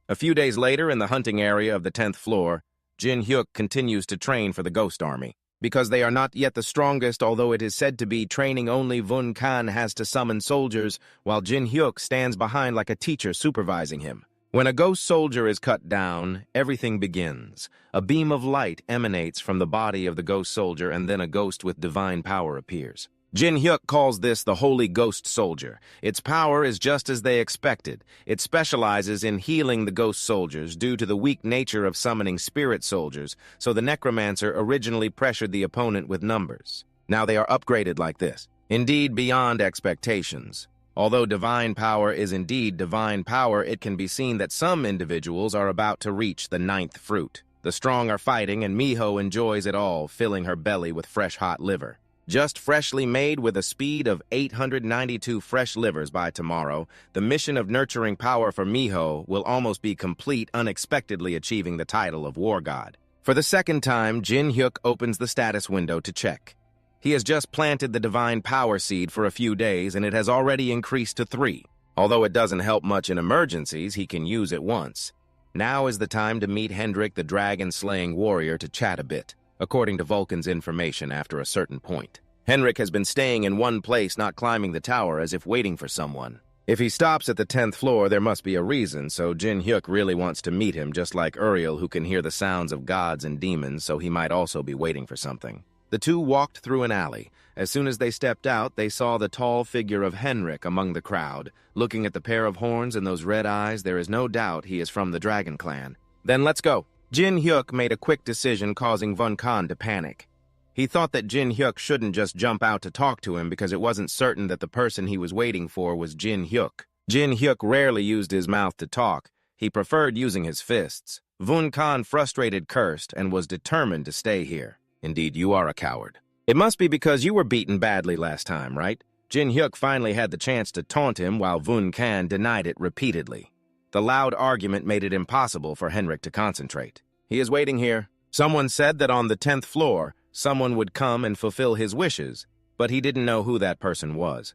A few days later, in the hunting area of the 10th floor, Jin Hyuk continues to train for the Ghost Army. Because they are not yet the strongest, although it is said to be training only, Vun Kan has to summon soldiers, while Jin Hyuk stands behind like a teacher supervising him. When a ghost soldier is cut down, everything begins. A beam of light emanates from the body of the ghost soldier, and then a ghost with divine power appears. Jin Hyuk calls this the Holy Ghost Soldier. Its power is just as they expected. It specializes in healing the ghost soldiers due to the weak nature of summoning spirit soldiers, so the necromancer originally pressured the opponent with numbers. Now they are upgraded like this. Indeed, beyond expectations. Although divine power is indeed divine power, it can be seen that some individuals are about to reach the 9th fruit. The strong are fighting, and Miho enjoys it all, filling her belly with fresh hot liver. Just freshly made with a speed of 892 fresh livers by tomorrow, the mission of nurturing power for Miho will almost be complete, unexpectedly achieving the title of War God. For the second time, Jin Hyuk opens the status window to check. He has just planted the divine power seed for a few days, and it has already increased to 3. Although it doesn't help much in emergencies, he can use it once. Now is the time to meet Hendrik, the dragon-slaying warrior, to chat a bit. According to Vulcan's information, after a certain point, Henrik has been staying in one place, not climbing the tower, as if waiting for someone. If he stops at the 10th floor, there must be a reason, so Jin Hyuk really wants to meet him, just like Uriel, who can hear the sounds of gods and demons, so he might also be waiting for something. The two walked through an alley. As soon as they stepped out, they saw the tall figure of Henrik among the crowd. Looking at the pair of horns and those red eyes, there is no doubt he is from the Dragon Clan. Then let's go. Jin Hyuk made a quick decision, causing Vun Kan to panic. He thought that Jin Hyuk shouldn't just jump out to talk to him because it wasn't certain that the person he was waiting for was Jin Hyuk. Jin Hyuk rarely used his mouth to talk. He preferred using his fists. Vun Kan frustrated cursed and was determined to stay here. Indeed, you are a coward. It must be because you were beaten badly last time, right? Jin Hyuk finally had the chance to taunt him while Vun Kan denied it repeatedly. The loud argument made it impossible for Henrik to concentrate. He is waiting here. Someone said that on the 10th floor, someone would come and fulfill his wishes, but he didn't know who that person was.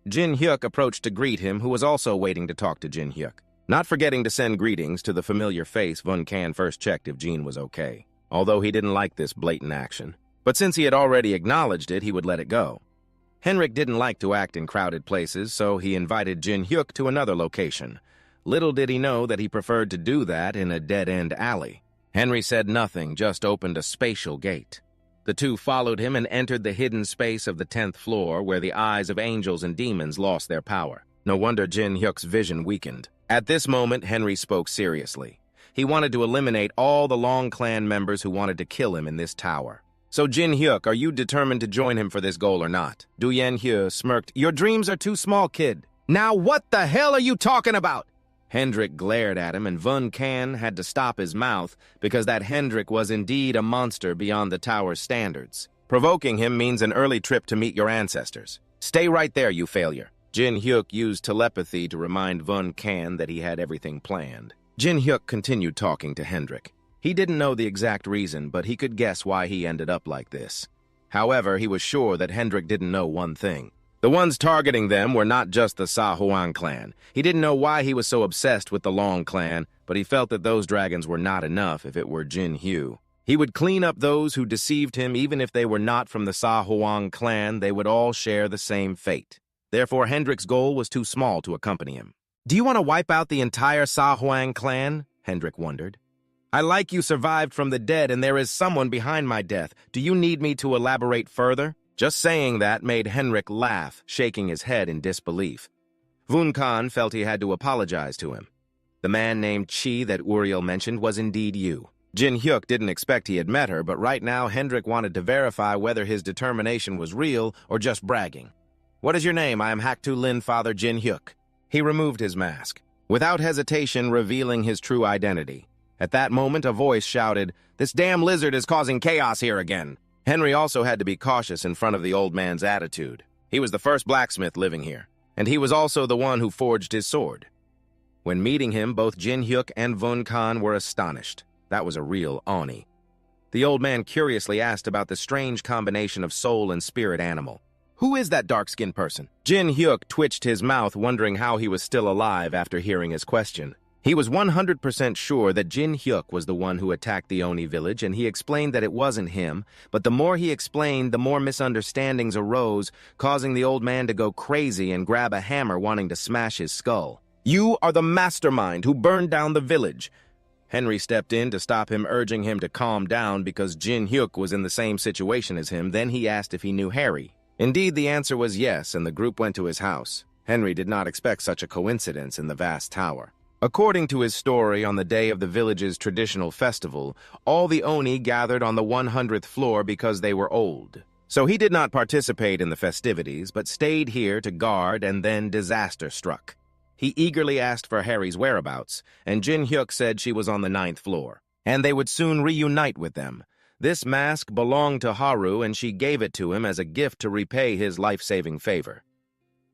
Jin Hyuk approached to greet him, who was also waiting to talk to Jin Hyuk. Not forgetting to send greetings to the familiar face, Vun Kan first checked if Jin was okay, although he didn't like this blatant action. But since he had already acknowledged it, he would let it go. Henrik didn't like to act in crowded places, so he invited Jin Hyuk to another location. Little did he know that he preferred to do that in a dead-end alley. Henry said nothing, just opened a spatial gate. The two followed him and entered the hidden space of the 10th floor, where the eyes of angels and demons lost their power. No wonder Jin Hyuk's vision weakened. At this moment, Henry spoke seriously. He wanted to eliminate all the Long Clan members who wanted to kill him in this tower. So Jin Hyuk, are you determined to join him for this goal or not? Du Yen Hye smirked. Your dreams are too small, kid. Now what the hell are you talking about? Hendrik glared at him, and Vun Kan had to stop his mouth because that Hendrik was indeed a monster beyond the tower's standards. Provoking him means an early trip to meet your ancestors. Stay right there, you failure. Jin Hyuk used telepathy to remind Vun Kan that he had everything planned. Jin Hyuk continued talking to Hendrik. He didn't know the exact reason, but he could guess why he ended up like this. However, he was sure that Hendrik didn't know one thing. The ones targeting them were not just the Sa Huang clan. He didn't know why he was so obsessed with the Long clan, but he felt that those dragons were not enough if it were Jin Hyu. He would clean up those who deceived him even if they were not from the Sa Huang clan. They would all share the same fate. Therefore, Hendrik's goal was too small to accompany him. "Do you want to wipe out the entire Sa Huang clan?" Hendrik wondered. "I like you survived from the dead, and there is someone behind my death. Do you need me to elaborate further?" Just saying that made Henrik laugh, shaking his head in disbelief. Vun Khan felt he had to apologize to him. The man named Chi that Uriel mentioned was indeed you. Jin Hyuk didn't expect he had met her, but right now Hendrik wanted to verify whether his determination was real or just bragging. "What is your name? I am Haktu Lin Father Jin Hyuk." He removed his mask, without hesitation revealing his true identity. At that moment, a voice shouted, "This damn lizard is causing chaos here again." Henry also had to be cautious in front of the old man's attitude. He was the first blacksmith living here, and he was also the one who forged his sword. When meeting him, both Jin Hyuk and Vun Khan were astonished. That was a real Oni. The old man curiously asked about the strange combination of soul and spirit animal. "Who is that dark-skinned person?" Jin Hyuk twitched his mouth, wondering how he was still alive after hearing his question. He was 100% sure that Jin Hyuk was the one who attacked the Oni village, and he explained that it wasn't him, but the more he explained, the more misunderstandings arose, causing the old man to go crazy and grab a hammer wanting to smash his skull. "You are the mastermind who burned down the village." Henry stepped in to stop him, urging him to calm down because Jin Hyuk was in the same situation as him. Then he asked if he knew Harry. Indeed, the answer was yes, and the group went to his house. Henry did not expect such a coincidence in the vast tower. According to his story, on the day of the village's traditional festival, all the Oni gathered on the 100th floor because they were old. So he did not participate in the festivities, but stayed here to guard, and then disaster struck. He eagerly asked for Harry's whereabouts, and Jin Hyuk said she was on the 9th floor, and they would soon reunite with them. This mask belonged to Haru, and she gave it to him as a gift to repay his life-saving favor.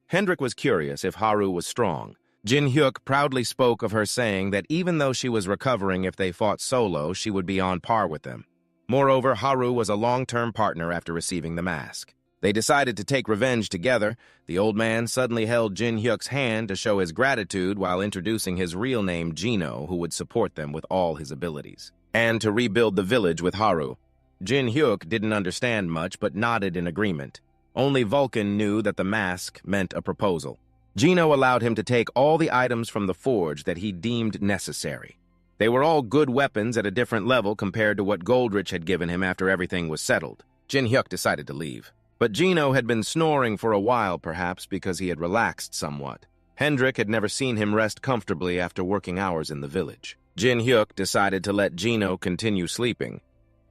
Hendrik was curious if Haru was strong. Jin Hyuk proudly spoke of her, saying that even though she was recovering if they fought solo, she would be on par with them. Moreover, Haru was a long-term partner after receiving the mask. They decided to take revenge together. The old man suddenly held Jin Hyuk's hand to show his gratitude while introducing his real name, Gino, who would support them with all his abilities, and to rebuild the village with Haru. Jin Hyuk didn't understand much, but nodded in agreement. Only Vulcan knew that the mask meant a proposal. Gino allowed him to take all the items from the forge that he deemed necessary. They were all good weapons at a different level compared to what Goldrich had given him after everything was settled. Jin Hyuk decided to leave. But Gino had been snoring for a while, perhaps because he had relaxed somewhat. Hendrik had never seen him rest comfortably after working hours in the village. Jin Hyuk decided to let Gino continue sleeping.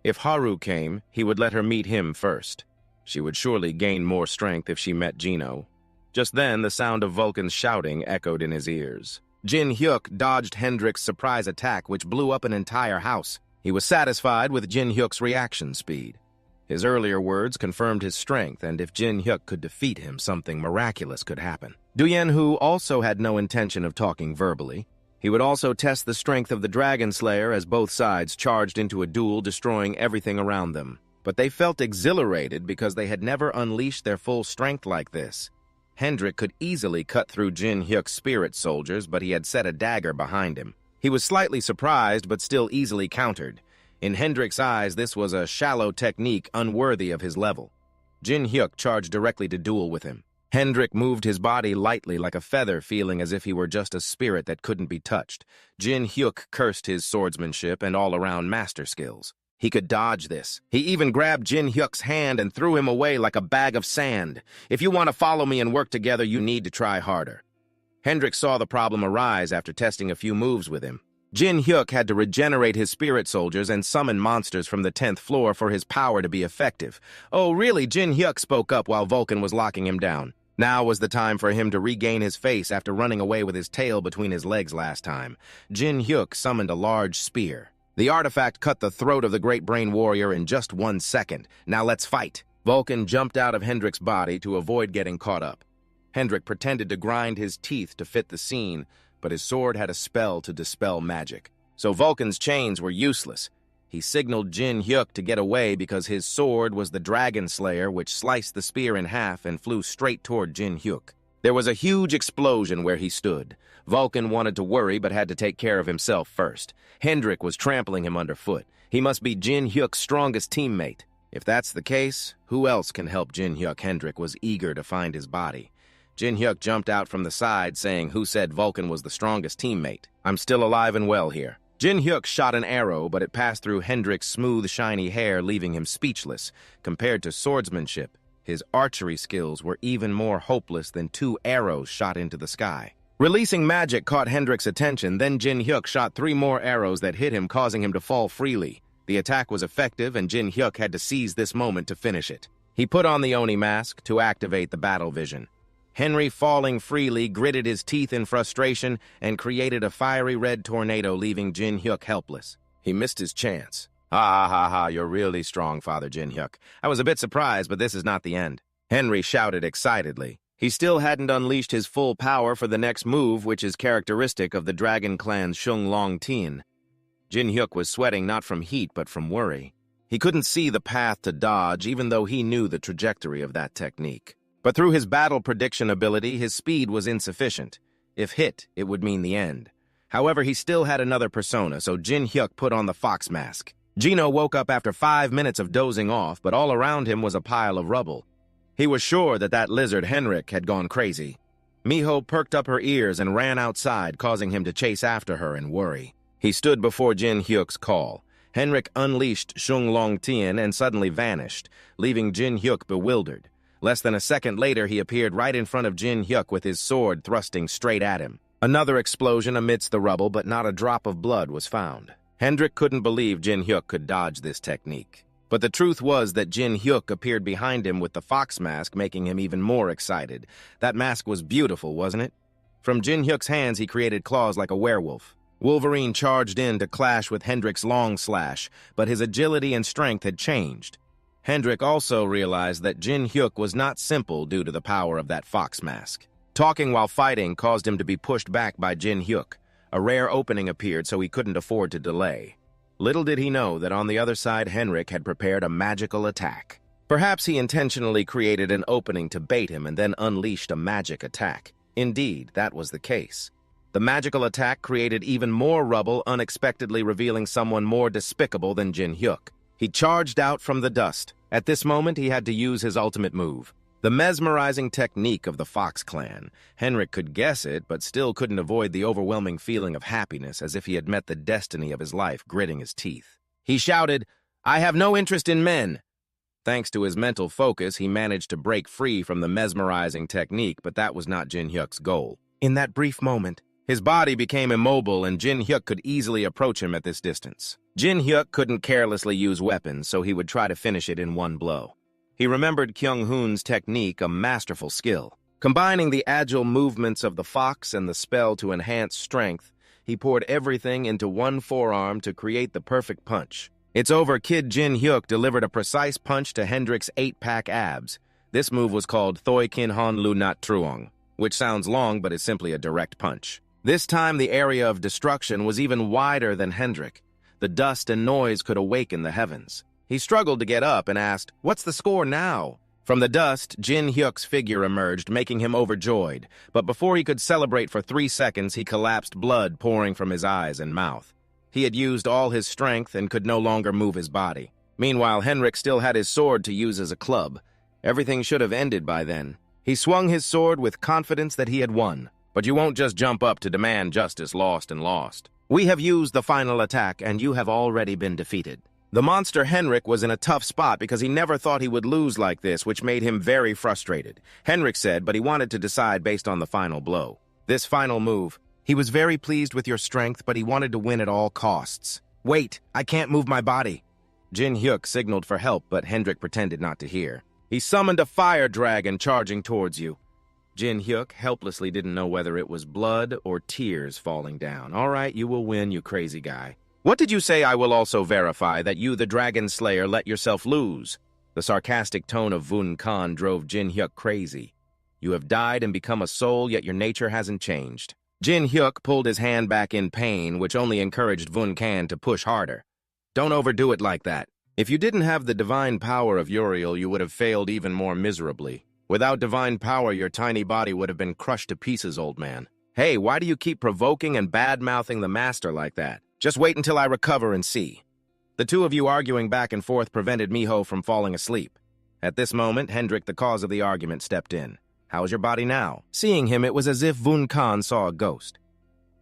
If Haru came, he would let her meet him first. She would surely gain more strength if she met Gino. Just then, the sound of Vulcan's shouting echoed in his ears. Jin Hyuk dodged Hendrik's surprise attack, which blew up an entire house. He was satisfied with Jin Hyuk's reaction speed. His earlier words confirmed his strength, and if Jin Hyuk could defeat him, something miraculous could happen. Du Yanhu also had no intention of talking verbally. He would also test the strength of the Dragon Slayer as both sides charged into a duel, destroying everything around them. But they felt exhilarated because they had never unleashed their full strength like this. Hendrik could easily cut through Jin Hyuk's spirit soldiers, but he had set a dagger behind him. He was slightly surprised, but still easily countered. In Hendrik's eyes, this was a shallow technique unworthy of his level. Jin Hyuk charged directly to duel with him. Hendrik moved his body lightly like a feather, feeling as if he were just a spirit that couldn't be touched. Jin Hyuk cursed his swordsmanship and all-around master skills. He could dodge this. He even grabbed Jin Hyuk's hand and threw him away like a bag of sand. If you want to follow me and work together, you need to try harder. Hendrik saw the problem arise after testing a few moves with him. Jin Hyuk had to regenerate his spirit soldiers and summon monsters from the 10th floor for his power to be effective. Oh, really? Jin Hyuk spoke up while Vulcan was locking him down. Now was the time for him to regain his face after running away with his tail between his legs last time. Jin Hyuk summoned a large spear. The artifact cut the throat of the Great Brain Warrior in just 1 second. Now let's fight. Vulcan jumped out of Hendrik's body to avoid getting caught up. Hendrik pretended to grind his teeth to fit the scene, but his sword had a spell to dispel magic. So Vulcan's chains were useless. He signaled Jin Hyuk to get away because his sword was the Dragon Slayer, which sliced the spear in half and flew straight toward Jin Hyuk. There was a huge explosion where he stood. Vulcan wanted to worry but had to take care of himself first. Hendrik was trampling him underfoot. He must be Jin Hyuk's strongest teammate. If that's the case, who else can help Jin Hyuk? Hendrik was eager to find his body. Jin Hyuk jumped out from the side, saying, "Who said Vulcan was the strongest teammate? I'm still alive and well here." Jin Hyuk shot an arrow, but it passed through Hendrik's smooth, shiny hair, leaving him speechless. Compared to swordsmanship, his archery skills were even more hopeless than 2 arrows shot into the sky. Releasing magic caught Hendrik's attention, then Jin Hyuk shot 3 more arrows that hit him, causing him to fall freely. The attack was effective, and Jin Hyuk had to seize this moment to finish it. He put on the Oni mask to activate the battle vision. Henry, falling freely, gritted his teeth in frustration and created a fiery red tornado, leaving Jin Hyuk helpless. He missed his chance. "Ha ha ha ha, you're really strong, Father Jin Hyuk. I was a bit surprised, but this is not the end." Henry shouted excitedly. He still hadn't unleashed his full power for the next move, which is characteristic of the Dragon Clan's Shung Long Tien. Jin Hyuk was sweating not from heat, but from worry. He couldn't see the path to dodge, even though he knew the trajectory of that technique. But through his battle prediction ability, his speed was insufficient. If hit, it would mean the end. However, he still had another persona, so Jin Hyuk put on the fox mask. Gino woke up after 5 minutes of dozing off, but all around him was a pile of rubble. He was sure that lizard Henrik had gone crazy. Miho perked up her ears and ran outside, causing him to chase after her in worry. He stood before Jin Hyuk's call. Henrik unleashed Shung Long Tien and suddenly vanished, leaving Jin Hyuk bewildered. Less than a second later, he appeared right in front of Jin Hyuk with his sword thrusting straight at him. Another explosion amidst the rubble, but not a drop of blood was found. Hendrik couldn't believe Jin Hyuk could dodge this technique. But the truth was that Jin Hyuk appeared behind him with the fox mask, making him even more excited. That mask was beautiful, wasn't it? From Jin Hyuk's hands, he created claws like a werewolf. Wolverine charged in to clash with Hendrik's long slash, but his agility and strength had changed. Hendrik also realized that Jin Hyuk was not simple due to the power of that fox mask. Talking while fighting caused him to be pushed back by Jin Hyuk. A rare opening appeared, so he couldn't afford to delay. Little did he know that on the other side, Henrik had prepared a magical attack. Perhaps he intentionally created an opening to bait him and then unleashed a magic attack. Indeed, that was the case. The magical attack created even more rubble, unexpectedly revealing someone more despicable than Jin Hyuk. He charged out from the dust. At this moment, he had to use his ultimate move. The mesmerizing technique of the Fox Clan. Henrik could guess it, but still couldn't avoid the overwhelming feeling of happiness, as if he had met the destiny of his life, gritting his teeth. He shouted, "I have no interest in men!" Thanks to his mental focus, he managed to break free from the mesmerizing technique, but that was not Jin Hyuk's goal. In that brief moment, his body became immobile, and Jin Hyuk could easily approach him at this distance. Jin Hyuk couldn't carelessly use weapons, so he would try to finish it in one blow. He remembered Kyung-hoon's technique, a masterful skill. Combining the agile movements of the fox and the spell to enhance strength, he poured everything into one forearm to create the perfect punch. It's over. Kid Jin Hyuk delivered a precise punch to Hendrik's 8-pack abs. This move was called Thoi Kin Han Lu Nat Truong, which sounds long but is simply a direct punch. This time, the area of destruction was even wider than Hendrik. The dust and noise could awaken the heavens. He struggled to get up and asked, "What's the score now?" From the dust, Jin Hyuk's figure emerged, making him overjoyed. But before he could celebrate for 3 seconds, he collapsed, blood pouring from his eyes and mouth. He had used all his strength and could no longer move his body. Meanwhile, Henrik still had his sword to use as a club. Everything should have ended by then. He swung his sword with confidence that he had won. But you won't just jump up to demand justice, lost and lost. We have used the final attack, and you have already been defeated. The monster Henrik was in a tough spot because he never thought he would lose like this, which made him very frustrated. Henrik said, but he wanted to decide based on the final blow. This final move. He was very pleased with your strength, but he wanted to win at all costs. Wait, I can't move my body. Jin Hyuk signaled for help, but Hendrik pretended not to hear. He summoned a fire dragon charging towards you. Jin Hyuk helplessly didn't know whether it was blood or tears falling down. All right, you will win, you crazy guy. What did you say? I will also verify that you, the Dragon Slayer, let yourself lose. The sarcastic tone of Vun Khan drove Jin Hyuk crazy. You have died and become a soul, yet your nature hasn't changed. Jin Hyuk pulled his hand back in pain, which only encouraged Vun Khan to push harder. Don't overdo it like that. If you didn't have the divine power of Uriel, you would have failed even more miserably. Without divine power, your tiny body would have been crushed to pieces, old man. Hey, why do you keep provoking and bad-mouthing the master like that? Just wait until I recover and see. The two of you arguing back and forth prevented Miho from falling asleep. At this moment, Hendrik, the cause of the argument, stepped in. How's your body now? Seeing him, it was as if Vun Khan saw a ghost.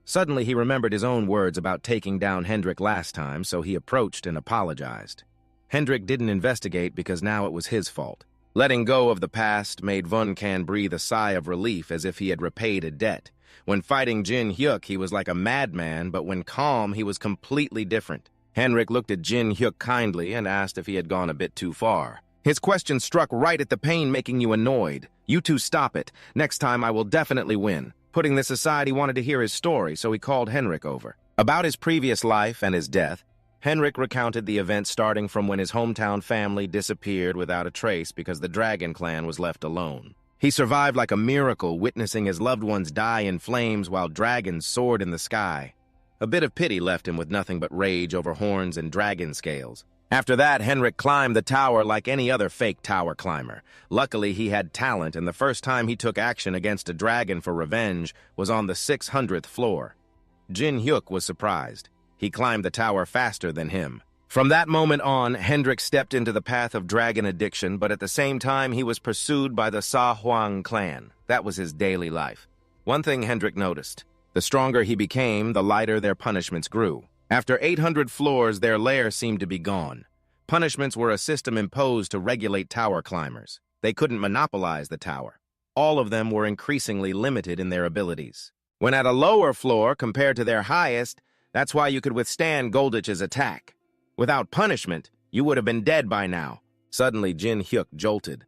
Suddenly, he remembered his own words about taking down Hendrik last time, so he approached and apologized. Hendrik didn't investigate because now it was his fault. Letting go of the past made Vun Khan breathe a sigh of relief as if he had repaid a debt. When fighting Jin Hyuk, he was like a madman, but when calm, he was completely different. Henrik looked at Jin Hyuk kindly and asked if he had gone a bit too far. His question struck right at the pain making you annoyed. You two stop it. Next time I will definitely win. Putting this aside, he wanted to hear his story, so he called Henrik over. About his previous life and his death, Henrik recounted the events starting from when his hometown family disappeared without a trace because the Dragon Clan was left alone. He survived like a miracle, witnessing his loved ones die in flames while dragons soared in the sky. A bit of pity left him with nothing but rage over horns and dragon scales. After that, Henrik climbed the tower like any other fake tower climber. Luckily, he had talent, and the first time he took action against a dragon for revenge was on the 600th floor. Jin Hyuk was surprised. He climbed the tower faster than him. From that moment on, Hendrik stepped into the path of dragon addiction, but at the same time he was pursued by the Sa Huang clan. That was his daily life. One thing Hendrik noticed. The stronger he became, the lighter their punishments grew. After 800 floors, their lair seemed to be gone. Punishments were a system imposed to regulate tower climbers. They couldn't monopolize the tower. All of them were increasingly limited in their abilities. When at a lower floor compared to their highest, that's why you could withstand Goldich's attack. Without punishment, you would have been dead by now. Suddenly, Jin Hyuk jolted.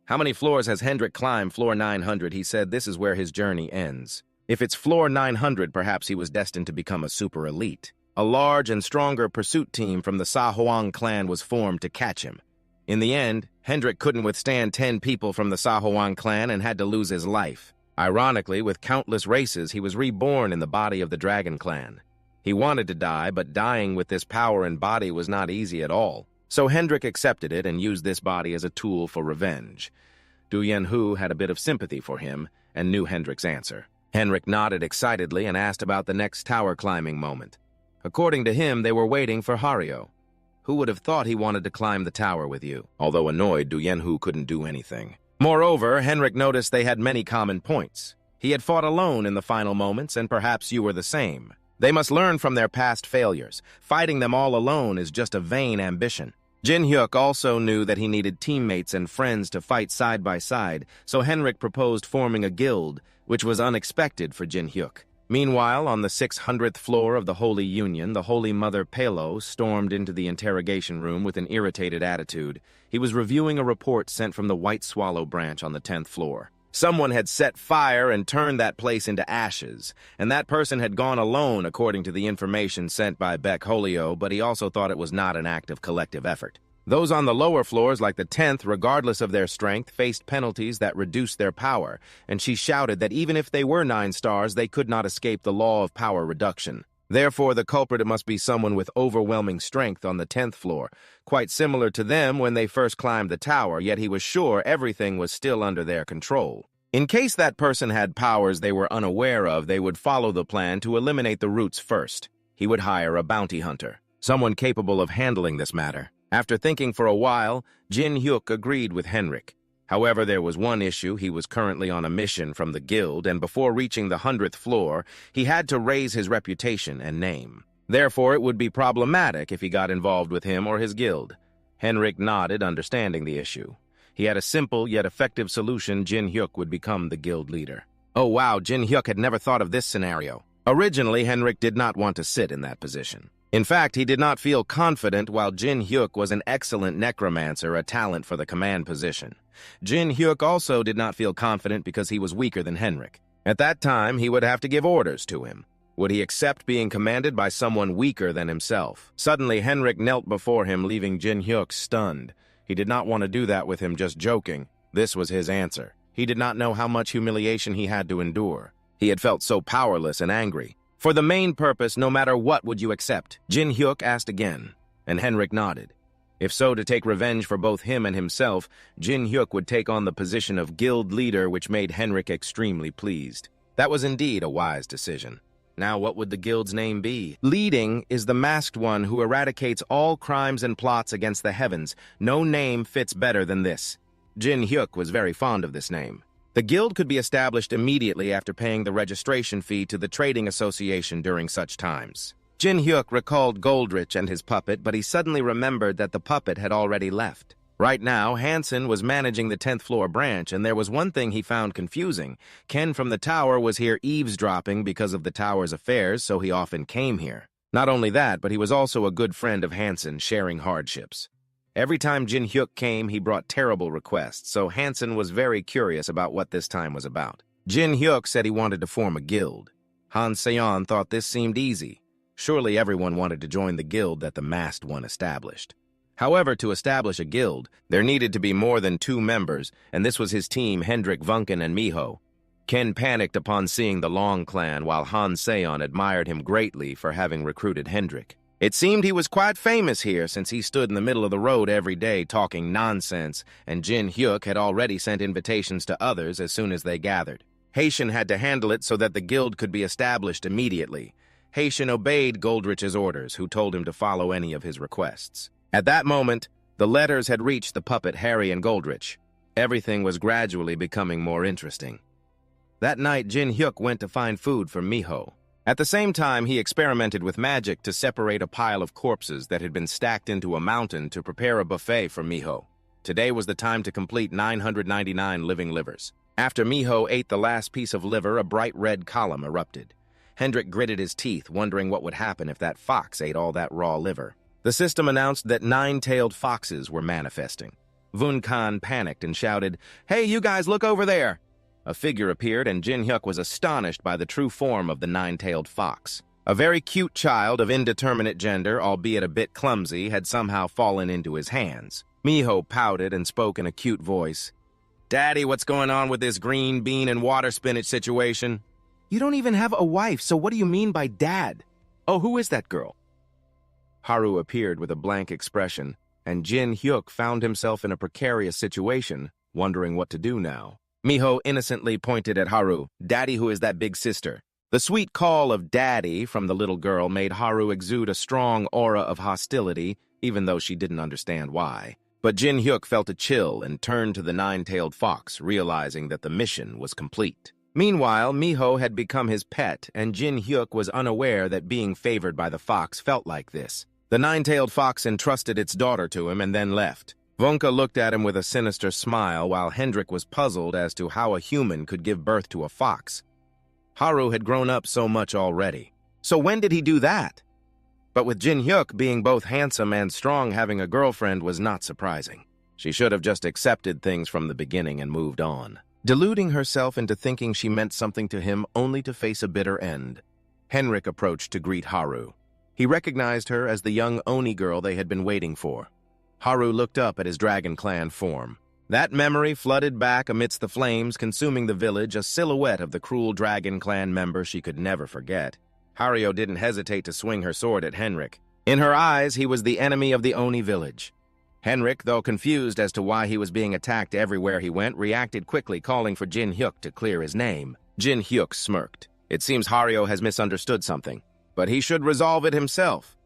How many floors has Hendrik climbed? Floor 900, he said. This is where his journey ends. If it's floor 900, perhaps he was destined to become a super elite. A large and stronger pursuit team from the Sa Huang clan was formed to catch him. In the end, Hendrik couldn't withstand 10 people from the Sa Huang clan and had to lose his life. Ironically, with countless races, he was reborn in the body of the Dragon Clan. He wanted to die, but dying with this power and body was not easy at all. So Hendrik accepted it and used this body as a tool for revenge. Du Yanhu had a bit of sympathy for him and knew Hendrik's answer. Hendrik nodded excitedly and asked about the next tower climbing moment. According to him, they were waiting for Hario. Who would have thought he wanted to climb the tower with you? Although annoyed, Du Yanhu couldn't do anything. Moreover, Hendrik noticed they had many common points. He had fought alone in the final moments, and perhaps you were the same. They must learn from their past failures. Fighting them all alone is just a vain ambition. Jin Hyuk also knew that he needed teammates and friends to fight side by side, so Hendrik proposed forming a guild, which was unexpected for Jin Hyuk. Meanwhile, on the 600th floor of the Holy Union, the Holy Mother Pelo stormed into the interrogation room with an irritated attitude. He was reviewing a report sent from the White Swallow branch on the 10th floor. Someone had set fire and turned that place into ashes, and that person had gone alone according to the information sent by Beck Holio, but he also thought it was not an act of collective effort. Those on the lower floors, like the 10th, regardless of their strength, faced penalties that reduced their power, and she shouted that even if they were 9 stars, they could not escape the law of power reduction. Therefore, the culprit must be someone with overwhelming strength on the 10th floor, quite similar to them when they first climbed the tower, yet he was sure everything was still under their control. In case that person had powers they were unaware of, they would follow the plan to eliminate the roots first. He would hire a bounty hunter, someone capable of handling this matter. After thinking for a while, Jin Hyuk agreed with Hendrik. However, there was one issue. He was currently on a mission from the guild, and before reaching the 100th floor, he had to raise his reputation and name. Therefore, it would be problematic if he got involved with him or his guild. Hendrik nodded, understanding the issue. He had a simple yet effective solution. Jin Hyuk would become the guild leader. Oh wow, Jin Hyuk had never thought of this scenario. Originally, Hendrik did not want to sit in that position. In fact, he did not feel confident. While Jin Hyuk was an excellent necromancer, a talent for the command position. Jin Hyuk also did not feel confident because he was weaker than Hendrik. At that time, he would have to give orders to him. Would he accept being commanded by someone weaker than himself? Suddenly, Hendrik knelt before him, leaving Jin Hyuk stunned. He did not want to do that with him, just joking. This was his answer. He did not know how much humiliation he had to endure. He had felt so powerless and angry. For the main purpose, no matter what would you accept? Jin Hyuk asked again. and Henrik nodded. If so, to take revenge for both him and himself, Jin Hyuk would take on the position of guild leader, which made Henrik extremely pleased. That was indeed a wise decision. Now what would the guild's name be? Leading is the masked one who eradicates all crimes and plots against the heavens. No name fits better than this. Jin Hyuk was very fond of this name. The guild could be established immediately after paying the registration fee to the trading association during such times. Jin Hyuk recalled Goldrich and his puppet, but he suddenly remembered that the puppet had already left. Right now, Hansen was managing the 10th floor branch, and there was one thing he found confusing. Ken from the tower was here eavesdropping because of the tower's affairs, so he often came here. Not only that, but he was also a good friend of Hansen, sharing hardships. Every time Jin Hyuk came, he brought terrible requests, so Hansen was very curious about what this time was about. Jin Hyuk said he wanted to form a guild. Han Seon thought this seemed easy. Surely everyone wanted to join the guild that the masked one established. However, to establish a guild, there needed to be more than 2 members, and this was his team, Hendrik Vunken and Miho. Ken panicked upon seeing the Long clan, while Han Seon admired him greatly for having recruited Hendrik. It seemed he was quite famous here, since he stood in the middle of the road every day talking nonsense, and Jin Hyuk had already sent invitations to others as soon as they gathered. Haitian had to handle it so that the guild could be established immediately. Haitian obeyed Goldrich's orders, who told him to follow any of his requests. At that moment, the letters had reached the puppet Harry and Goldrich. Everything was gradually becoming more interesting. That night, Jin Hyuk went to find food for Miho. At the same time, he experimented with magic to separate a pile of corpses that had been stacked into a mountain to prepare a buffet for Miho. Today was the time to complete 999 living livers. After Miho ate the last piece of liver, a bright red column erupted. Hendrik gritted his teeth, wondering what would happen if that fox ate all that raw liver. The system announced that 9-tailed foxes were manifesting. Vun Khan panicked and shouted, "Hey, you guys, look over there!" A figure appeared, and Jin Hyuk was astonished by the true form of the 9-tailed fox. A very cute child of indeterminate gender, albeit a bit clumsy, had somehow fallen into his hands. Miho pouted and spoke in a cute voice. "Daddy, what's going on with this green bean and water spinach situation?" "You don't even have a wife, so what do you mean by dad? Oh, who is that girl?" Haru appeared with a blank expression, and Jin Hyuk found himself in a precarious situation, wondering what to do now. Miho innocently pointed at Haru. "Daddy, who is that big sister?" The sweet call of daddy from the little girl made Haru exude a strong aura of hostility, even though she didn't understand why. But Jin Hyuk felt a chill and turned to the 9-tailed fox, realizing that the mission was complete. Meanwhile, Miho had become his pet, and Jin Hyuk was unaware that being favored by the fox felt like this. The 9-tailed fox entrusted its daughter to him and then left. Vonka looked at him with a sinister smile, while Hendrik was puzzled as to how a human could give birth to a fox. Haru had grown up so much already. So when did he do that? But with Jin Hyuk being both handsome and strong, having a girlfriend was not surprising. She should have just accepted things from the beginning and moved on, deluding herself into thinking she meant something to him only to face a bitter end. Henrik approached to greet Haru. He recognized her as the young Oni girl they had been waiting for. Haru looked up at his Dragon Clan form. That memory flooded back amidst the flames, consuming the village, a silhouette of the cruel Dragon Clan member she could never forget. Haruo didn't hesitate to swing her sword at Henrik. In her eyes, he was the enemy of the Oni village. Henrik, though confused as to why he was being attacked everywhere he went, reacted quickly, calling for Jin Hyuk to clear his name. Jin Hyuk smirked. It seems Haruo has misunderstood something, but he should resolve it himself.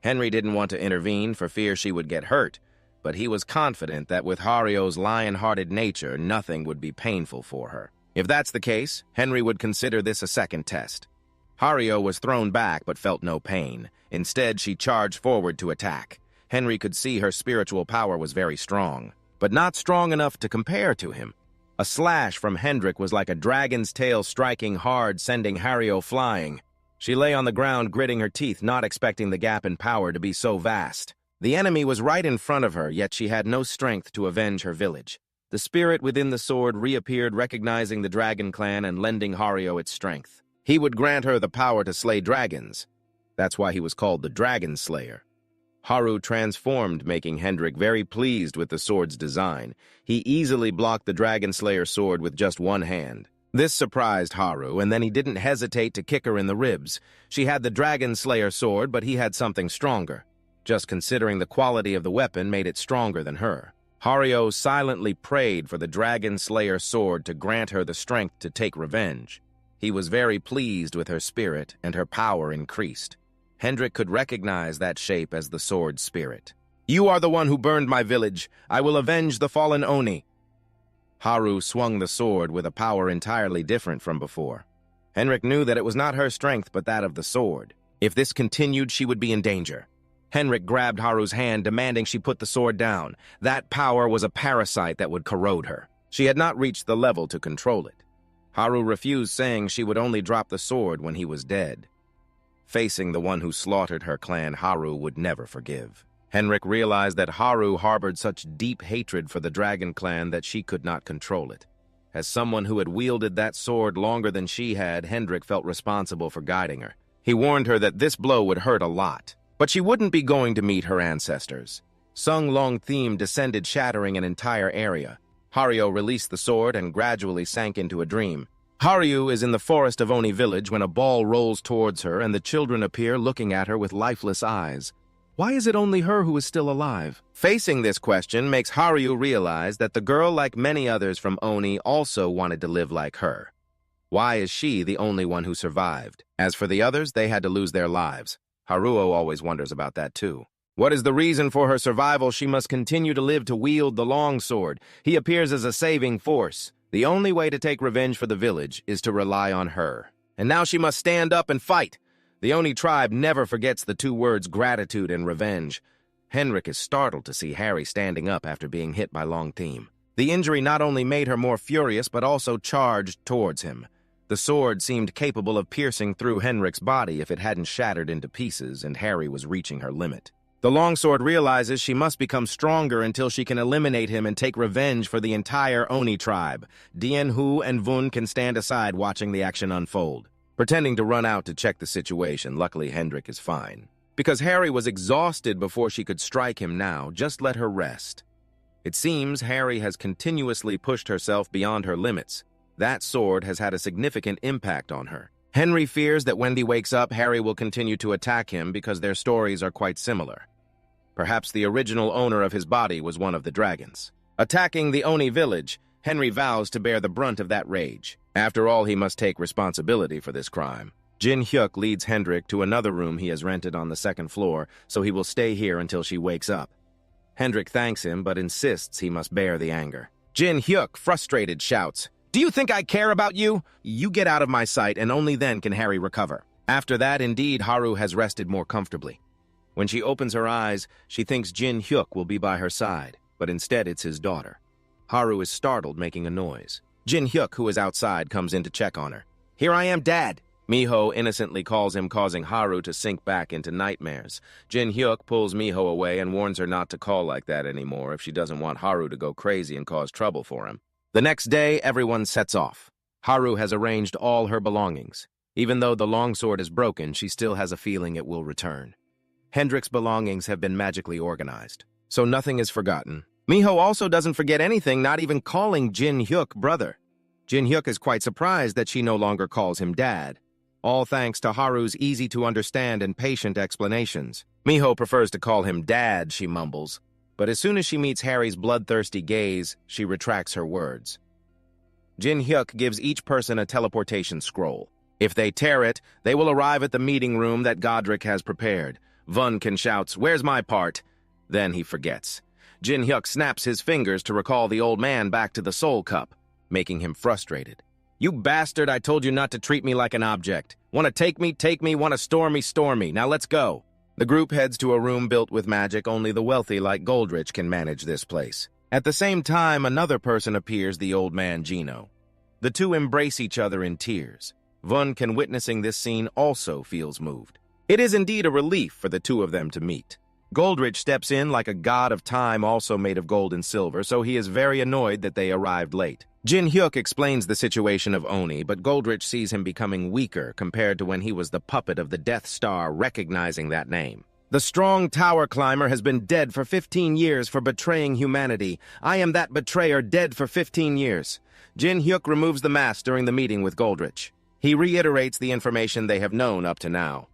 Henry didn't want to intervene for fear she would get hurt, but he was confident that with Haruo's lion-hearted nature, nothing would be painful for her. If that's the case, Henry would consider this a second test. Haruo was thrown back but felt no pain. Instead, she charged forward to attack. Henry could see her spiritual power was very strong, but not strong enough to compare to him. A slash from Hendrik was like a dragon's tail striking hard, sending Haruo flying. She lay on the ground, gritting her teeth, not expecting the gap in power to be so vast. The enemy was right in front of her, yet she had no strength to avenge her village. The spirit within the sword reappeared, recognizing the Dragon Clan and lending Haruo its strength. He would grant her the power to slay dragons. That's why he was called the Dragon Slayer. Haru transformed, making Hendrik very pleased with the sword's design. He easily blocked the Dragon Slayer sword with just one hand. This surprised Haru, and then he didn't hesitate to kick her in the ribs. She had the Dragon Slayer sword, but he had something stronger. Just considering the quality of the weapon made it stronger than her. Haruo silently prayed for the Dragon Slayer sword to grant her the strength to take revenge. He was very pleased with her spirit, and her power increased. Hendrik could recognize that shape as the sword's spirit. "You are the one who burned my village. I will avenge the fallen Oni." Haru swung the sword with a power entirely different from before. Hendrik knew that it was not her strength but that of the sword. If this continued, she would be in danger. Hendrik grabbed Haru's hand, demanding she put the sword down. That power was a parasite that would corrode her. She had not reached the level to control it. Haru refused, saying she would only drop the sword when he was dead. Facing the one who slaughtered her clan, Haru would never forgive. Hendrik realized that Haru harbored such deep hatred for the Dragon Clan that she could not control it. As someone who had wielded that sword longer than she had, Hendrik felt responsible for guiding her. He warned her that this blow would hurt a lot, but she wouldn't be going to meet her ancestors. Sung Long theme descended, shattering an entire area. Haruo released the sword and gradually sank into a dream. Haruo is in the forest of Oni village when a ball rolls towards her and the children appear looking at her with lifeless eyes. Why is it only her who is still alive? Facing this question makes Haruo realize that the girl, like many others from Oni, also wanted to live like her. Why is she the only one who survived? As for the others, they had to lose their lives. Haruo always wonders about that too. What is the reason for her survival? She must continue to live to wield the long sword. He appears as a saving force. The only way to take revenge for the village is to rely on her. And now she must stand up and fight. The Oni tribe never forgets the two words gratitude and revenge. Hendrik is startled to see Harry standing up after being hit by Long Theme. The injury not only made her more furious, but also charged towards him. The sword seemed capable of piercing through Hendrik's body if it hadn't shattered into pieces, and Harry was reaching her limit. The longsword realizes she must become stronger until she can eliminate him and take revenge for the entire Oni tribe. Dien Hu and Vun can stand aside watching the action unfold. Pretending to run out to check the situation, luckily Hendrik is fine. Because Harry was exhausted before she could strike him now, just let her rest. It seems Harry has continuously pushed herself beyond her limits. That sword has had a significant impact on her. Henry fears that when he wakes up, Harry will continue to attack him because their stories are quite similar. Perhaps the original owner of his body was one of the dragons. Attacking the Oni village, Henry vows to bear the brunt of that rage. After all, he must take responsibility for this crime. Jin Hyuk leads Hendrik to another room he has rented on the second floor, so he will stay here until she wakes up. Hendrik thanks him, but insists he must bear the anger. Jin Hyuk, frustrated, shouts, "Do you think I care about you? You get out of my sight, and only then can Harry recover." After that, indeed, Haru has rested more comfortably. When she opens her eyes, she thinks Jin Hyuk will be by her side, but instead it's his daughter. Haru is startled, making a noise. Jin Hyuk, who is outside, comes in to check on her. "Here I am, Dad." Miho innocently calls him, causing Haru to sink back into nightmares. Jin Hyuk pulls Miho away and warns her not to call like that anymore if she doesn't want Haru to go crazy and cause trouble for him. The next day, everyone sets off. Haru has arranged all her belongings. Even though the longsword is broken, she still has a feeling it will return. Hendrik's belongings have been magically organized, so nothing is forgotten. Miho also doesn't forget anything, not even calling Jin Hyuk brother. Jin Hyuk is quite surprised that she no longer calls him dad. All thanks to Haru's easy-to-understand and patient explanations. Miho prefers to call him dad, she mumbles. But as soon as she meets Harry's bloodthirsty gaze, she retracts her words. Jin Hyuk gives each person a teleportation scroll. If they tear it, they will arrive at the meeting room that Godric has prepared. Vunkin shouts, "Where's my part?" Then he forgets. Jin Hyuk snaps his fingers to recall the old man back to the soul cup, making him frustrated. "You bastard, I told you not to treat me like an object. Want to take me, take me. Want to store me, store me. Now let's go." The group heads to a room built with magic. Only the wealthy like Goldrich can manage this place. At the same time, another person appears, the old man Gino. The two embrace each other in tears. Vunkin, witnessing this scene, also feels moved. It is indeed a relief for the two of them to meet. Goldrich steps in like a god of time, also made of gold and silver, so he is very annoyed that they arrived late. Jin Hyuk explains the situation of Oni, but Goldrich sees him becoming weaker compared to when he was the puppet of the Death Star, recognizing that name. "The strong tower climber has been dead for 15 years for betraying humanity. I am that betrayer, dead for 15 years. Jin Hyuk removes the mask during the meeting with Goldrich. He reiterates the information they have known up to now.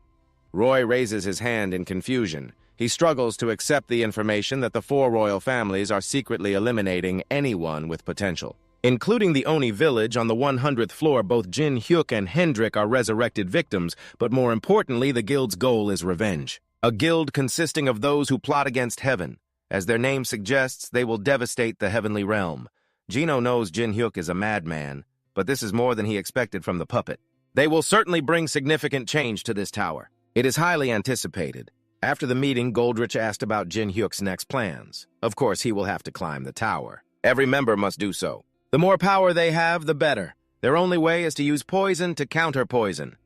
Roy raises his hand in confusion. He struggles to accept the information that the four royal families are secretly eliminating anyone with potential. Including the Oni village on the 100th floor, both Jin Hyuk and Hendrik are resurrected victims, but more importantly, the guild's goal is revenge. A guild consisting of those who plot against heaven. As their name suggests, they will devastate the heavenly realm. Gino knows Jin Hyuk is a madman, but this is more than he expected from the puppet. They will certainly bring significant change to this tower. It is highly anticipated. After the meeting, Goldrich asked about Jin Hyuk's next plans. Of course, he will have to climb the tower. Every member must do so. The more power they have, the better. Their only way is to use poison to counter poison.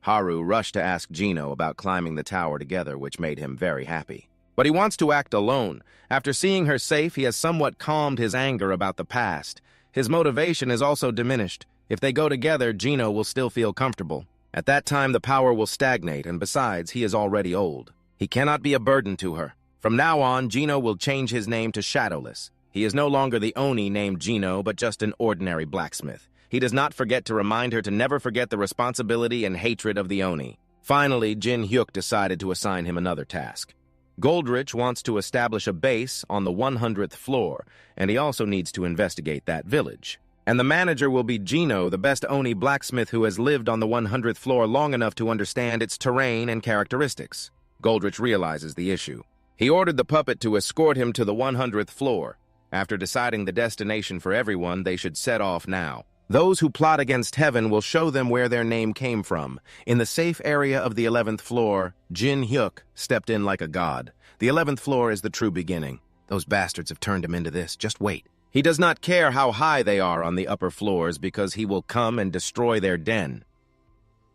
Haru rushed to ask Gino about climbing the tower together, which made him very happy. But he wants to act alone. After seeing her safe, he has somewhat calmed his anger about the past. His motivation is also diminished. If they go together, Gino will still feel comfortable. At that time, the power will stagnate, and besides, he is already old. He cannot be a burden to her. From now on, Gino will change his name to Shadowless. He is no longer the Oni named Gino, but just an ordinary blacksmith. He does not forget to remind her to never forget the responsibility and hatred of the Oni. Finally, Jin Hyuk decided to assign him another task. Goldrich wants to establish a base on the 100th floor, and he also needs to investigate that village. And the manager will be Gino, the best Oni blacksmith who has lived on the 100th floor long enough to understand its terrain and characteristics. Goldrich realizes the issue. He ordered the puppet to escort him to the 100th floor. After deciding the destination for everyone, they should set off now. Those who plot against heaven will show them where their name came from. In the safe area of the 11th floor, Jin Hyuk stepped in like a god. The 11th floor is the true beginning. Those bastards have turned him into this. Just wait. He does not care how high they are on the upper floors because he will come and destroy their den.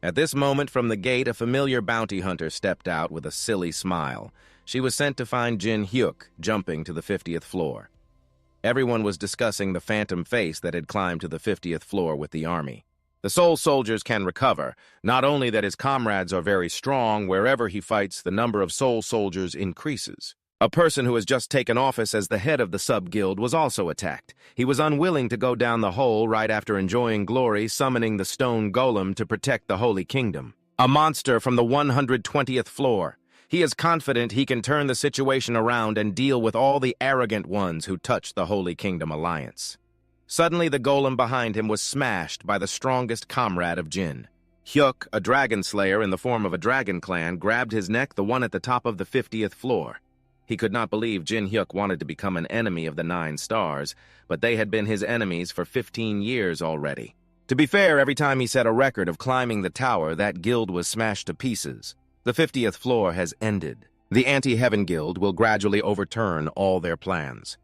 At this moment, from the gate, a familiar bounty hunter stepped out with a silly smile. She was sent to find Jin Hyuk, jumping to the 50th floor. Everyone was discussing the phantom face that had climbed to the 50th floor with the army. The soul soldiers can recover. Not only that his comrades are very strong, wherever he fights, the number of soul soldiers increases. A person who has just taken office as the head of the sub-guild was also attacked. He was unwilling to go down the hole right after enjoying glory, summoning the stone golem to protect the Holy Kingdom. A monster from the 120th floor. He is confident he can turn the situation around and deal with all the arrogant ones who touch the Holy Kingdom alliance. Suddenly, the golem behind him was smashed by the strongest comrade of Jin. Hyuk, a dragon slayer in the form of a dragon clan, grabbed his neck, the one at the top of the 50th floor. He could not believe Jin Hyuk wanted to become an enemy of the 9 stars, but they had been his enemies for 15 years already. To be fair, every time he set a record of climbing the tower, that guild was smashed to pieces. The 50th floor has ended. The Anti-Heaven Guild will gradually overturn all their plans.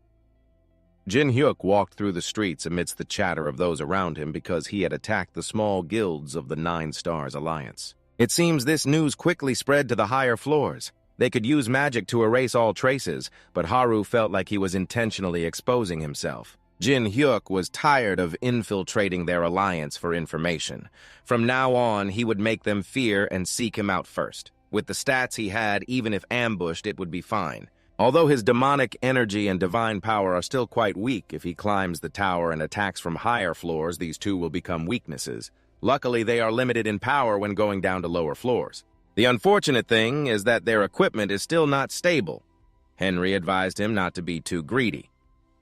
Jin Hyuk walked through the streets amidst the chatter of those around him because he had attacked the small guilds of the 9 Stars Alliance. It seems this news quickly spread to the higher floors. They could use magic to erase all traces, but Haru felt like he was intentionally exposing himself. Jin Hyuk was tired of infiltrating their alliance for information. From now on, he would make them fear and seek him out first. With the stats he had, even if ambushed, it would be fine. Although his demonic energy and divine power are still quite weak, if he climbs the tower and attacks from higher floors, these two will become weaknesses. Luckily, they are limited in power when going down to lower floors. The unfortunate thing is that their equipment is still not stable. Henry advised him not to be too greedy.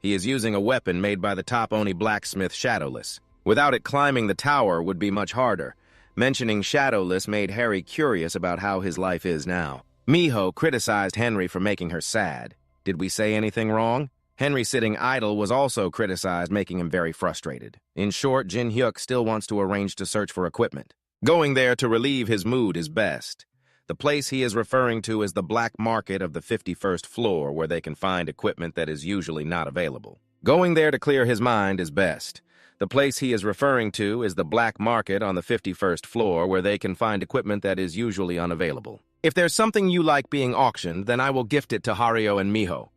He is using a weapon made by the top Oni blacksmith Shadowless. Without it, climbing the tower would be much harder. Mentioning Shadowless made Harry curious about how his life is now. Miho criticized Henry for making her sad. Did we say anything wrong? Henry sitting idle was also criticized, making him very frustrated. In short, Jin Hyuk still wants to arrange to search for equipment. Going there to relieve his mood is best. The place he is referring to is the black market of the 51st floor, where they can find equipment that is usually not available. Going there to clear his mind is best. The place he is referring to is the black market on the 51st floor, where they can find equipment that is usually unavailable. If there's something you like being auctioned, then I will gift it to Hario and Miho.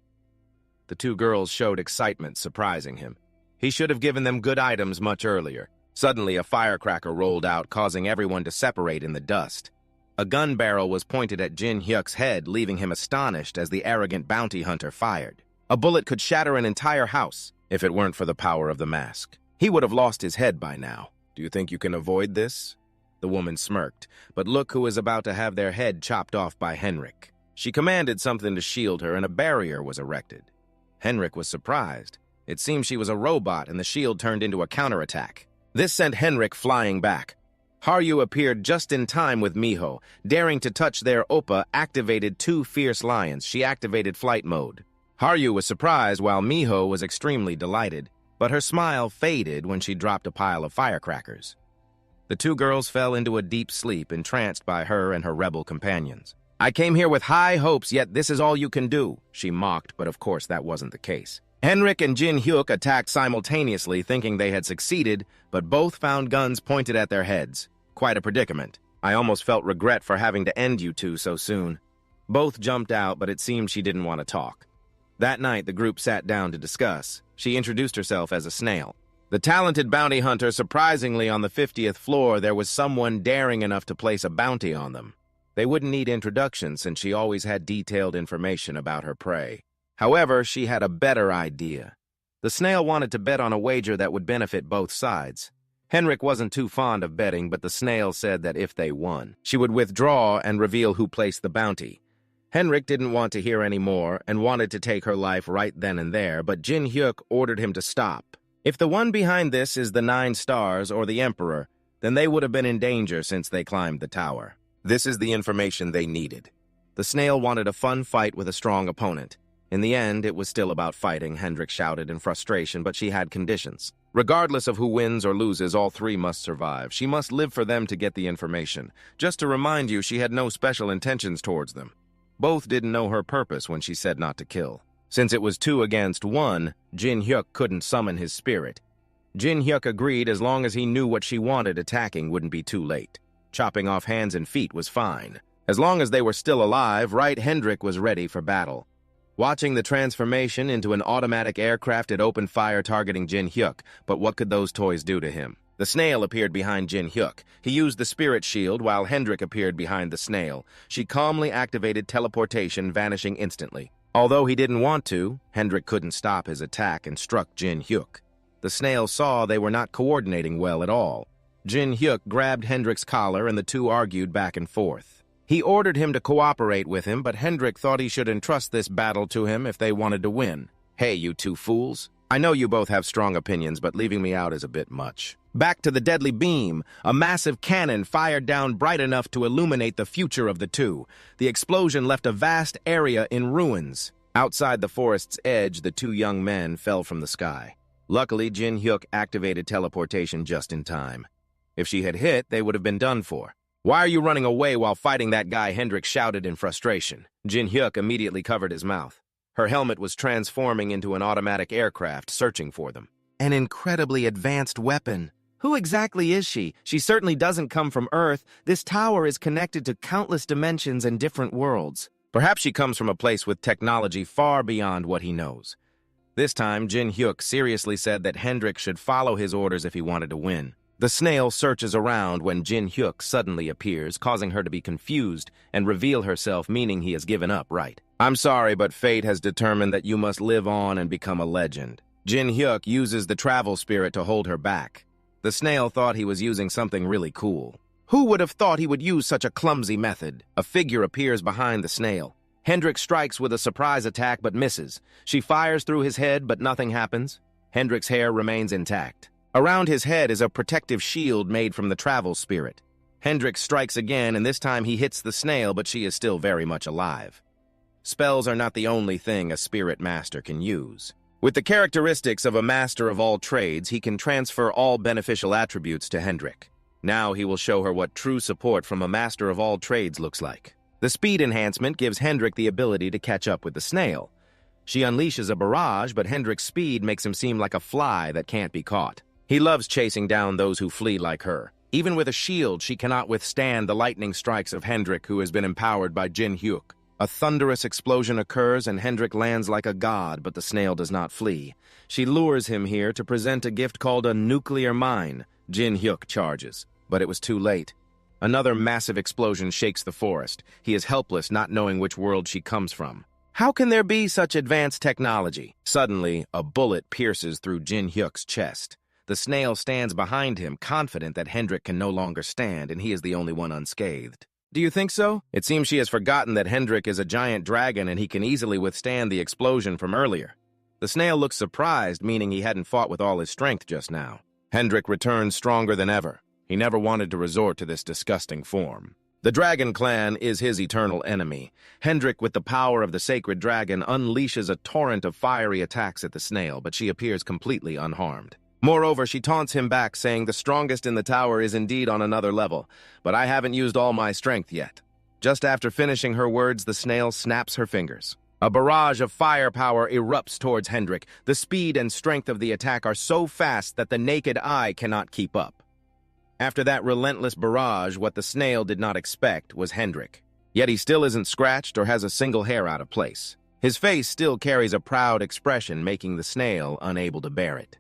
The two girls showed excitement, surprising him. He should have given them good items much earlier. Suddenly, a firecracker rolled out, causing everyone to separate in the dust. A gun barrel was pointed at Jin Hyuk's head, leaving him astonished as the arrogant bounty hunter fired. A bullet could shatter an entire house if it weren't for the power of the mask. He would have lost his head by now. Do you think you can avoid this? The woman smirked, but look who is about to have their head chopped off by Henrik. She commanded something to shield her, and a barrier was erected. Henrik was surprised. It seemed she was a robot, and the shield turned into a counterattack. This sent Henrik flying back. Haryu appeared just in time with Miho. Daring to touch their Oppa activated two fierce lions. She activated flight mode. Haryu was surprised while Miho was extremely delighted, but her smile faded when she dropped a pile of firecrackers. The two girls fell into a deep sleep, entranced by her and her rebel companions. "I came here with high hopes, yet this is all you can do," she mocked, but of course that wasn't the case. Henrik and Jin Hyuk attacked simultaneously, thinking they had succeeded, but both found guns pointed at their heads. Quite a predicament. I almost felt regret for having to end you two so soon. Both jumped out, but it seemed she didn't want to talk. That night, the group sat down to discuss. She introduced herself as a snail. The talented bounty hunter, surprisingly, on the 50th floor, there was someone daring enough to place a bounty on them. They wouldn't need introduction since she always had detailed information about her prey. However, she had a better idea. The snail wanted to bet on a wager that would benefit both sides. Henrik wasn't too fond of betting, but the snail said that if they won, she would withdraw and reveal who placed the bounty. Henrik didn't want to hear any more and wanted to take her life right then and there, but Jin Hyuk ordered him to stop. If the one behind this is the 9 stars or the Emperor, then they would have been in danger since they climbed the tower. This is the information they needed. The snail wanted a fun fight with a strong opponent. In the end, it was still about fighting, Henrik shouted in frustration, but she had conditions. Regardless of who wins or loses, all 3 must survive. She must live for them to get the information. Just to remind you, she had no special intentions towards them. Both didn't know her purpose when she said not to kill. Since it was 2 against 1, Jin Hyuk couldn't summon his spirit. Jin Hyuk agreed as long as he knew what she wanted, attacking wouldn't be too late. Chopping off hands and feet was fine. As long as they were still alive, right, Henrik was ready for battle. Watching the transformation into an automatic aircraft, it opened fire targeting Jin Hyuk, but what could those toys do to him? The snail appeared behind Jin Hyuk. He used the spirit shield while Henrik appeared behind the snail. She calmly activated teleportation, vanishing instantly. Although he didn't want to, Henrik couldn't stop his attack and struck Jin Hyuk. The snail saw they were not coordinating well at all. Jin Hyuk grabbed Henrik's collar and the two argued back and forth. He ordered him to cooperate with him, but Henrik thought he should entrust this battle to him if they wanted to win. "Hey, you two fools. I know you both have strong opinions, but leaving me out is a bit much." Back to the deadly beam. A massive cannon fired down bright enough to illuminate the future of the two. The explosion left a vast area in ruins. Outside the forest's edge, the 2 young men fell from the sky. Luckily, Jin Hyuk activated teleportation just in time. If she had hit, they would have been done for. "Why are you running away while fighting that guy?" Henrik shouted in frustration. Jin Hyuk immediately covered his mouth. Her helmet was transforming into an automatic aircraft, searching for them. An incredibly advanced weapon. Who exactly is she? She certainly doesn't come from Earth. This tower is connected to countless dimensions and different worlds. Perhaps she comes from a place with technology far beyond what he knows. This time, Jin Hyuk seriously said that Henrik should follow his orders if he wanted to win. The snail searches around when Jin Hyuk suddenly appears, causing her to be confused and reveal herself, meaning he has given up, right? "I'm sorry, but fate has determined that you must live on and become a legend." Jin Hyuk uses the travel spirit to hold her back. The snail thought he was using something really cool. Who would have thought he would use such a clumsy method? A figure appears behind the snail. Henrik strikes with a surprise attack but misses. She fires through his head, but nothing happens. Henrik's hair remains intact. Around his head is a protective shield made from the travel spirit. Henrik strikes again, and this time he hits the snail, but she is still very much alive. Spells are not the only thing a spirit master can use. With the characteristics of a master of all trades, he can transfer all beneficial attributes to Henrik. Now he will show her what true support from a master of all trades looks like. The speed enhancement gives Henrik the ability to catch up with the snail. She unleashes a barrage, but Henrik's speed makes him seem like a fly that can't be caught. He loves chasing down those who flee like her. Even with a shield, she cannot withstand the lightning strikes of Henrik, who has been empowered by Jin Hyuk. A thunderous explosion occurs, and Henrik lands like a god, but the snail does not flee. She lures him here to present a gift called a nuclear mine. Jin Hyuk charges, but it was too late. Another massive explosion shakes the forest. He is helpless, not knowing which world she comes from. How can there be such advanced technology? Suddenly, a bullet pierces through Jin Hyuk's chest. The snail stands behind him, confident that Henrik can no longer stand, and he is the only one unscathed. Do you think so? It seems she has forgotten that Hendrik is a giant dragon and he can easily withstand the explosion from earlier. The snail looks surprised, meaning he hadn't fought with all his strength just now. Hendrik returns stronger than ever. He never wanted to resort to this disgusting form. The Dragon Clan is his eternal enemy. Hendrik, with the power of the sacred dragon, unleashes a torrent of fiery attacks at the snail, but she appears completely unharmed. Moreover, she taunts him back, saying the strongest in the tower is indeed on another level, but I haven't used all my strength yet. Just after finishing her words, the snail snaps her fingers. A barrage of firepower erupts towards Hendrik. The speed and strength of the attack are so fast that the naked eye cannot keep up. After that relentless barrage, what the snail did not expect was Hendrik. Yet he still isn't scratched or has a single hair out of place. His face still carries a proud expression, making the snail unable to bear it.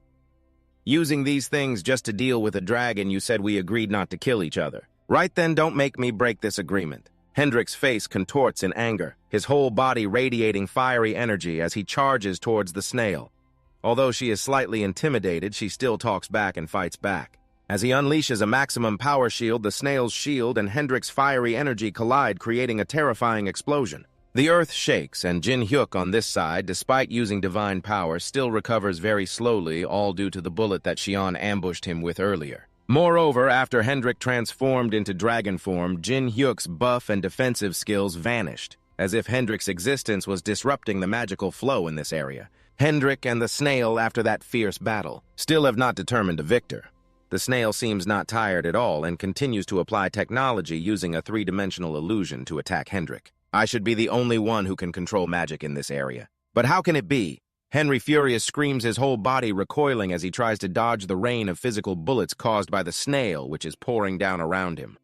Using these things just to deal with a dragon, you said we agreed not to kill each other. Right then, don't make me break this agreement. Hendrik's face contorts in anger, his whole body radiating fiery energy as he charges towards the snail. Although she is slightly intimidated, she still talks back and fights back. As he unleashes a maximum power shield, the snail's shield and Hendrik's fiery energy collide, creating a terrifying explosion. The earth shakes, and Jin Hyuk on this side, despite using divine power, still recovers very slowly, all due to the bullet that Xian ambushed him with earlier. Moreover, after Hendrik transformed into dragon form, Jin Hyuk's buff and defensive skills vanished, as if Hendrik's existence was disrupting the magical flow in this area. Hendrik and the snail, after that fierce battle, still have not determined a victor. The snail seems not tired at all and continues to apply technology using a three-dimensional illusion to attack Hendrik. I should be the only one who can control magic in this area. But how can it be? Henry furious screams, his whole body recoiling as he tries to dodge the rain of physical bullets caused by the snail, which is pouring down around him.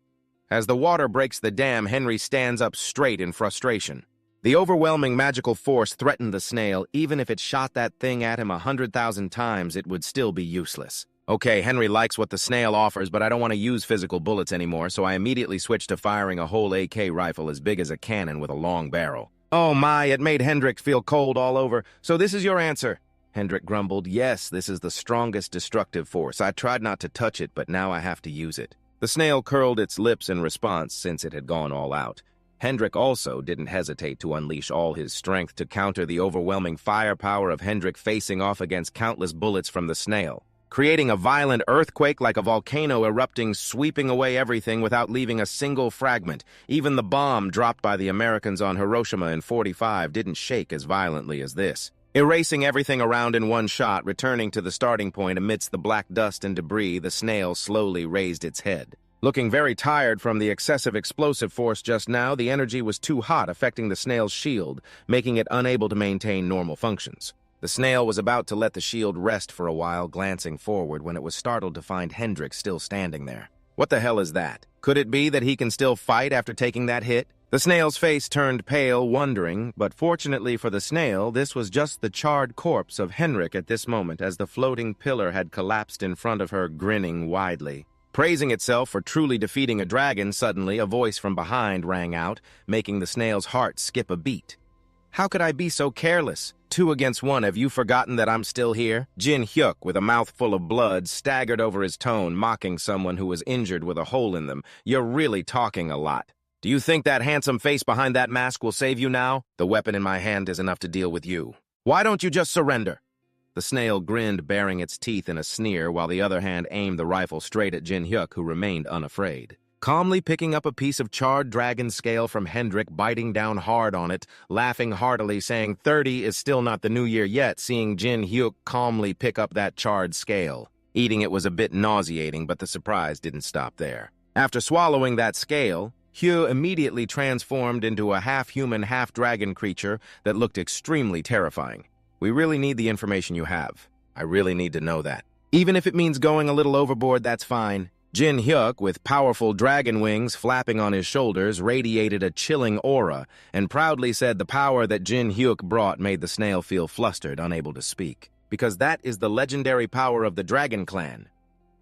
As the water breaks the dam, Henry stands up straight in frustration. The overwhelming magical force threatened the snail. Even if it shot that thing at him 100,000 times, it would still be useless. Okay, Henry likes what the snail offers, but I don't want to use physical bullets anymore, so I immediately switched to firing a whole AK rifle as big as a cannon with a long barrel. Oh my, it made Hendrik feel cold all over. So this is your answer? Hendrik grumbled. Yes, this is the strongest destructive force. I tried not to touch it, but now I have to use it. The snail curled its lips in response, since it had gone all out. Hendrik also didn't hesitate to unleash all his strength to counter the overwhelming firepower of Hendrik facing off against countless bullets from the snail, creating a violent earthquake like a volcano erupting, sweeping away everything without leaving a single fragment. Even the bomb dropped by the Americans on Hiroshima in '45 didn't shake as violently as this. Erasing everything around in one shot, returning to the starting point amidst the black dust and debris, the snail slowly raised its head. Looking very tired from the excessive explosive force just now, the energy was too hot, affecting the snail's shield, making it unable to maintain normal functions. The snail was about to let the shield rest for a while, glancing forward, when it was startled to find Hendrik still standing there. What the hell is that? Could it be that he can still fight after taking that hit? The snail's face turned pale, wondering, but fortunately for the snail, this was just the charred corpse of Hendrik at this moment, as the floating pillar had collapsed in front of her, grinning widely. Praising itself for truly defeating a dragon, suddenly a voice from behind rang out, making the snail's heart skip a beat. How could I be so careless? 2 against 1, have you forgotten that I'm still here? Jin Hyuk, with a mouthful of blood, staggered over his tone, mocking someone who was injured with a hole in them. You're really talking a lot. Do you think that handsome face behind that mask will save you now? The weapon in my hand is enough to deal with you. Why don't you just surrender? The snail grinned, baring its teeth in a sneer, while the other hand aimed the rifle straight at Jin Hyuk, who remained unafraid. Calmly picking up a piece of charred dragon scale from Hendrik, biting down hard on it, laughing heartily, saying 30 is still not the new year yet, seeing Jin Hyuk calmly pick up that charred scale. Eating it was a bit nauseating, but the surprise didn't stop there. After swallowing that scale, Hugh immediately transformed into a half-human, half-dragon creature that looked extremely terrifying. We really need the information you have. I really need to know that. Even if it means going a little overboard, that's fine. Jin Hyuk, with powerful dragon wings flapping on his shoulders, radiated a chilling aura, and proudly said the power that Jin Hyuk brought made the snail feel flustered, unable to speak. Because that is the legendary power of the Dragon Clan.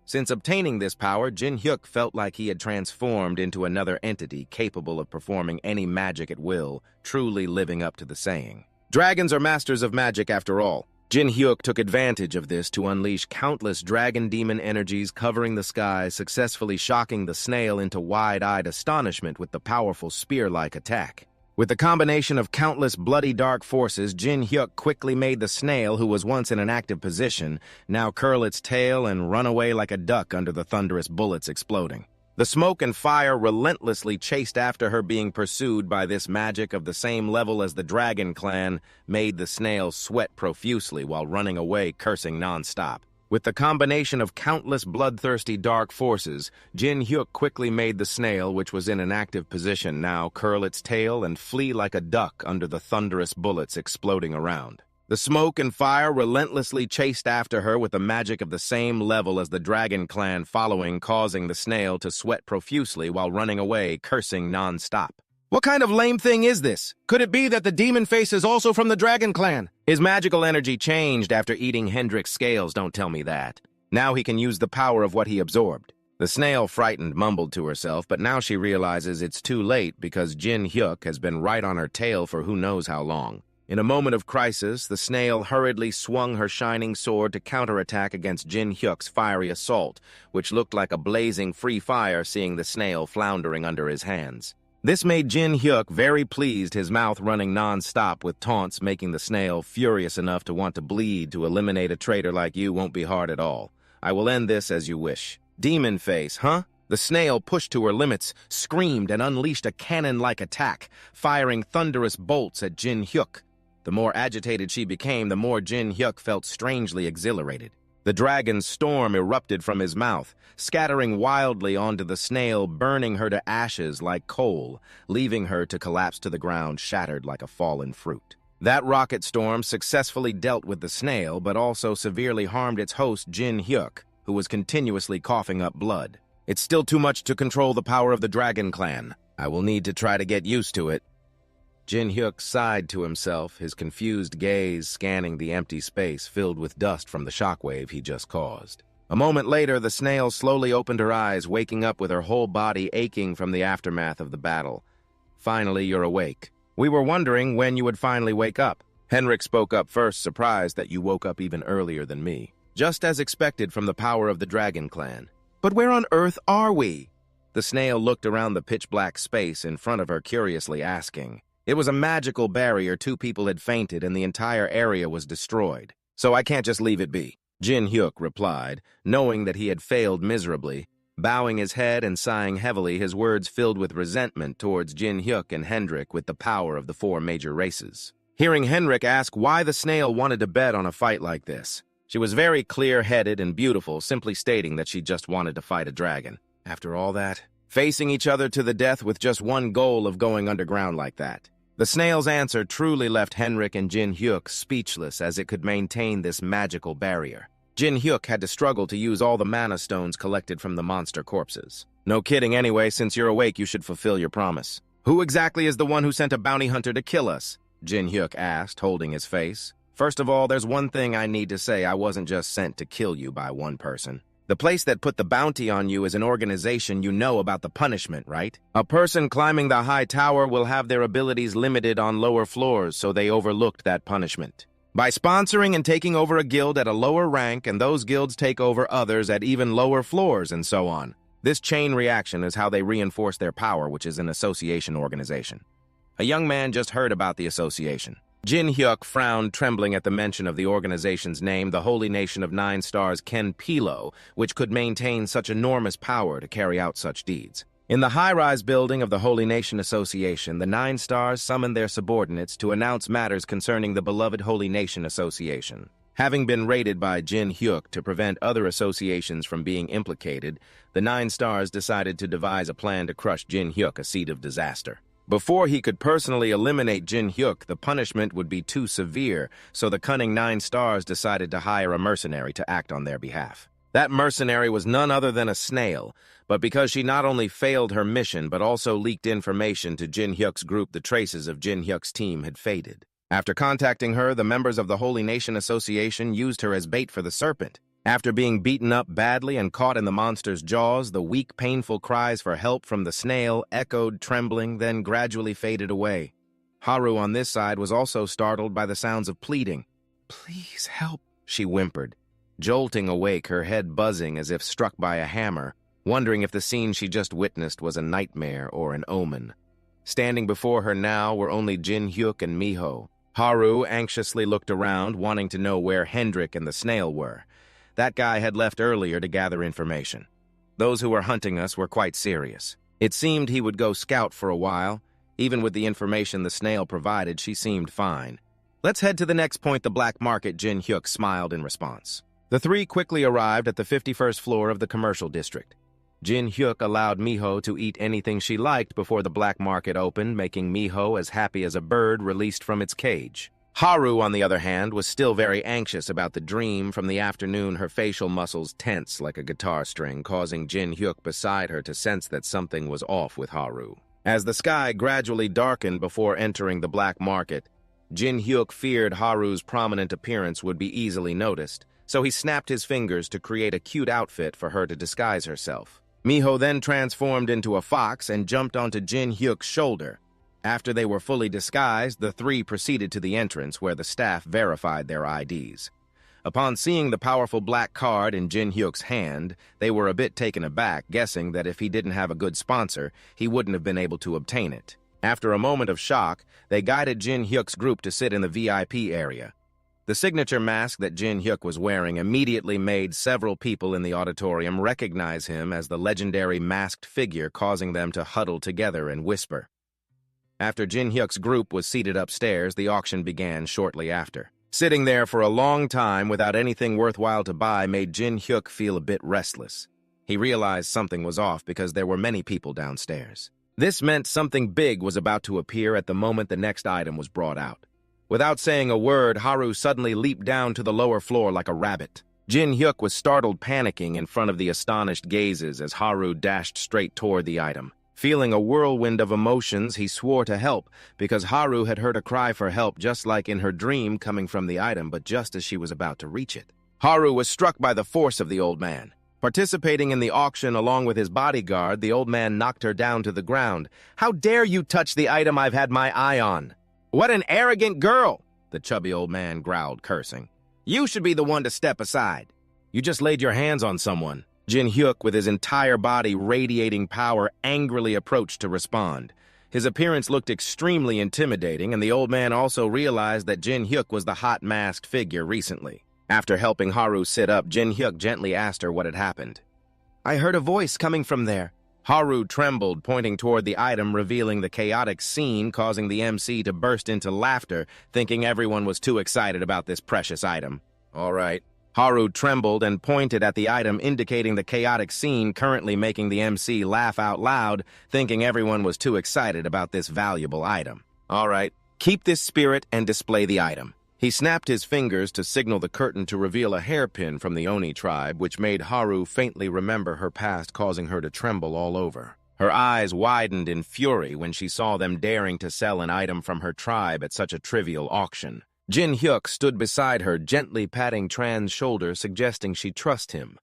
Since obtaining this power, Jin Hyuk felt like he had transformed into another entity capable of performing any magic at will, truly living up to the saying. Dragons are masters of magic after all. Jin Hyuk took advantage of this to unleash countless dragon demon energies covering the sky, successfully shocking the snail into wide-eyed astonishment with the powerful spear-like attack. With the combination of countless bloody dark forces, Jin Hyuk quickly made the snail, who was once in an active position, now curl its tail and run away like a duck under the thunderous bullets exploding. The smoke and fire relentlessly chased after her, being pursued by this magic of the same level as the Dragon Clan made the snail sweat profusely while running away, cursing non-stop. With the combination of countless bloodthirsty dark forces, Jin Hyuk quickly made the snail, which was in an active position now, curl its tail and flee like a duck under the thunderous bullets exploding around. The smoke and fire relentlessly chased after her with the magic of the same level as the Dragon Clan following, causing the snail to sweat profusely while running away, cursing non-stop. What kind of lame thing is this? Could it be that the demon face is also from the Dragon Clan? His magical energy changed after eating Hendrik's scales, don't tell me that. Now he can use the power of what he absorbed. The snail, frightened, mumbled to herself, but now she realizes it's too late because Jin Hyuk has been right on her tail for who knows how long. In a moment of crisis, the snail hurriedly swung her shining sword to counterattack against Jin Hyuk's fiery assault, which looked like a blazing free fire, seeing the snail floundering under his hands. This made Jin Hyuk very pleased, his mouth running non-stop with taunts, making the snail furious enough to want to bleed. To eliminate a traitor like you won't be hard at all. I will end this as you wish. Demon face, huh? The snail pushed to her limits, screamed, and unleashed a cannon-like attack, firing thunderous bolts at Jin Hyuk. The more agitated she became, the more Jin Hyuk felt strangely exhilarated. The dragon's storm erupted from his mouth, scattering wildly onto the snail, burning her to ashes like coal, leaving her to collapse to the ground, shattered like a fallen fruit. That rocket storm successfully dealt with the snail, but also severely harmed its host, Jin Hyuk, who was continuously coughing up blood. It's still too much to control the power of the Dragon Clan. I will need to try to get used to it. Jin Hyuk sighed to himself, his confused gaze scanning the empty space filled with dust from the shockwave he just caused. A moment later, the snail slowly opened her eyes, waking up with her whole body aching from the aftermath of the battle. Finally, you're awake. We were wondering when you would finally wake up. Henrik spoke up first, surprised that you woke up even earlier than me. Just as expected from the power of the Dragon Clan. But where on earth are we? The snail looked around the pitch-black space in front of her, curiously asking. It was a magical barrier. 2 people had fainted and the entire area was destroyed. So I can't just leave it be. Jin Hyuk replied, knowing that he had failed miserably. Bowing his head and sighing heavily, his words filled with resentment towards Jin Hyuk and Hendrik with the power of the 4 major races. Hearing Hendrik ask why the snail wanted to bet on a fight like this, she was very clear-headed and beautiful, simply stating that she just wanted to fight a dragon. After all that, facing each other to the death with just one goal of going underground like that. The snail's answer truly left Henrik and Jin Hyuk speechless, as it could maintain this magical barrier. Jin Hyuk had to struggle to use all the mana stones collected from the monster corpses. No kidding anyway, since you're awake you should fulfill your promise. Who exactly is the one who sent a bounty hunter to kill us? Jin Hyuk asked, holding his face. First of all, there's one thing I need to say. I wasn't just sent to kill you by one person. The place that put the bounty on you is an organization. You know about the punishment, right? A person climbing the high tower will have their abilities limited on lower floors, so they overlooked that punishment. By sponsoring and taking over a guild at a lower rank, and those guilds take over others at even lower floors, and so on. This chain reaction is how they reinforce their power, which is an association organization. A young man just heard about the association. Jin Hyuk frowned, trembling at the mention of the organization's name, the Holy Nation of 9 Stars Ken Pilo, which could maintain such enormous power to carry out such deeds. In the high-rise building of the Holy Nation Association, the 9 Stars summoned their subordinates to announce matters concerning the beloved Holy Nation Association. Having been raided by Jin Hyuk to prevent other associations from being implicated, the 9 Stars decided to devise a plan to crush Jin Hyuk, a seed of disaster. Before he could personally eliminate Jin Hyuk, the punishment would be too severe, so the cunning 9 Stars decided to hire a mercenary to act on their behalf. That mercenary was none other than a snail, but because she not only failed her mission but also leaked information to Jin Hyuk's group, the traces of Jin Hyuk's team had faded. After contacting her, the members of the Holy Nation Association used her as bait for the serpent. After being beaten up badly and caught in the monster's jaws, the weak, painful cries for help from the snail echoed, trembling, then gradually faded away. Haru on this side was also startled by the sounds of pleading. Please help, she whimpered, jolting awake, her head buzzing as if struck by a hammer, wondering if the scene she just witnessed was a nightmare or an omen. Standing before her now were only Jin-hyuk and Miho. Haru anxiously looked around, wanting to know where Hendrik and the snail were. That guy had left earlier to gather information. Those who were hunting us were quite serious. It seemed he would go scout for a while. Even with the information the snail provided, she seemed fine. Let's head to the next point, the black market, Jin-hyuk smiled in response. The three quickly arrived at the 51st floor of the commercial district. Jin-hyuk allowed Miho to eat anything she liked before the black market opened, making Miho as happy as a bird released from its cage. Haru, on the other hand, was still very anxious about the dream. From the afternoon, her facial muscles tense like a guitar string, causing Jin-hyuk beside her to sense that something was off with Haru. As the sky gradually darkened before entering the black market, Jin-hyuk feared Haru's prominent appearance would be easily noticed, so he snapped his fingers to create a cute outfit for her to disguise herself. Miho then transformed into a fox and jumped onto Jin-hyuk's shoulder. After they were fully disguised, the three proceeded to the entrance where the staff verified their IDs. Upon seeing the powerful black card in Jin-hyuk's hand, they were a bit taken aback, guessing that if he didn't have a good sponsor, he wouldn't have been able to obtain it. After a moment of shock, they guided Jin-hyuk's group to sit in the VIP area. The signature mask that Jin-hyuk was wearing immediately made several people in the auditorium recognize him as the legendary masked figure, causing them to huddle together and whisper. After Jin-hyuk's group was seated upstairs, the auction began shortly after. Sitting there for a long time without anything worthwhile to buy made Jin-hyuk feel a bit restless. He realized something was off because there were many people downstairs. This meant something big was about to appear at the moment the next item was brought out. Without saying a word, Haru suddenly leaped down to the lower floor like a rabbit. Jin-hyuk was startled, panicking in front of the astonished gazes as Haru dashed straight toward the item. Feeling a whirlwind of emotions, he swore to help, because Haru had heard a cry for help just like in her dream coming from the item, but just as she was about to reach it. Haru was struck by the force of the old man. Participating in the auction along with his bodyguard, the old man knocked her down to the ground. "How dare you touch the item I've had my eye on? What an arrogant girl!" the chubby old man growled, cursing. "You should be the one to step aside. You just laid your hands on someone." Jin-hyuk, with his entire body radiating power, angrily approached to respond. His appearance looked extremely intimidating, and the old man also realized that Jin-hyuk was the hot masked figure recently. After helping Haru sit up, Jin-hyuk gently asked her what had happened. "I heard a voice coming from there." Haru trembled, pointing toward the item, revealing the chaotic scene, causing the MC to burst into laughter, thinking everyone was too excited about this precious item. "All right." Haru trembled and pointed at the item, indicating the chaotic scene, currently making the MC laugh out loud, thinking everyone was too excited about this valuable item. "All right, keep this spirit and display the item." He snapped his fingers to signal the curtain to reveal a hairpin from the Oni tribe, which made Haru faintly remember her past, causing her to tremble all over. Her eyes widened in fury when she saw them daring to sell an item from her tribe at such a trivial auction. Jin-hyuk stood beside her, gently patting Tran's shoulder, suggesting she trust him.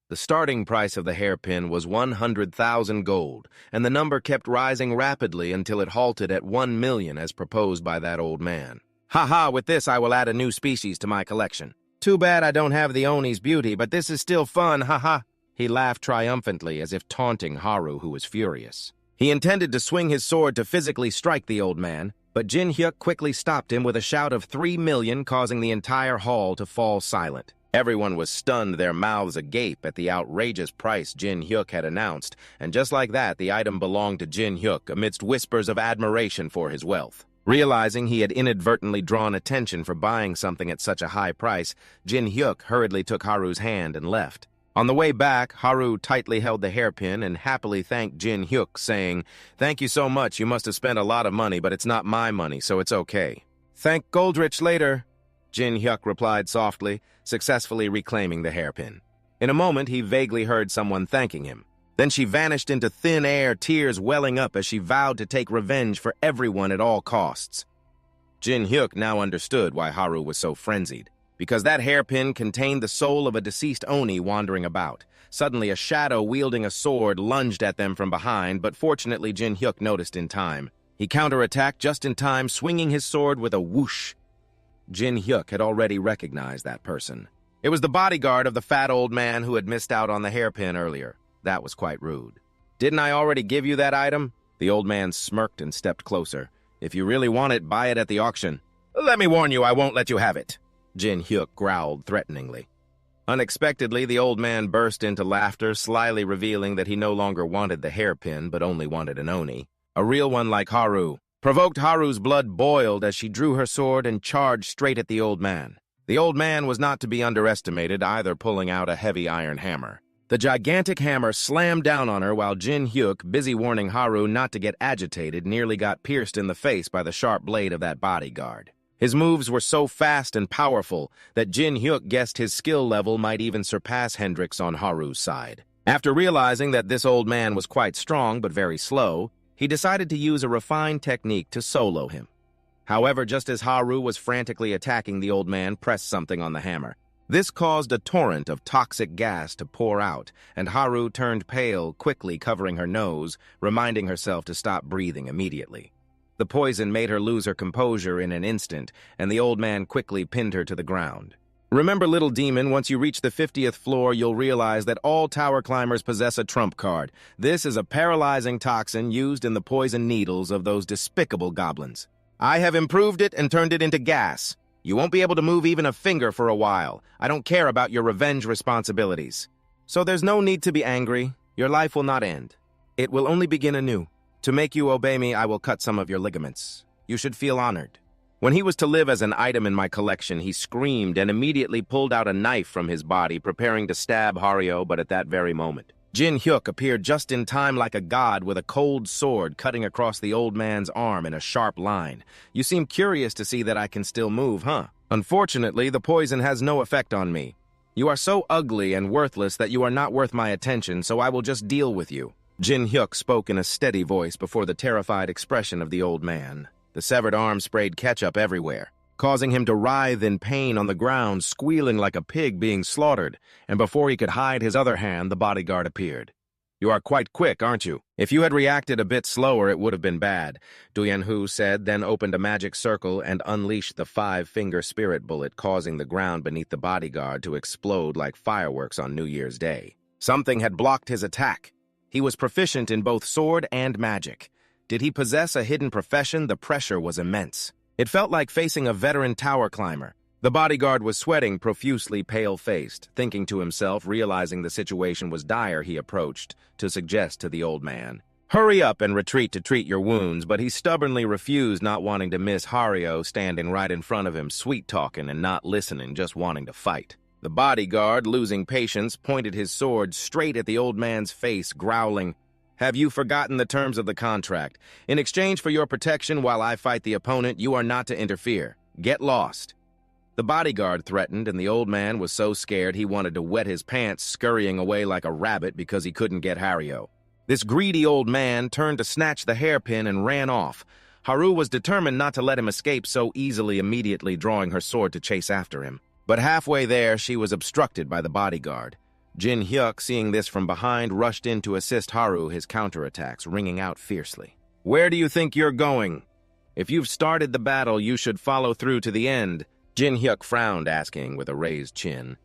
The starting price of the hairpin was 100,000 gold, and the number kept rising rapidly until it halted at 1 million as proposed by that old man. "Haha, with this I will add a new species to my collection. Too bad I don't have the Oni's beauty, but this is still fun, haha." He laughed triumphantly, as if taunting Haru, who was furious. He intended to swing his sword to physically strike the old man, but Jin-hyuk quickly stopped him with a shout of 3 million, causing the entire hall to fall silent. Everyone was stunned, their mouths agape at the outrageous price Jin-hyuk had announced, and just like that, the item belonged to Jin-hyuk amidst whispers of admiration for his wealth. Realizing he had inadvertently drawn attention for buying something at such a high price, Jin-hyuk hurriedly took Haru's hand and left. On the way back, Haru tightly held the hairpin and happily thanked Jin-hyuk, saying, "Thank you so much, you must have spent a lot of money, but it's not my money, so it's okay." "Thank Goldrich later," Jin-hyuk replied softly, successfully reclaiming the hairpin. In a moment, he vaguely heard someone thanking him. Then she vanished into thin air, tears welling up as she vowed to take revenge for everyone at all costs. Jin-hyuk now understood why Haru was so frenzied. Because that hairpin contained the soul of a deceased Oni wandering about. Suddenly, a shadow wielding a sword lunged at them from behind, but fortunately Jin-hyuk noticed in time. He counterattacked just in time, swinging his sword with a whoosh. Jin Hyuk had already recognized that person. It was the bodyguard of the fat old man who had missed out on the hairpin earlier. That was quite rude. "Didn't I already give you that item?" The old man smirked and stepped closer. "If you really want it, buy it at the auction." "Let me warn you, I won't let you have it," Jin Hyuk growled threateningly. Unexpectedly, the old man burst into laughter, slyly revealing that he no longer wanted the hairpin, but only wanted an oni. A real one like Haru. Provoked Haru's blood boiled as she drew her sword and charged straight at the old man. The old man was not to be underestimated, either pulling out a heavy iron hammer. The gigantic hammer slammed down on her while Jin Hyuk, busy warning Haru not to get agitated, nearly got pierced in the face by the sharp blade of that bodyguard. His moves were so fast and powerful that Jin Hyuk guessed his skill level might even surpass Hendrix on Haru's side. After realizing that this old man was quite strong but very slow, he decided to use a refined technique to solo him. However, just as Haru was frantically attacking, the old man pressed something on the hammer. This caused a torrent of toxic gas to pour out, and Haru turned pale, quickly covering her nose, reminding herself to stop breathing immediately. The poison made her lose her composure in an instant, and the old man quickly pinned her to the ground. "Remember, little demon, once you reach the 50th floor, you'll realize that all tower climbers possess a trump card. This is a paralyzing toxin used in the poison needles of those despicable goblins. I have improved it and turned it into gas. You won't be able to move even a finger for a while. I don't care about your revenge responsibilities. So there's no need to be angry. Your life will not end. It will only begin anew. To make you obey me, I will cut some of your ligaments. You should feel honored." When he was to live as an item in my collection, he screamed and immediately pulled out a knife from his body, preparing to stab Hario, but at that very moment, Jin Hyuk appeared just in time like a god with a cold sword cutting across the old man's arm in a sharp line. "You seem curious to see that I can still move, huh? Unfortunately, the poison has no effect on me. You are so ugly and worthless that you are not worth my attention, so I will just deal with you." Jin Hyuk spoke in a steady voice before the terrified expression of the old man. The severed arm sprayed ketchup everywhere, causing him to writhe in pain on the ground, squealing like a pig being slaughtered, and before he could hide his other hand, the bodyguard appeared. "You are quite quick, aren't you? If you had reacted a bit slower, it would have been bad," Duyan-Hu said, then opened a magic circle and unleashed the 5-finger spirit bullet, causing the ground beneath the bodyguard to explode like fireworks on New Year's Day. Something had blocked his attack. He was proficient in both sword and magic. Did he possess a hidden profession? The pressure was immense. It felt like facing a veteran tower climber. The bodyguard was sweating profusely, pale-faced. Thinking to himself, realizing the situation was dire, he approached to suggest to the old man, "Hurry up and retreat to treat your wounds," but he stubbornly refused, not wanting to miss Hario standing right in front of him, sweet-talking and not listening, just wanting to fight. The bodyguard, losing patience, pointed his sword straight at the old man's face, growling, "Have you forgotten the terms of the contract? In exchange for your protection while I fight the opponent, you are not to interfere. Get lost." The bodyguard threatened, and the old man was so scared he wanted to wet his pants, scurrying away like a rabbit because he couldn't get Hario. This greedy old man turned to snatch the hairpin and ran off. Haru was determined not to let him escape so easily, immediately drawing her sword to chase after him. But halfway there, she was obstructed by the bodyguard. Jin Hyuk, seeing this from behind, rushed in to assist Haru, his counterattacks ringing out fiercely. "Where do you think you're going? If you've started the battle, you should follow through to the end." Jin Hyuk frowned, asking with a raised chin.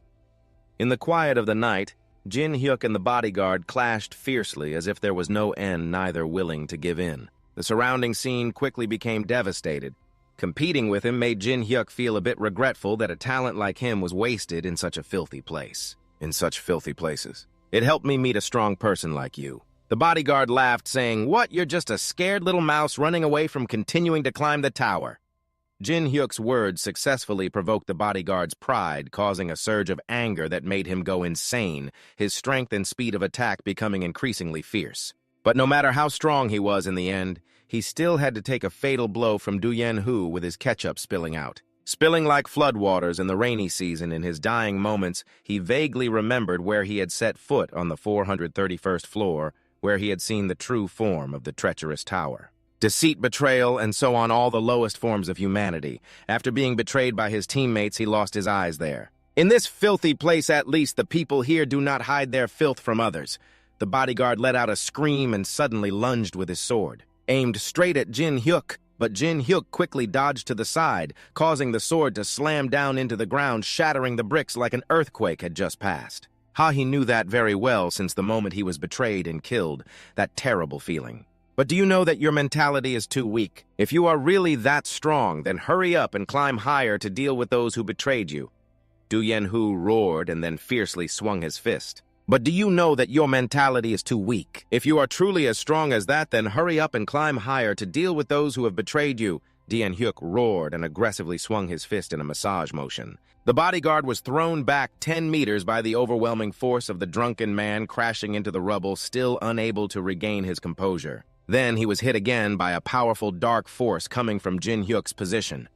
In the quiet of the night, Jin Hyuk and the bodyguard clashed fiercely as if there was no end, neither willing to give in. The surrounding scene quickly became devastated. Competing with him made Jin Hyuk feel a bit regretful that a talent like him was wasted in such a filthy place. In such filthy places. "It helped me meet a strong person like you." The bodyguard laughed, saying, "What, you're just a scared little mouse running away from continuing to climb the tower." Jin Hyuk's words successfully provoked the bodyguard's pride, causing a surge of anger that made him go insane, his strength and speed of attack becoming increasingly fierce. But no matter how strong he was in the end, he still had to take a fatal blow from Duyan-Hu with his ketchup spilling out. Spilling like floodwaters in the rainy season, in his dying moments, he vaguely remembered where he had set foot on the 431st floor, where he had seen the true form of the treacherous tower. Deceit, betrayal, and so on, all the lowest forms of humanity. After being betrayed by his teammates, he lost his eyes there. "In this filthy place, at least, the people here do not hide their filth from others." The bodyguard let out a scream and suddenly lunged with his sword, aimed straight at Jin Hyuk. but Jin Hyuk quickly dodged to the side, causing the sword to slam down into the ground, shattering the bricks like an earthquake had just passed. He knew that very well since the moment he was betrayed and killed, that terrible feeling. But do you know that your mentality is too weak? If you are really that strong, then hurry up and climb higher to deal with those who betrayed you. Du Yanhu roared and then fiercely swung his fist. But do you know that your mentality is too weak? If you are truly as strong as that, then hurry up and climb higher to deal with those who have betrayed you. Jin Hyuk roared and aggressively swung his fist in a massage motion. The bodyguard was thrown back 10 meters by the overwhelming force of the drunken man, crashing into the rubble, still unable to regain his composure. Then he was hit again by a powerful dark force coming from Jin Hyuk's position.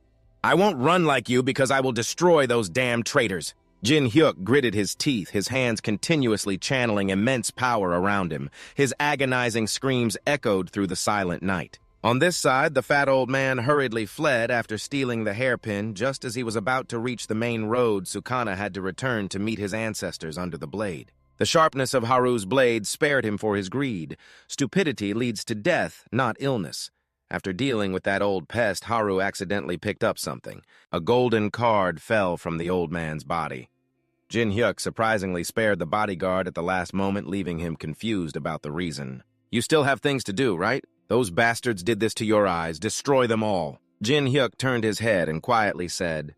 I won't run like you because I will destroy those damn traitors. Jin Hyuk gritted his teeth, his hands continuously channeling immense power around him. His agonizing screams echoed through the silent night. On this side, the fat old man hurriedly fled after stealing the hairpin. Just as he was about to reach the main road, Sukana had to return to meet his ancestors under the blade. The sharpness of Haru's blade spared him for his greed. Stupidity leads to death, not illness. After dealing with that old pest, Haru accidentally picked up something. A golden card fell from the old man's body. Jin Hyuk surprisingly spared the bodyguard at the last moment, leaving him confused about the reason. You still have things to do, right? Those bastards did this to your eyes. Destroy them all. Jin Hyuk turned his head and quietly said,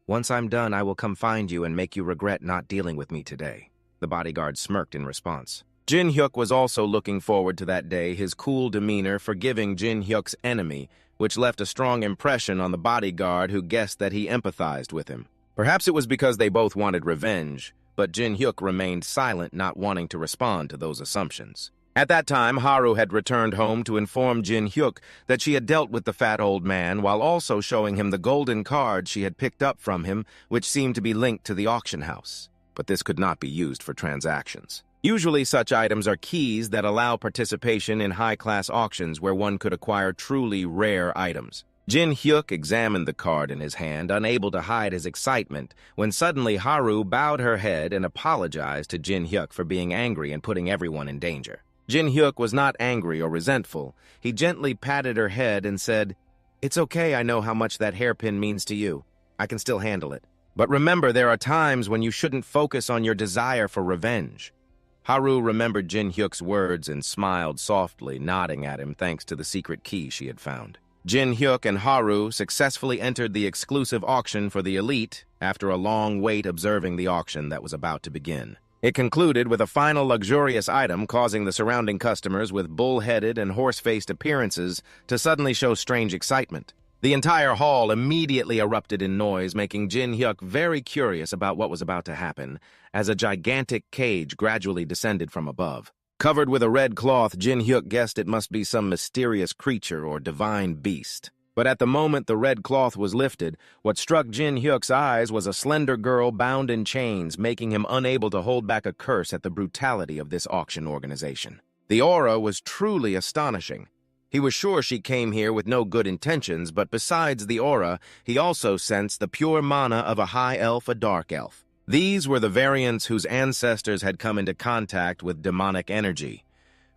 Once I'm done, I will come find you and make you regret not dealing with me today. The bodyguard smirked in response. Jin Hyuk was also looking forward to that day, his cool demeanor forgiving Jin Hyuk's enemy, which left a strong impression on the bodyguard who guessed that he empathized with him. Perhaps it was because they both wanted revenge, but Jin Hyuk remained silent, not wanting to respond to those assumptions. At that time, Haru had returned home to inform Jin Hyuk that she had dealt with the fat old man, while also showing him the golden card she had picked up from him, which seemed to be linked to the auction house. But this could not be used for transactions. Usually such items are keys that allow participation in high-class auctions where one could acquire truly rare items. Jin Hyuk examined the card in his hand, unable to hide his excitement, when suddenly Haru bowed her head and apologized to Jin Hyuk for being angry and putting everyone in danger. Jin Hyuk was not angry or resentful. He gently patted her head and said, It's okay, I know how much that hairpin means to you. I can still handle it. But remember, there are times when you shouldn't focus on your desire for revenge. Haru remembered Jin Hyuk's words and smiled softly, nodding at him thanks to the secret key she had found. Jin Hyuk and Haru successfully entered the exclusive auction for the elite after a long wait observing the auction that was about to begin. It concluded with a final luxurious item causing the surrounding customers with bull-headed and horse-faced appearances to suddenly show strange excitement. The entire hall immediately erupted in noise, making Jin Hyuk very curious about what was about to happen, as a gigantic cage gradually descended from above. Covered with a red cloth, Jin Hyuk guessed it must be some mysterious creature or divine beast. But at the moment the red cloth was lifted, what struck Jin Hyuk's eyes was a slender girl bound in chains, making him unable to hold back a curse at the brutality of this auction organization. The aura was truly astonishing. He was sure she came here with no good intentions, but besides the aura, he also sensed the pure mana of a high elf, a dark elf. These were the variants whose ancestors had come into contact with demonic energy.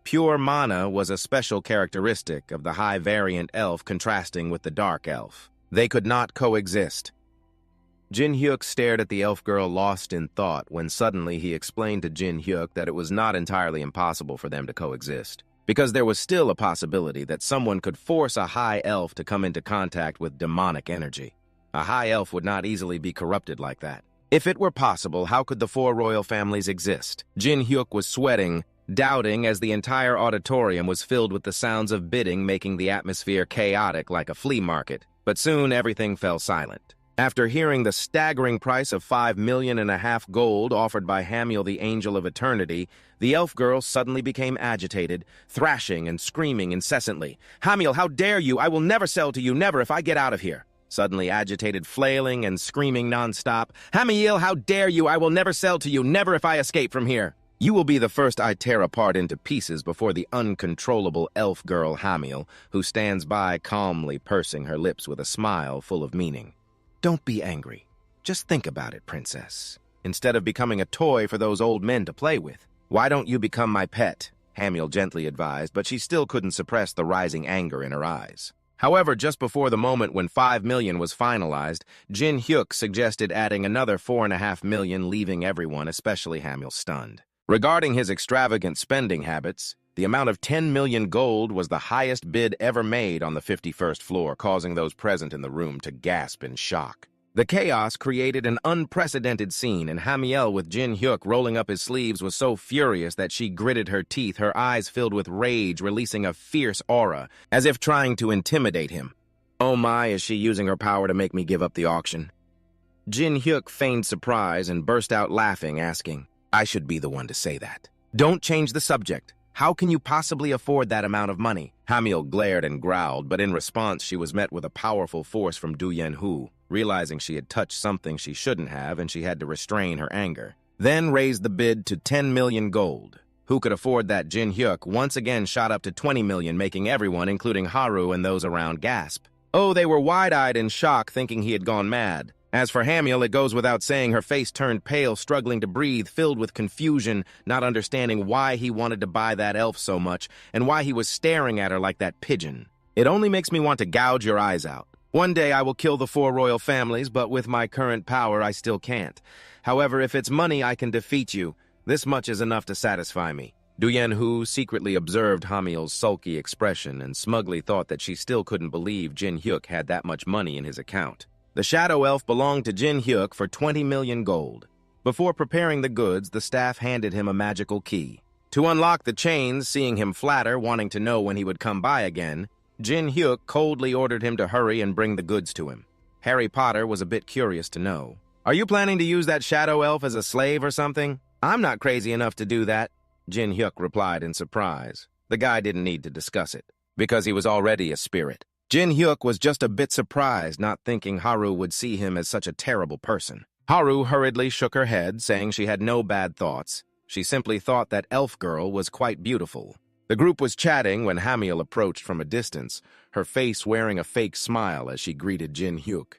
Pure mana was a special characteristic of the high variant elf contrasting with the dark elf. They could not coexist. Jin Hyuk stared at the elf girl lost in thought when suddenly he explained to Jin Hyuk that it was not entirely impossible for them to coexist, because there was still a possibility that someone could force a high elf to come into contact with demonic energy. A high elf would not easily be corrupted like that. If it were possible, how could the four royal families exist? Jin Hyuk was sweating, doubting as the entire auditorium was filled with the sounds of bidding, making the atmosphere chaotic like a flea market. But soon everything fell silent. After hearing the staggering price of 5.5 million gold offered by Hamiel, the Angel of Eternity, the elf girl suddenly became agitated, thrashing and screaming incessantly. Hamiel, how dare you? I will never sell to you, never, if I get out of here. Suddenly agitated, flailing and screaming nonstop. Hamiel, how dare you? I will never sell to you, never if I escape from here. You will be the first I tear apart into pieces before the uncontrollable elf girl Hamiel, who stands by calmly pursing her lips with a smile full of meaning. Don't be angry. Just think about it, princess. Instead of becoming a toy for those old men to play with, why don't you become my pet? Hamiel gently advised, but she still couldn't suppress the rising anger in her eyes. However, just before the moment when 5 million was finalized, Jin Hyuk suggested adding another 4.5 million, leaving everyone, especially Hamill, stunned. Regarding his extravagant spending habits, the amount of 10 million gold was the highest bid ever made on the 51st floor, causing those present in the room to gasp in shock. The chaos created an unprecedented scene, and Hamill, with Jin Hyuk rolling up his sleeves, was so furious that she gritted her teeth, her eyes filled with rage, releasing a fierce aura, as if trying to intimidate him. Oh my, is she using her power to make me give up the auction? Jin Hyuk feigned surprise and burst out laughing, asking, I should be the one to say that. Don't change the subject. How can you possibly afford that amount of money? Hamill glared and growled, but in response she was met with a powerful force from Du Yen-hu, realizing she had touched something she shouldn't have and she had to restrain her anger. Then raised the bid to 10 million gold. Who could afford that? Jin Hyuk once again shot up to 20 million, making everyone, including Haru and those around, gasp. Oh, they were wide-eyed in shock, thinking he had gone mad. As for Hamill, it goes without saying her face turned pale, struggling to breathe, filled with confusion, not understanding why he wanted to buy that elf so much and why he was staring at her like that pigeon. It only makes me want to gouge your eyes out. One day I will kill the 4 royal families, but with my current power I still can't. However, if it's money, I can defeat you. This much is enough to satisfy me. Du Yen-hu secretly observed Hamill's sulky expression and smugly thought that she still couldn't believe Jin Hyuk had that much money in his account. The shadow elf belonged to Jin Hyuk for 20 million gold. Before preparing the goods, the staff handed him a magical key. To unlock the chains, seeing him flatter, wanting to know when he would come by again, Jin Hyuk coldly ordered him to hurry and bring the goods to him. Harry Potter was a bit curious to know. Are you planning to use that shadow elf as a slave or something? I'm not crazy enough to do that, Jin Hyuk replied in surprise. The guy didn't need to discuss it, because he was already a spirit. Jin Hyuk was just a bit surprised, not thinking Haru would see him as such a terrible person. Haru hurriedly shook her head, saying she had no bad thoughts. She simply thought that elf girl was quite beautiful. The group was chatting when Hamill approached from a distance, her face wearing a fake smile as she greeted Jin Hyuk.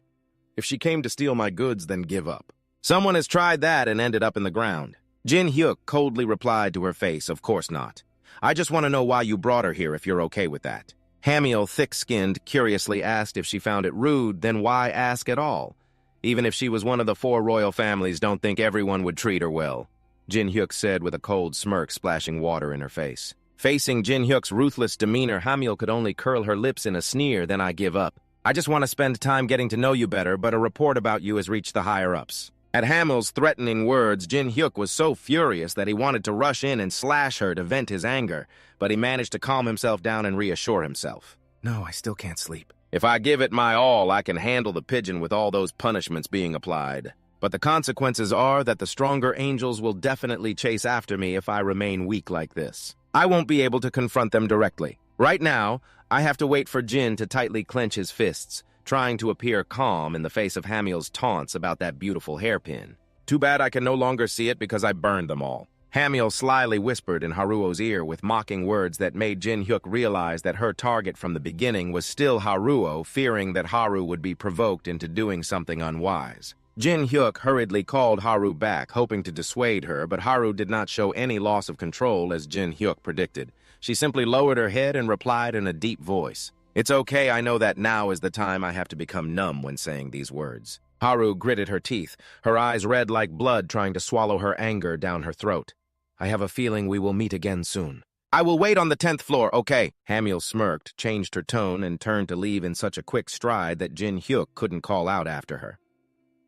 If she came to steal my goods, then give up. Someone has tried that and ended up in the ground. Jin Hyuk coldly replied to her face, of course not. I just want to know why you brought her here if you're okay with that. Hamill, thick-skinned, curiously asked if she found it rude, then why ask at all? Even if she was one of the 4 royal families, don't think everyone would treat her well, Jin Hyuk said with a cold smirk splashing water in her face. Facing Jin Hyuk's ruthless demeanor, Hamill could only curl her lips in a sneer, then I give up. I just want to spend time getting to know you better, but a report about you has reached the higher-ups. At Hamill's threatening words, Jin Hyuk was so furious that he wanted to rush in and slash her to vent his anger, but he managed to calm himself down and reassure himself. No, I still can't sleep. If I give it my all, I can handle the pigeon with all those punishments being applied. But the consequences are that the stronger angels will definitely chase after me if I remain weak like this. I won't be able to confront them directly. Right now, I have to wait for Jin to tightly clench his fists, trying to appear calm in the face of Hamill's taunts about that beautiful hairpin. Too bad I can no longer see it because I burned them all. Hamill slyly whispered in Haruo's ear with mocking words that made Jin Hyuk realize that her target from the beginning was still Haruo, fearing that Haru would be provoked into doing something unwise. Jin Hyuk hurriedly called Haru back, hoping to dissuade her, but Haru did not show any loss of control as Jin Hyuk predicted. She simply lowered her head and replied in a deep voice. It's okay, I know that now is the time I have to become numb when saying these words. Haru gritted her teeth, her eyes red like blood, trying to swallow her anger down her throat. I have a feeling we will meet again soon. I will wait on the 10th floor, okay? Hamill smirked, changed her tone, and turned to leave in such a quick stride that Jin Hyuk couldn't call out after her.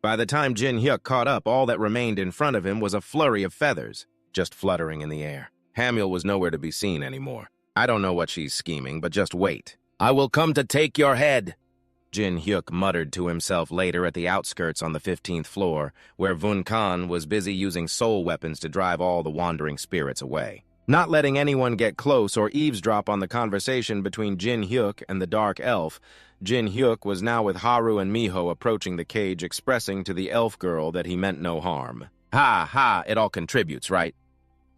By the time Jin Hyuk caught up, all that remained in front of him was a flurry of feathers, just fluttering in the air. Hamill was nowhere to be seen anymore. I don't know what she's scheming, but just wait. I will come to take your head, Jin Hyuk muttered to himself later at the outskirts on the 15th floor, where Vun Khan was busy using soul weapons to drive all the wandering spirits away. Not letting anyone get close or eavesdrop on the conversation between Jin Hyuk and the Dark Elf, Jin Hyuk was now with Haru and Miho approaching the cage, expressing to the elf girl that he meant no harm. Ha ha, it all contributes, right?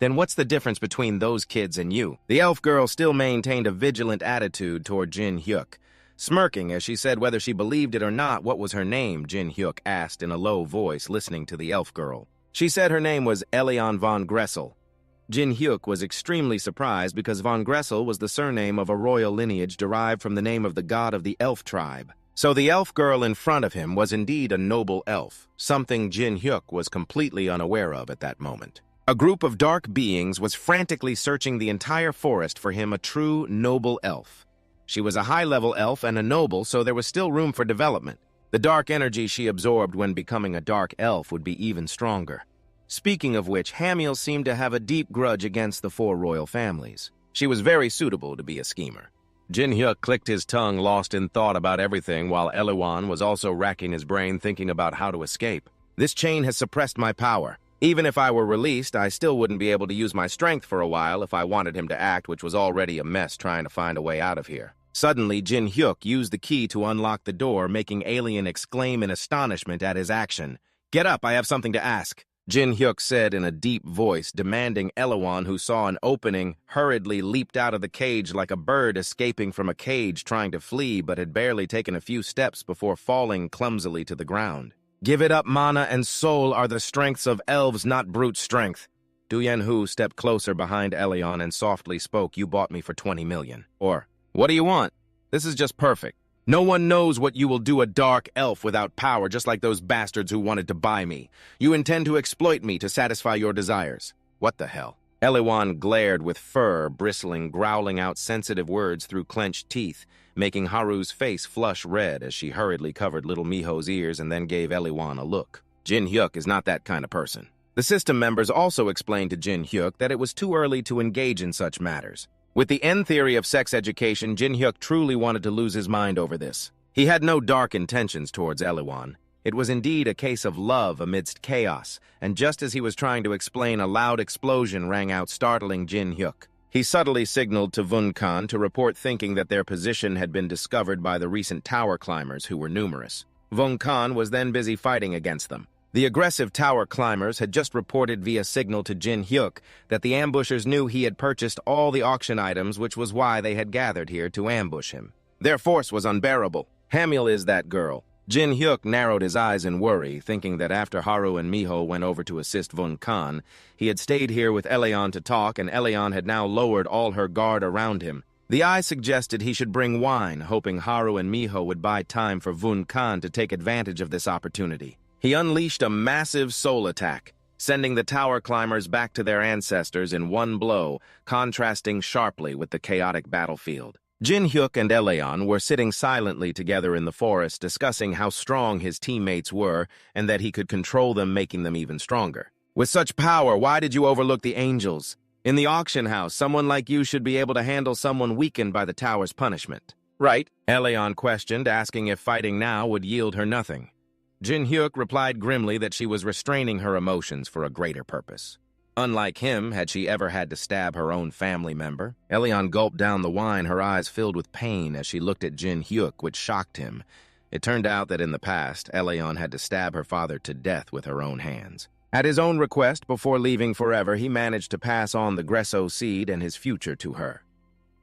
Then what's the difference between those kids and you? The elf girl still maintained a vigilant attitude toward Jin Hyuk. Smirking as she said whether she believed it or not, what was her name, Jin Hyuk asked in a low voice, listening to the elf girl. She said her name was Elion von Gressel. Jin Hyuk was extremely surprised because von Gressel was the surname of a royal lineage derived from the name of the god of the elf tribe. So the elf girl in front of him was indeed a noble elf, something Jin Hyuk was completely unaware of at that moment. A group of dark beings was frantically searching the entire forest for him, a true noble elf. She was a high-level elf and a noble, so there was still room for development. The dark energy she absorbed when becoming a dark elf would be even stronger. Speaking of which, Hamiel seemed to have a deep grudge against the four royal families. She was very suitable to be a schemer. Jin Hyuk clicked his tongue, lost in thought about everything, while Eliwan was also racking his brain thinking about how to escape. This chain has suppressed my power. Even if I were released, I still wouldn't be able to use my strength for a while if I wanted him to act, which was already a mess trying to find a way out of here. Suddenly, Jin Hyuk used the key to unlock the door, making Alien exclaim in astonishment at his action. "Get up, I have something to ask," Jin Hyuk said in a deep voice, demanding. Eliwan, who saw an opening, hurriedly leaped out of the cage like a bird escaping from a cage trying to flee but had barely taken a few steps before falling clumsily to the ground. "Give it up, mana and soul are the strengths of elves, not brute strength." Du Yanhu stepped closer behind Elion and softly spoke, "You bought me for 20 million. Or, what do you want? This is just perfect. No one knows what you will do, a dark elf without power, just like those bastards who wanted to buy me. You intend to exploit me to satisfy your desires. What the hell?" Eliwan glared with fur bristling, growling out sensitive words through clenched teeth, making Haru's face flush red as she hurriedly covered little Miho's ears and then gave Eliwan a look. Jin Hyuk is not that kind of person. The system members also explained to Jin Hyuk that it was too early to engage in such matters. With the end theory of sex education, Jin Hyuk truly wanted to lose his mind over this. He had no dark intentions towards Eliwan. It was indeed a case of love amidst chaos, and just as he was trying to explain, a loud explosion rang out, startling Jin Hyuk. He subtly signaled to Vun Khan to report, thinking that their position had been discovered by the recent tower climbers, who were numerous. Vun Khan was then busy fighting against them. The aggressive tower climbers had just reported via signal to Jin Hyuk that the ambushers knew he had purchased all the auction items, which was why they had gathered here to ambush him. Their force was unbearable. Hamiel is that girl. Jin Hyuk narrowed his eyes in worry, thinking that after Haru and Miho went over to assist Vun Khan, he had stayed here with Elion to talk, and Elion had now lowered all her guard around him. The eye suggested he should bring wine, hoping Haru and Miho would buy time for Vun Khan to take advantage of this opportunity. He unleashed a massive soul attack, sending the tower climbers back to their ancestors in one blow, contrasting sharply with the chaotic battlefield. Jin Hyuk and Elion were sitting silently together in the forest, discussing how strong his teammates were and that he could control them, making them even stronger. "With such power, why did you overlook the angels? In the auction house, someone like you should be able to handle someone weakened by the tower's punishment." "Right?" Elion questioned, asking if fighting now would yield her nothing. Jin Hyuk replied grimly that she was restraining her emotions for a greater purpose. Unlike him, had she ever had to stab her own family member? Elion gulped down the wine, her eyes filled with pain as she looked at Jin Hyuk, which shocked him. It turned out that in the past, Elion had to stab her father to death with her own hands. At his own request, before leaving forever, he managed to pass on the Gresso seed and his future to her.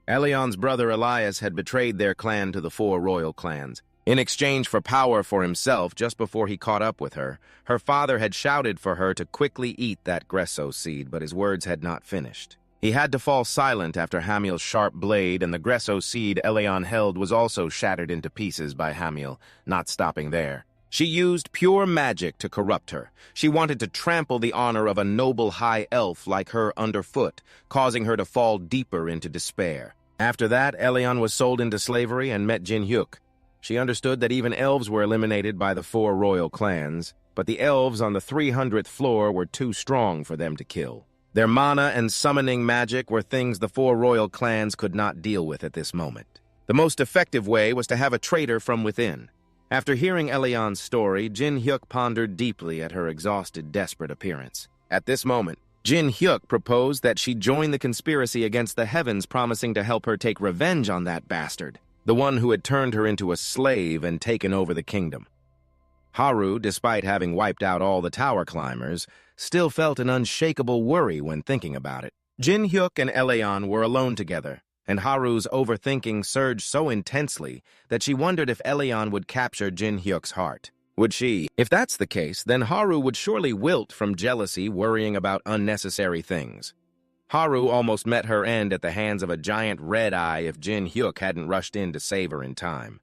Elion's brother Elias had betrayed their clan to the four royal clans. In exchange for power for himself, just before he caught up with her, her father had shouted for her to quickly eat that Gresso seed, but his words had not finished. He had to fall silent after Hamiel's sharp blade, and the Gresso seed Elion held was also shattered into pieces by Hamiel, not stopping there. She used pure magic to corrupt her. She wanted to trample the honor of a noble high elf like her underfoot, causing her to fall deeper into despair. After that, Elion was sold into slavery and met Jin Hyuk. She understood that even elves were eliminated by the four royal clans, but the elves on the 300th floor were too strong for them to kill. Their mana and summoning magic were things the four royal clans could not deal with at this moment. The most effective way was to have a traitor from within. After hearing Elion's story, Jin Hyuk pondered deeply at her exhausted, desperate appearance. At this moment, Jin Hyuk proposed that she join the conspiracy against the heavens, promising to help her take revenge on that bastard, the one who had turned her into a slave and taken over the kingdom. Haru, despite having wiped out all the tower climbers, still felt an unshakable worry when thinking about it. Jin Hyuk and Elion were alone together, and Haru's overthinking surged so intensely that she wondered if Elion would capture Jin Hyuk's heart. Would she? If that's the case, then Haru would surely wilt from jealousy, worrying about unnecessary things. Haru almost met her end at the hands of a giant red eye if Jin Hyuk hadn't rushed in to save her in time.